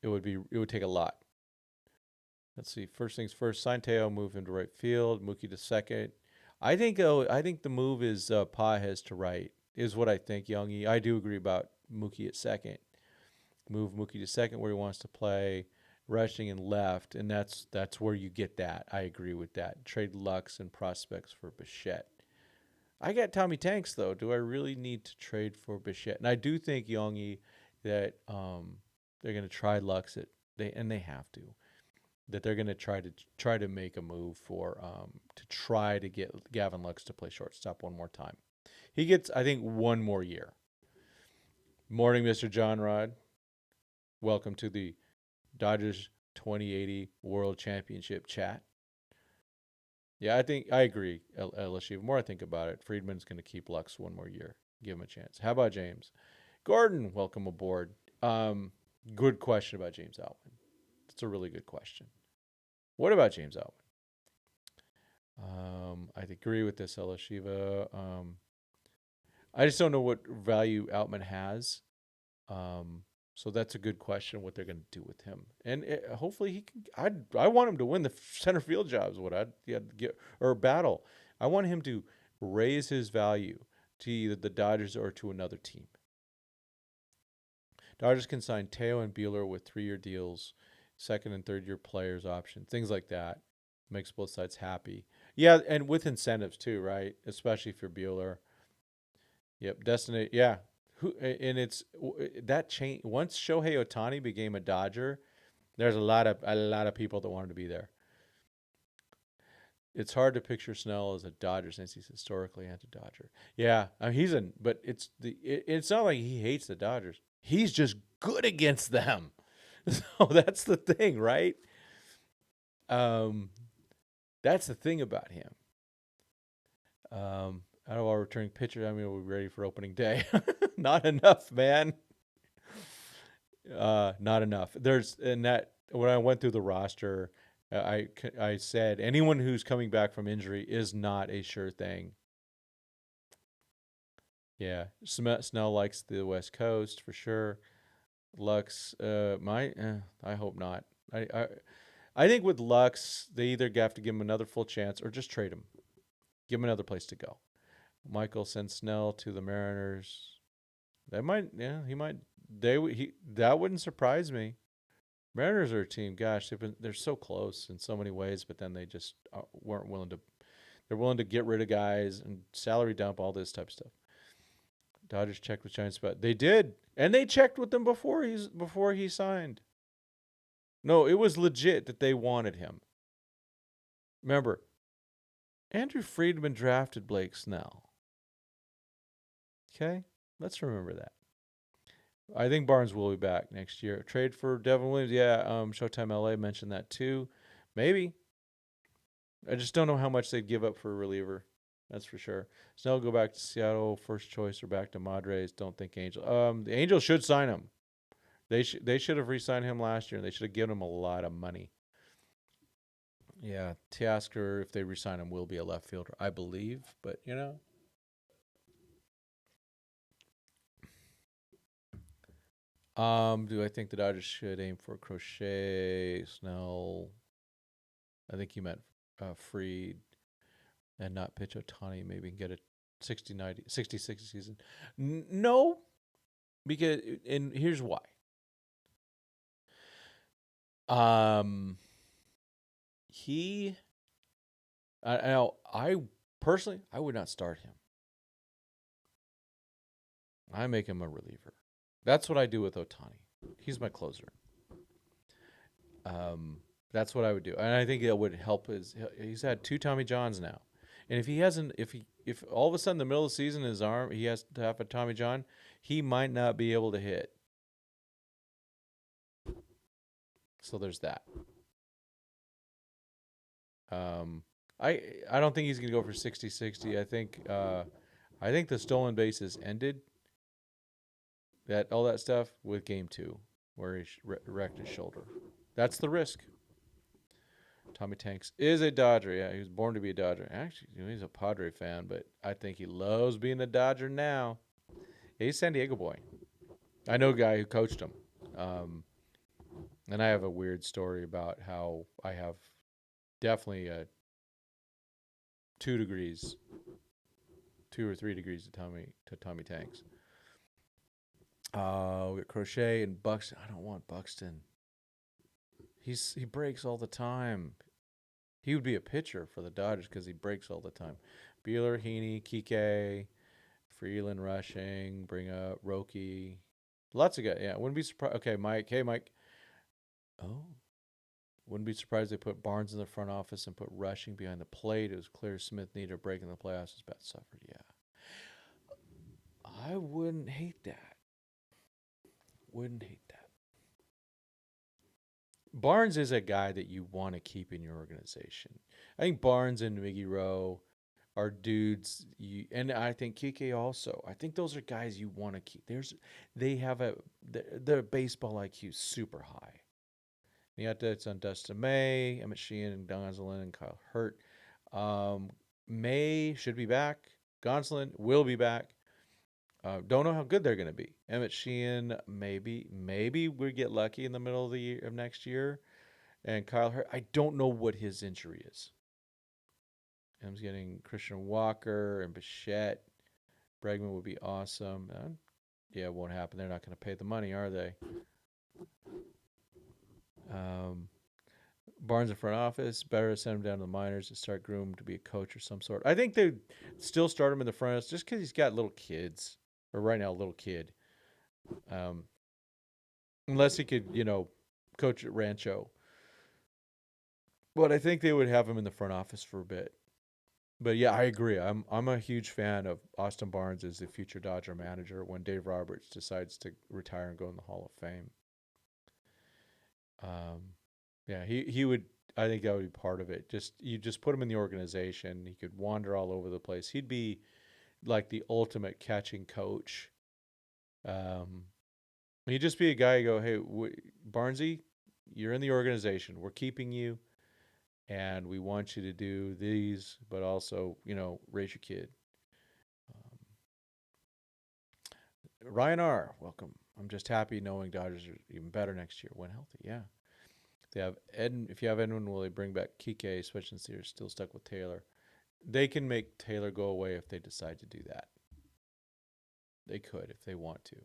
it would take a lot. Let's see. First things first. Sign Teo, move him to right field. Mookie to second. I think the move is Pages to right is what I think, Youngie. I do agree about Mookie at second. Move Mookie to second where he wants to play. Rushing and left, and that's where you get that. I agree with that. Trade Lux and prospects for Bichette. I got Tommy Tanks, though. Do I really need to trade for Bichette? And I do think, Youngie, that they're going to try Lux and they have to. That they're going to try to make a move to try to get Gavin Lux to play shortstop one more time. He gets, I think, 1 more year. Morning, Mr. John Rod. Welcome to the Dodgers 2080 World Championship chat. Yeah, I agree, LSU. The more I think about it, Friedman's going to keep Lux 1 more year. Give him a chance. How about James? Gordon, welcome aboard. Good question about James Outman. That's a really good question. What about James Outman? I agree with this, Ella Shiva. I just don't know what value Outman has. So that's a good question, what they're going to do with him. And hopefully he can. I want him to win the center field jobs, or battle. I want him to raise his value to either the Dodgers or to another team. Dodgers can sign Teo and Buehler with 3-year deals, second and third year players option, things like that. Makes both sides happy. Yeah, and with incentives too, right? Especially for Buehler. Yep, Destiny. Yeah, and it's that change once Shohei Ohtani became a Dodger. There's a lot of people that wanted to be there. It's hard to picture Snell as a Dodger since he's historically anti-Dodger. Yeah, I mean, but it's not like he hates the Dodgers. He's just good against them. So that's the thing, right? That's the thing about him. Out of our returning pitcher, I mean, we're ready for opening day. Not enough, man. Not enough. There's and that when I went through the roster, I said anyone who's coming back from injury is not a sure thing. Yeah, Snell likes the West Coast for sure. Lux, I hope not. I think with Lux, they either have to give him another full chance or just trade him, give him another place to go. Michael sends Snell to the Mariners. That might, yeah, he might. That wouldn't surprise me. Mariners are a team. Gosh, they're so close in so many ways, but then they just weren't willing to. They're willing to get rid of guys and salary dump all this type of stuff. Dodgers checked with Giants, but they did, and they checked with them before he signed. No, it was legit that they wanted him. Remember, Andrew Friedman drafted Blake Snell. Okay, let's remember that. I think Barnes will be back next year. Trade for Devin Williams. Yeah, Showtime LA mentioned that too. Maybe. I just don't know how much they'd give up for a reliever. That's for sure. Snell go back to Seattle, first choice, or back to Madres. Don't think Angel. The Angels should sign him. They should have re-signed him last year. And they should have given him a lot of money. Yeah, Teoscar, if they re-sign him, will be a left fielder, I believe. But do I think the Dodgers should aim for Crochet, Snell? I think you meant Fried and not pitch Ohtani. Maybe get a 60-90, 60-60 season. No, because and here's why. I personally, I would not start him. I make him a reliever. That's what I do with Ohtani. He's my closer. That's what I would do, and I think it would help. He's had 2 Tommy Johns now, and if all of a sudden in the middle of the season his arm he has to have a Tommy John, he might not be able to hit. So there's that. I don't think he's gonna go for 60-60. I think the stolen bases ended. All that stuff with game 2, where he wrecked his shoulder. That's the risk. Tommy Tanks is a Dodger. Yeah, he was born to be a Dodger. Actually, he's a Padre fan, but I think he loves being a Dodger now. Yeah, he's a San Diego boy. I know a guy who coached him. And I have a weird story about how I have definitely 2 degrees, 2 or 3 degrees to Tommy Tanks. We got Crochet and Buxton. I don't want Buxton. He breaks all the time. He would be a pitcher for the Dodgers because he breaks all the time. Buehler, Heaney, Kike, Freeland rushing, bring up Roki. Lots of guys. Yeah, wouldn't be surprised. Okay, Mike. Hey, Mike. Oh. Wouldn't be surprised they put Barnes in the front office and put rushing behind the plate. It was clear Smith needed a break in the playoffs. His bat suffered. Yeah. I wouldn't hate that. Wouldn't hate that. Barnes is a guy that you want to keep in your organization. I think Barnes and Miggy Rowe are dudes, and I think Kike also. I think those are guys you want to keep. They have their baseball IQ super high. It's on Dustin May, Emmett Sheehan, and Gonsolin, and Kyle Hurt. May should be back. Gonsolin will be back. Don't know how good they're going to be. Emmett Sheehan, maybe we get lucky in the middle of the year of next year. And Kyle Hurt, I don't know what his injury is. M's getting Christian Walker and Bichette. Bregman would be awesome. Yeah, it won't happen. They're not going to pay the money, are they? Barnes in front office. Better to send him down to the minors and start groom to be a coach or some sort. I think they still start him in the front office just because he's got little kids. Or right now, a little kid. Unless he could, coach at Rancho. But I think they would have him in the front office for a bit. But yeah, I agree. I'm a huge fan of Austin Barnes as the future Dodger manager when Dave Roberts decides to retire and go in the Hall of Fame. Yeah, he would. I think that would be part of it. You just put him in the organization. He could wander all over the place. He'd be like the ultimate catching coach. He'd just be a guy you go, hey, Barnesy, you're in the organization. We're keeping you, and we want you to do these, but also, raise your kid. Ryan R., welcome. I'm just happy knowing Dodgers are even better next year when healthy. Yeah. If you have Edwin, will they bring back Kike, especially since they're still stuck with Taylor? They can make Taylor go away if they decide to do that. They could if they want to.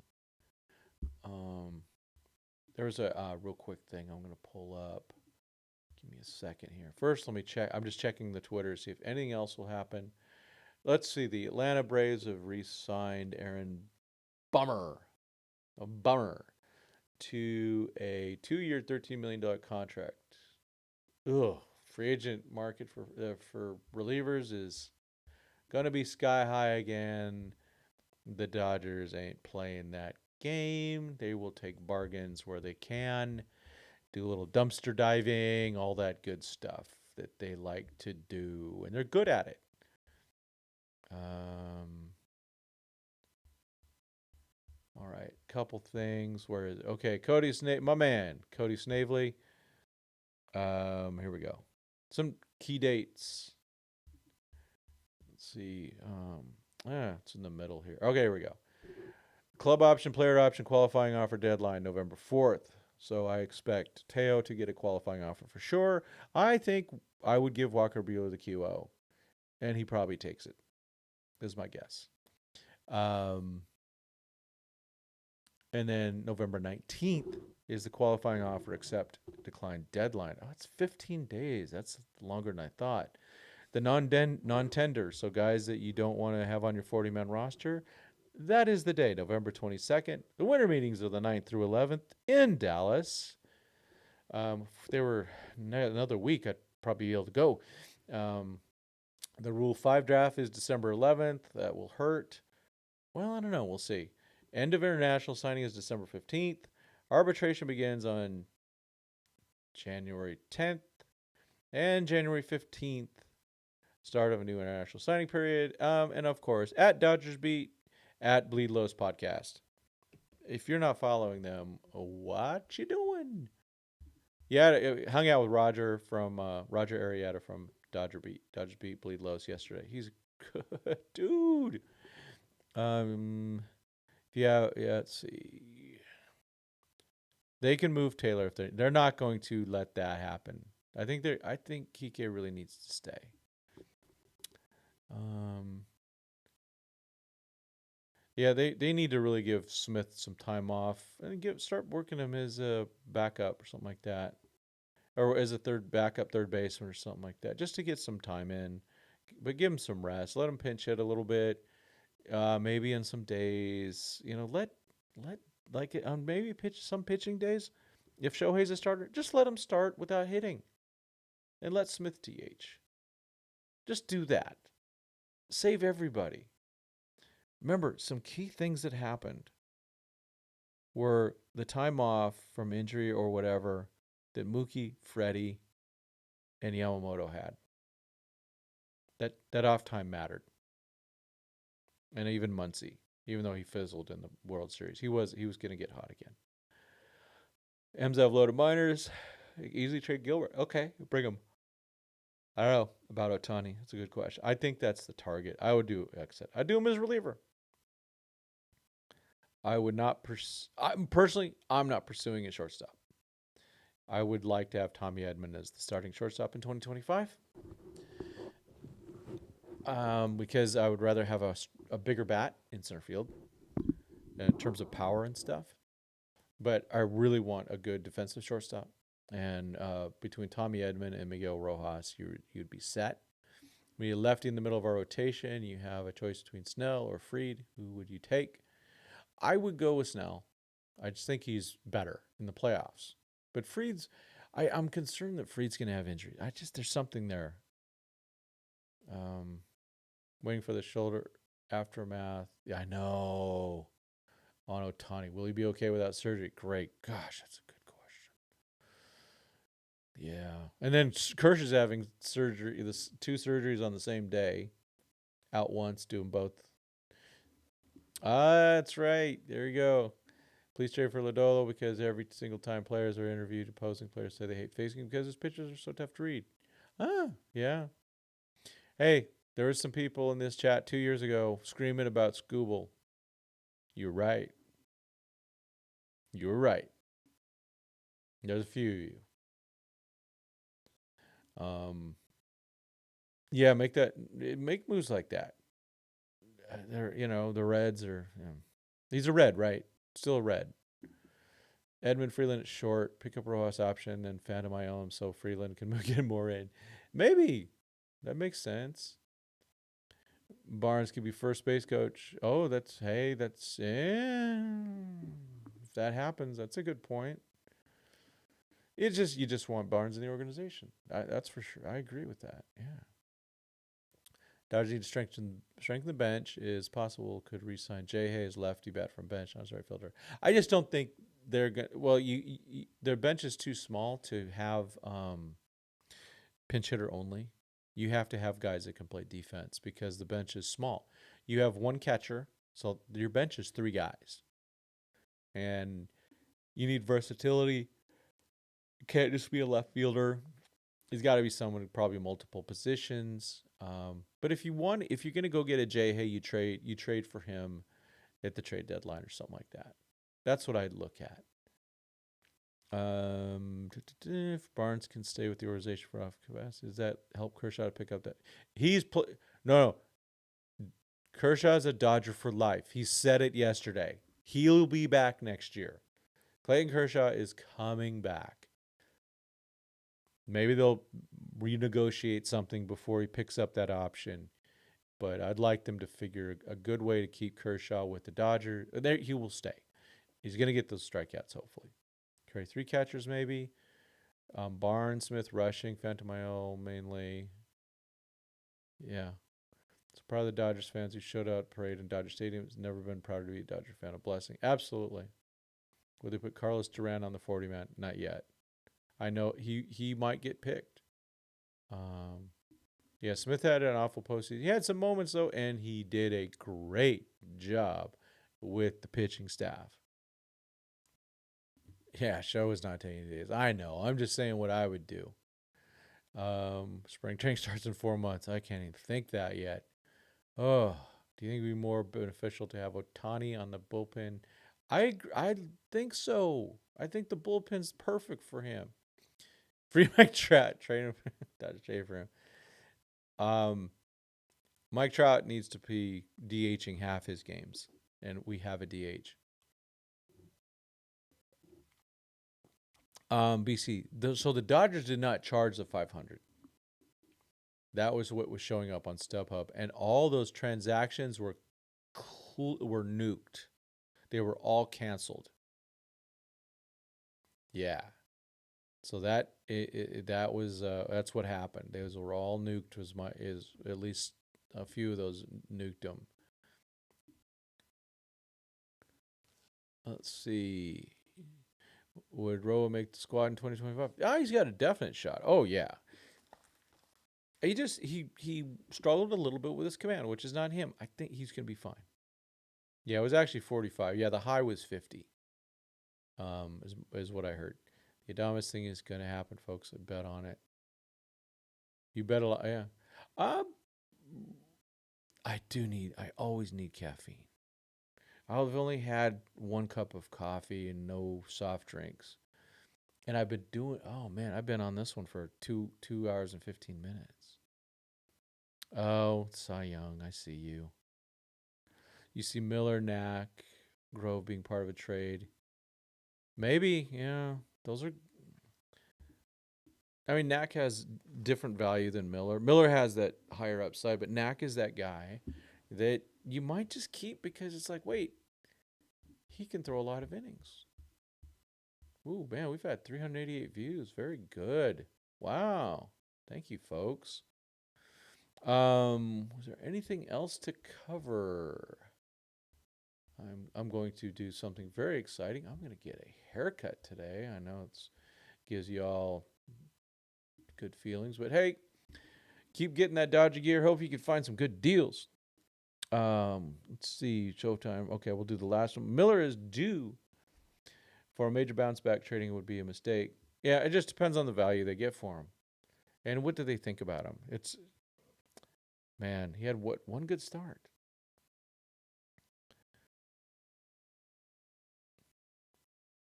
There's a real quick thing I'm going to pull up. Give me a second here. First, let me check. I'm just checking the Twitter to see if anything else will happen. Let's see. The Atlanta Braves have re-signed Aaron Bummer. A bummer. To a 2-year, $13 million contract. Ugh. Free agent market for relievers is going to be sky high again. The Dodgers ain't playing that game. They will take bargains where they can, do a little dumpster diving, all that good stuff that they like to do, and they're good at it. All right, couple things. Where is it? Okay, my man, Cody Snavely. Here we go. Some key dates. Let's see. It's in the middle here. Okay, here we go. Club option, player option, qualifying offer deadline, November 4th. So I expect Teo to get a qualifying offer for sure. I think I would give Walker Buehler the QO, and he probably takes it, is my guess. And then November 19th is the qualifying offer accept decline deadline. Oh, it's 15 days. That's longer than I thought. The non-tender, so guys that you don't want to have on your 40-man roster, that is the day, November 22nd. The winter meetings are the 9th through 11th in Dallas. If they were another week, I'd probably be able to go. The Rule 5 draft is December 11th. That will hurt. Well, I don't know. We'll see. End of international signing is December 15th. Arbitration begins on January 10th and January 15th. Start of a new international signing period. And of course, at Dodgers Beat, at Bleed Lows Podcast. If you're not following them, what you doing? Yeah, hung out with Roger Arrieta from Dodgers Beat Bleed Lows yesterday. He's a good dude. Let's see. They can move Taylor if they're not going to let that happen. I think Kike really needs to stay. Yeah, they need to really give Smith some time off and start working him as a backup or something like that, or as a third baseman or something like that, just to get some time in. But give him some rest. Let him pinch hit a little bit. Maybe in some days, maybe pitch some pitching days. If Shohei's a starter, just let him start without hitting, and let Smith DH. Just do that. Save everybody. Remember, some key things that happened were the time off from injury or whatever that Mookie, Freddie, and Yamamoto had. That off time mattered. And even Muncy, even though he fizzled in the World Series, he was going to get hot again. M's loaded minors. Easily trade Gilbert. Okay, bring him. I don't know about Ohtani. That's a good question. I think that's the target. I would do exit. I'd do him as reliever. I would not I'm not pursuing a shortstop. I would like to have Tommy Edman as the starting shortstop in 2025. Because I would rather have a bigger bat in center field in terms of power and stuff. But I really want a good defensive shortstop. And between Tommy Edman and Miguel Rojas, you'd be set. When you lefty in the middle of our rotation, you have a choice between Snell or Fried. Who would you take? I would go with Snell. I just think he's better in the playoffs. But I'm concerned that Fried's going to have injuries. There's something there. Waiting for the shoulder aftermath. Yeah, I know. On Ohtani. Will he be okay without surgery? Great. Gosh, that's a good question. Yeah. And then Kershaw's having surgery, two surgeries on the same day. Out once, do them both. That's right. There you go. Please trade for Lodolo because every single time players are interviewed, opposing players say they hate facing him because his pitches are so tough to read. Yeah. Hey, there were some people in this chat 2 years ago screaming about Scooble. You're right. You're right. There's a few of you. Yeah, make moves like that. The Reds are. He's a red, right? Still a red. Edmund Freeland at short, pick up Rojas option, and Phantom IL so Freeland can get more in. Maybe that makes sense. Barnes could be first base coach. Oh, if that happens, that's a good point. You just want Barnes in the organization. That's for sure. I agree with that. Yeah. Dodgers need to strengthen the bench is possible. Could re-sign Shohei as lefty bat from bench on his right fielder. I just don't think they're going. Well, their bench is too small to have pinch hitter only. You have to have guys that can play defense because the bench is small. You have one catcher, so your bench is 3 guys, and you need versatility. You can't just be a left fielder. He's got to be someone with probably multiple positions. But if you're going to go get a Shohei, you trade for him at the trade deadline or something like that. That's what I'd look at. If Barnes can stay with the organization for off capacity, does that help Kershaw to pick up that? No. Kershaw's a Dodger for life. He said it yesterday. He'll be back next year. Clayton Kershaw is coming back. Maybe they'll renegotiate something before he picks up that option. But I'd like them to figure a good way to keep Kershaw with the Dodgers. There, he will stay. He's going to get those strikeouts, hopefully. Carry 3 catchers, maybe. Barnes, Smith, rushing. Fantomile, mainly. Yeah. So proud of the Dodgers fans who showed out parade in Dodger Stadium. Has never been prouder to be a Dodger fan. A blessing. Absolutely. Will they put Carlos Duran on the 40-man? Not yet. I know he might get picked. Yeah, Smith had an awful postseason. He had some moments, though, and he did a great job with the pitching staff. Yeah, show is not taking days. I know. I'm just saying what I would do. Spring training starts in 4 months. I can't even think that yet. Oh, do you think it would be more beneficial to have Ohtani on the bullpen? I think so. I think the bullpen's perfect for him. Free Mike Trout. Trade him. That's trade for him. Mike Trout needs to be DHing half his games, and we have a DH. BC. So the Dodgers did not charge the $500. That was what was showing up on StubHub, and all those transactions were nuked. They were all canceled. Yeah. So that's what happened. Those were all nuked. Is at least a few of those nuked them. Let's see. Would Roa make the squad in 2025? He's got a definite shot. Oh yeah. He struggled a little bit with his command, which is not him. I think he's gonna be fine. Yeah, it was actually 45. Yeah, the high was 50. Is what I heard. The Adamas thing is gonna happen, folks. I bet on it. You bet a lot. Yeah. I always need caffeine. I've only had 1 cup of coffee and no soft drinks. And I've been on this one for 2 hours and 15 minutes. Oh, Cy Young, I see you. You see Miller, Knack, Grove being part of a trade. Maybe, yeah. Those are. I mean, Knack has different value than Miller. Miller has that higher upside, but Knack is that guy that you might just keep because it's like, wait, he can throw a lot of innings. Ooh, man, we've had 388 views. Very good. Wow. Thank you, folks. Was there anything else to cover? I'm going to do something very exciting. I'm going to get a haircut today. I know it gives you all good feelings, but hey, keep getting that Dodger gear. Hope you can find some good deals. Let's see, Showtime. Okay, we'll do the last one. Miller is due for a major bounce back. Trading would be a mistake. Yeah, it just depends on the value they get for him. And what do they think about him? Man, he had one good start.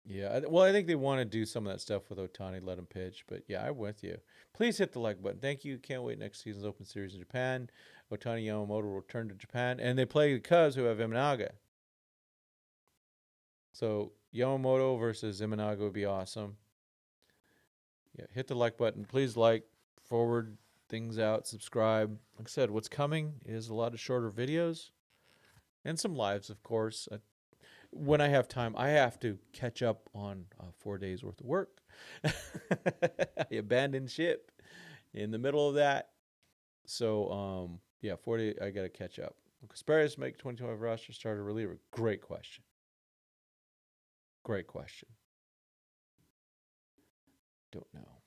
Yeah, well, I think they want to do some of that stuff with Ohtani, let him pitch. But yeah, I'm with you. Please hit the like button. Thank you. Can't wait next season's Open Series in Japan. Ohtani Yamamoto will return to Japan, and they play the Cubs, who have Imanaga. So Yamamoto versus Imanaga would be awesome. Yeah, hit the like button. Please like, forward things out, subscribe. Like I said, what's coming is a lot of shorter videos and some lives, of course. When I have time, I have to catch up on 4 days worth of work. I abandoned ship in the middle of that. So, yeah, 40, I got to catch up. Asparagus make 2025 roster starter reliever. Great question. Great question. Don't know.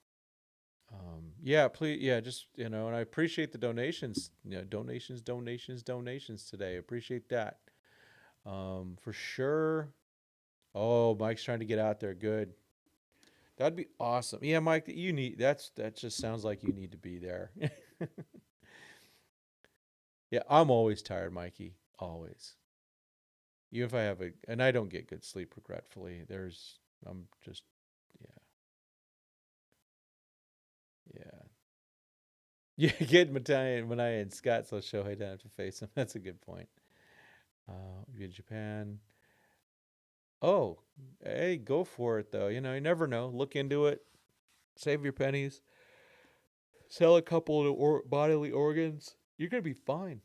Yeah, please. Yeah, just, and I appreciate the donations. Donations today. Appreciate that. For sure. Oh, Mike's trying to get out there. Good. That'd be awesome. Yeah, Mike, that just sounds like you need to be there. Yeah, I'm always tired, Mikey. Always. Even if I have and I don't get good sleep, regretfully. I'm just, yeah, yeah. Yeah, get Mania and Scott so Shohei don't have to face him. That's a good point. Be in Japan. Oh, hey, go for it, though. You never know. Look into it. Save your pennies. Sell a couple of bodily organs. You're going to be fine.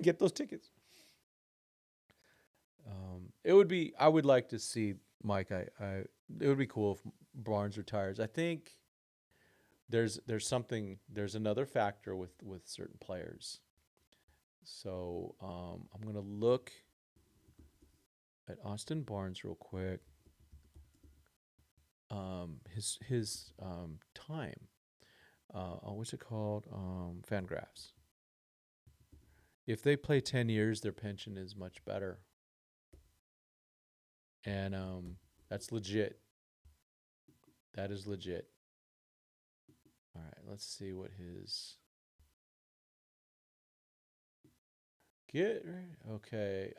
Get those tickets. I would like to see Mike. It would be cool if Barnes retires. I think there's another factor with certain players. So I'm gonna look at Austin Barnes real quick. His time. What's it called? Fangraphs. If they play 10 years, their pension is much better. And that's legit. That is legit. All right, let's see what his get right. Okay,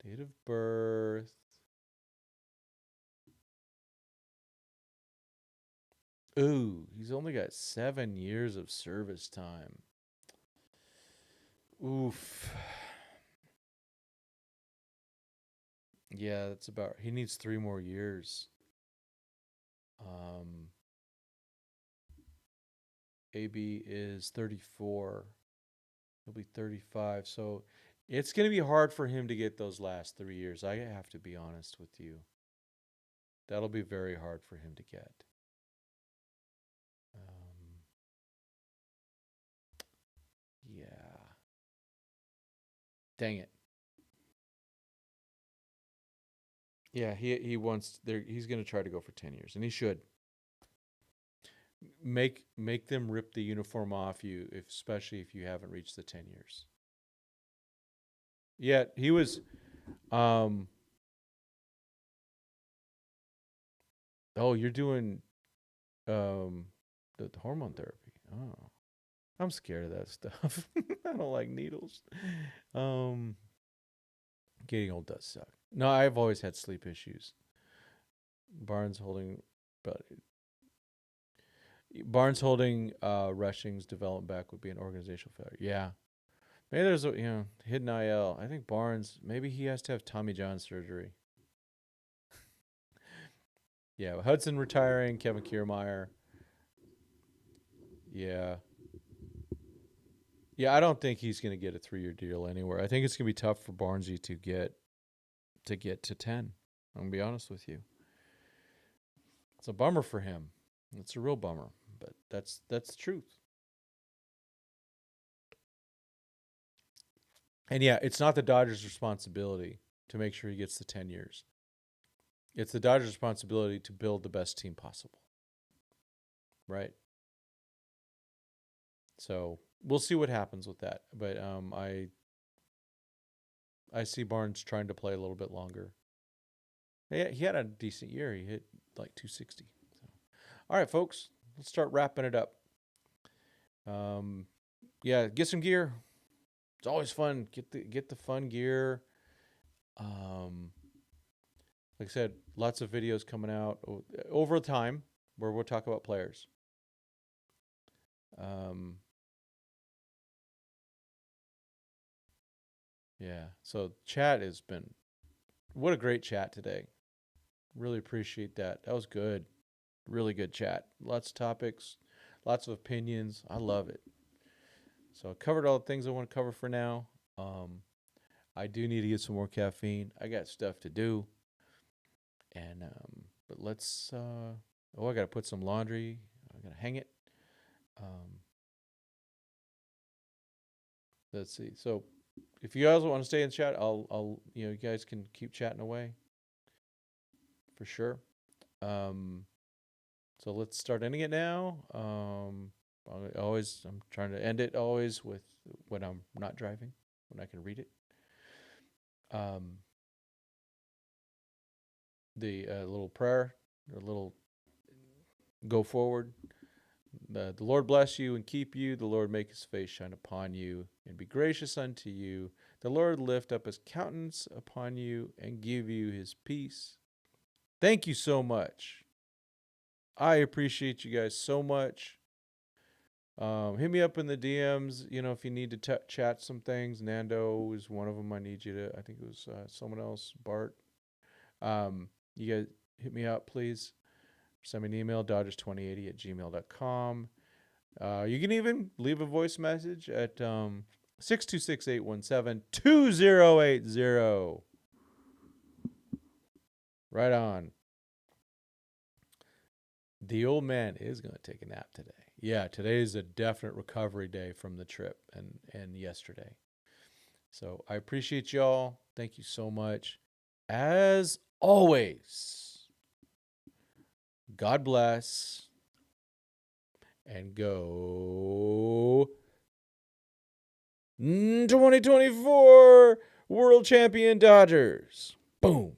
date of birth. Ooh, he's only got 7 years of service time. Oof. Yeah, that's about. He needs 3 more years. Um, AB is 34. He'll be 35. So it's going to be hard for him to get those last 3 years. I have to be honest with you. That'll be very hard for him to get. Yeah. Dang it. Yeah, he wants there. He's going to try to go for 10 years, and he should make them rip the uniform off you, especially if you haven't reached the 10 years. Yeah, he was. Um, oh, you're doing the hormone therapy. Oh, I'm scared of that stuff. I don't like needles. Um, Getting old does suck. No, I've always had sleep issues. Barnes holding, but Barnes holding Rushing's development back would be an organizational failure. Yeah. Maybe there's a hidden IL. I think Barnes, maybe he has to have Tommy John surgery. Yeah, Hudson retiring, Kevin Kiermaier. Yeah. Yeah, I don't think he's going to get a 3-year deal anywhere. I think it's going to be tough for Barnesy to get to 10. I'm going to be honest with you. It's a bummer for him. It's a real bummer, but that's the truth. And yeah, it's not the Dodgers' responsibility to make sure he gets the 10 years. It's the Dodgers' responsibility to build the best team possible. Right? So we'll see what happens with that. But I see Barnes trying to play a little bit longer. He had a decent year. He hit like 260. So. All right, folks, let's start wrapping it up. Yeah, get some gear. It's always fun. Get the fun gear. Like I said, lots of videos coming out over time where we'll talk about players. Yeah. So chat has been what a great chat today. Really appreciate that. That was good. Really good chat. Lots of topics, lots of opinions. I love it. So I covered all the things I want to cover for now. I do need to get some more caffeine. I got stuff to do. And but let's I gotta put some laundry. I gotta hang it. Let's see. So if you guys want to stay in chat, I'll you guys can keep chatting away. For sure. So let's start ending it now. I'm trying to end it always with when I'm not driving, when I can read it. The little prayer, the little go forward. The Lord bless you and keep you. The Lord make his face shine upon you and be gracious unto you. The Lord lift up his countenance upon you and give you his peace. Thank you so much. I appreciate you guys so much. Hit me up in the DMs, if you need to chat some things. Nando is one of them. I need you to, I think it was someone else, Bart. You guys hit me up, please. Send me an email, dodgers2080@gmail.com. You can even leave a voice message at 626-817-2080. Right on. The old man is going to take a nap today. Yeah, today is a definite recovery day from the trip and yesterday. So I appreciate y'all. Thank you so much. As always, God bless and go 2024 World Champion Dodgers. Boom.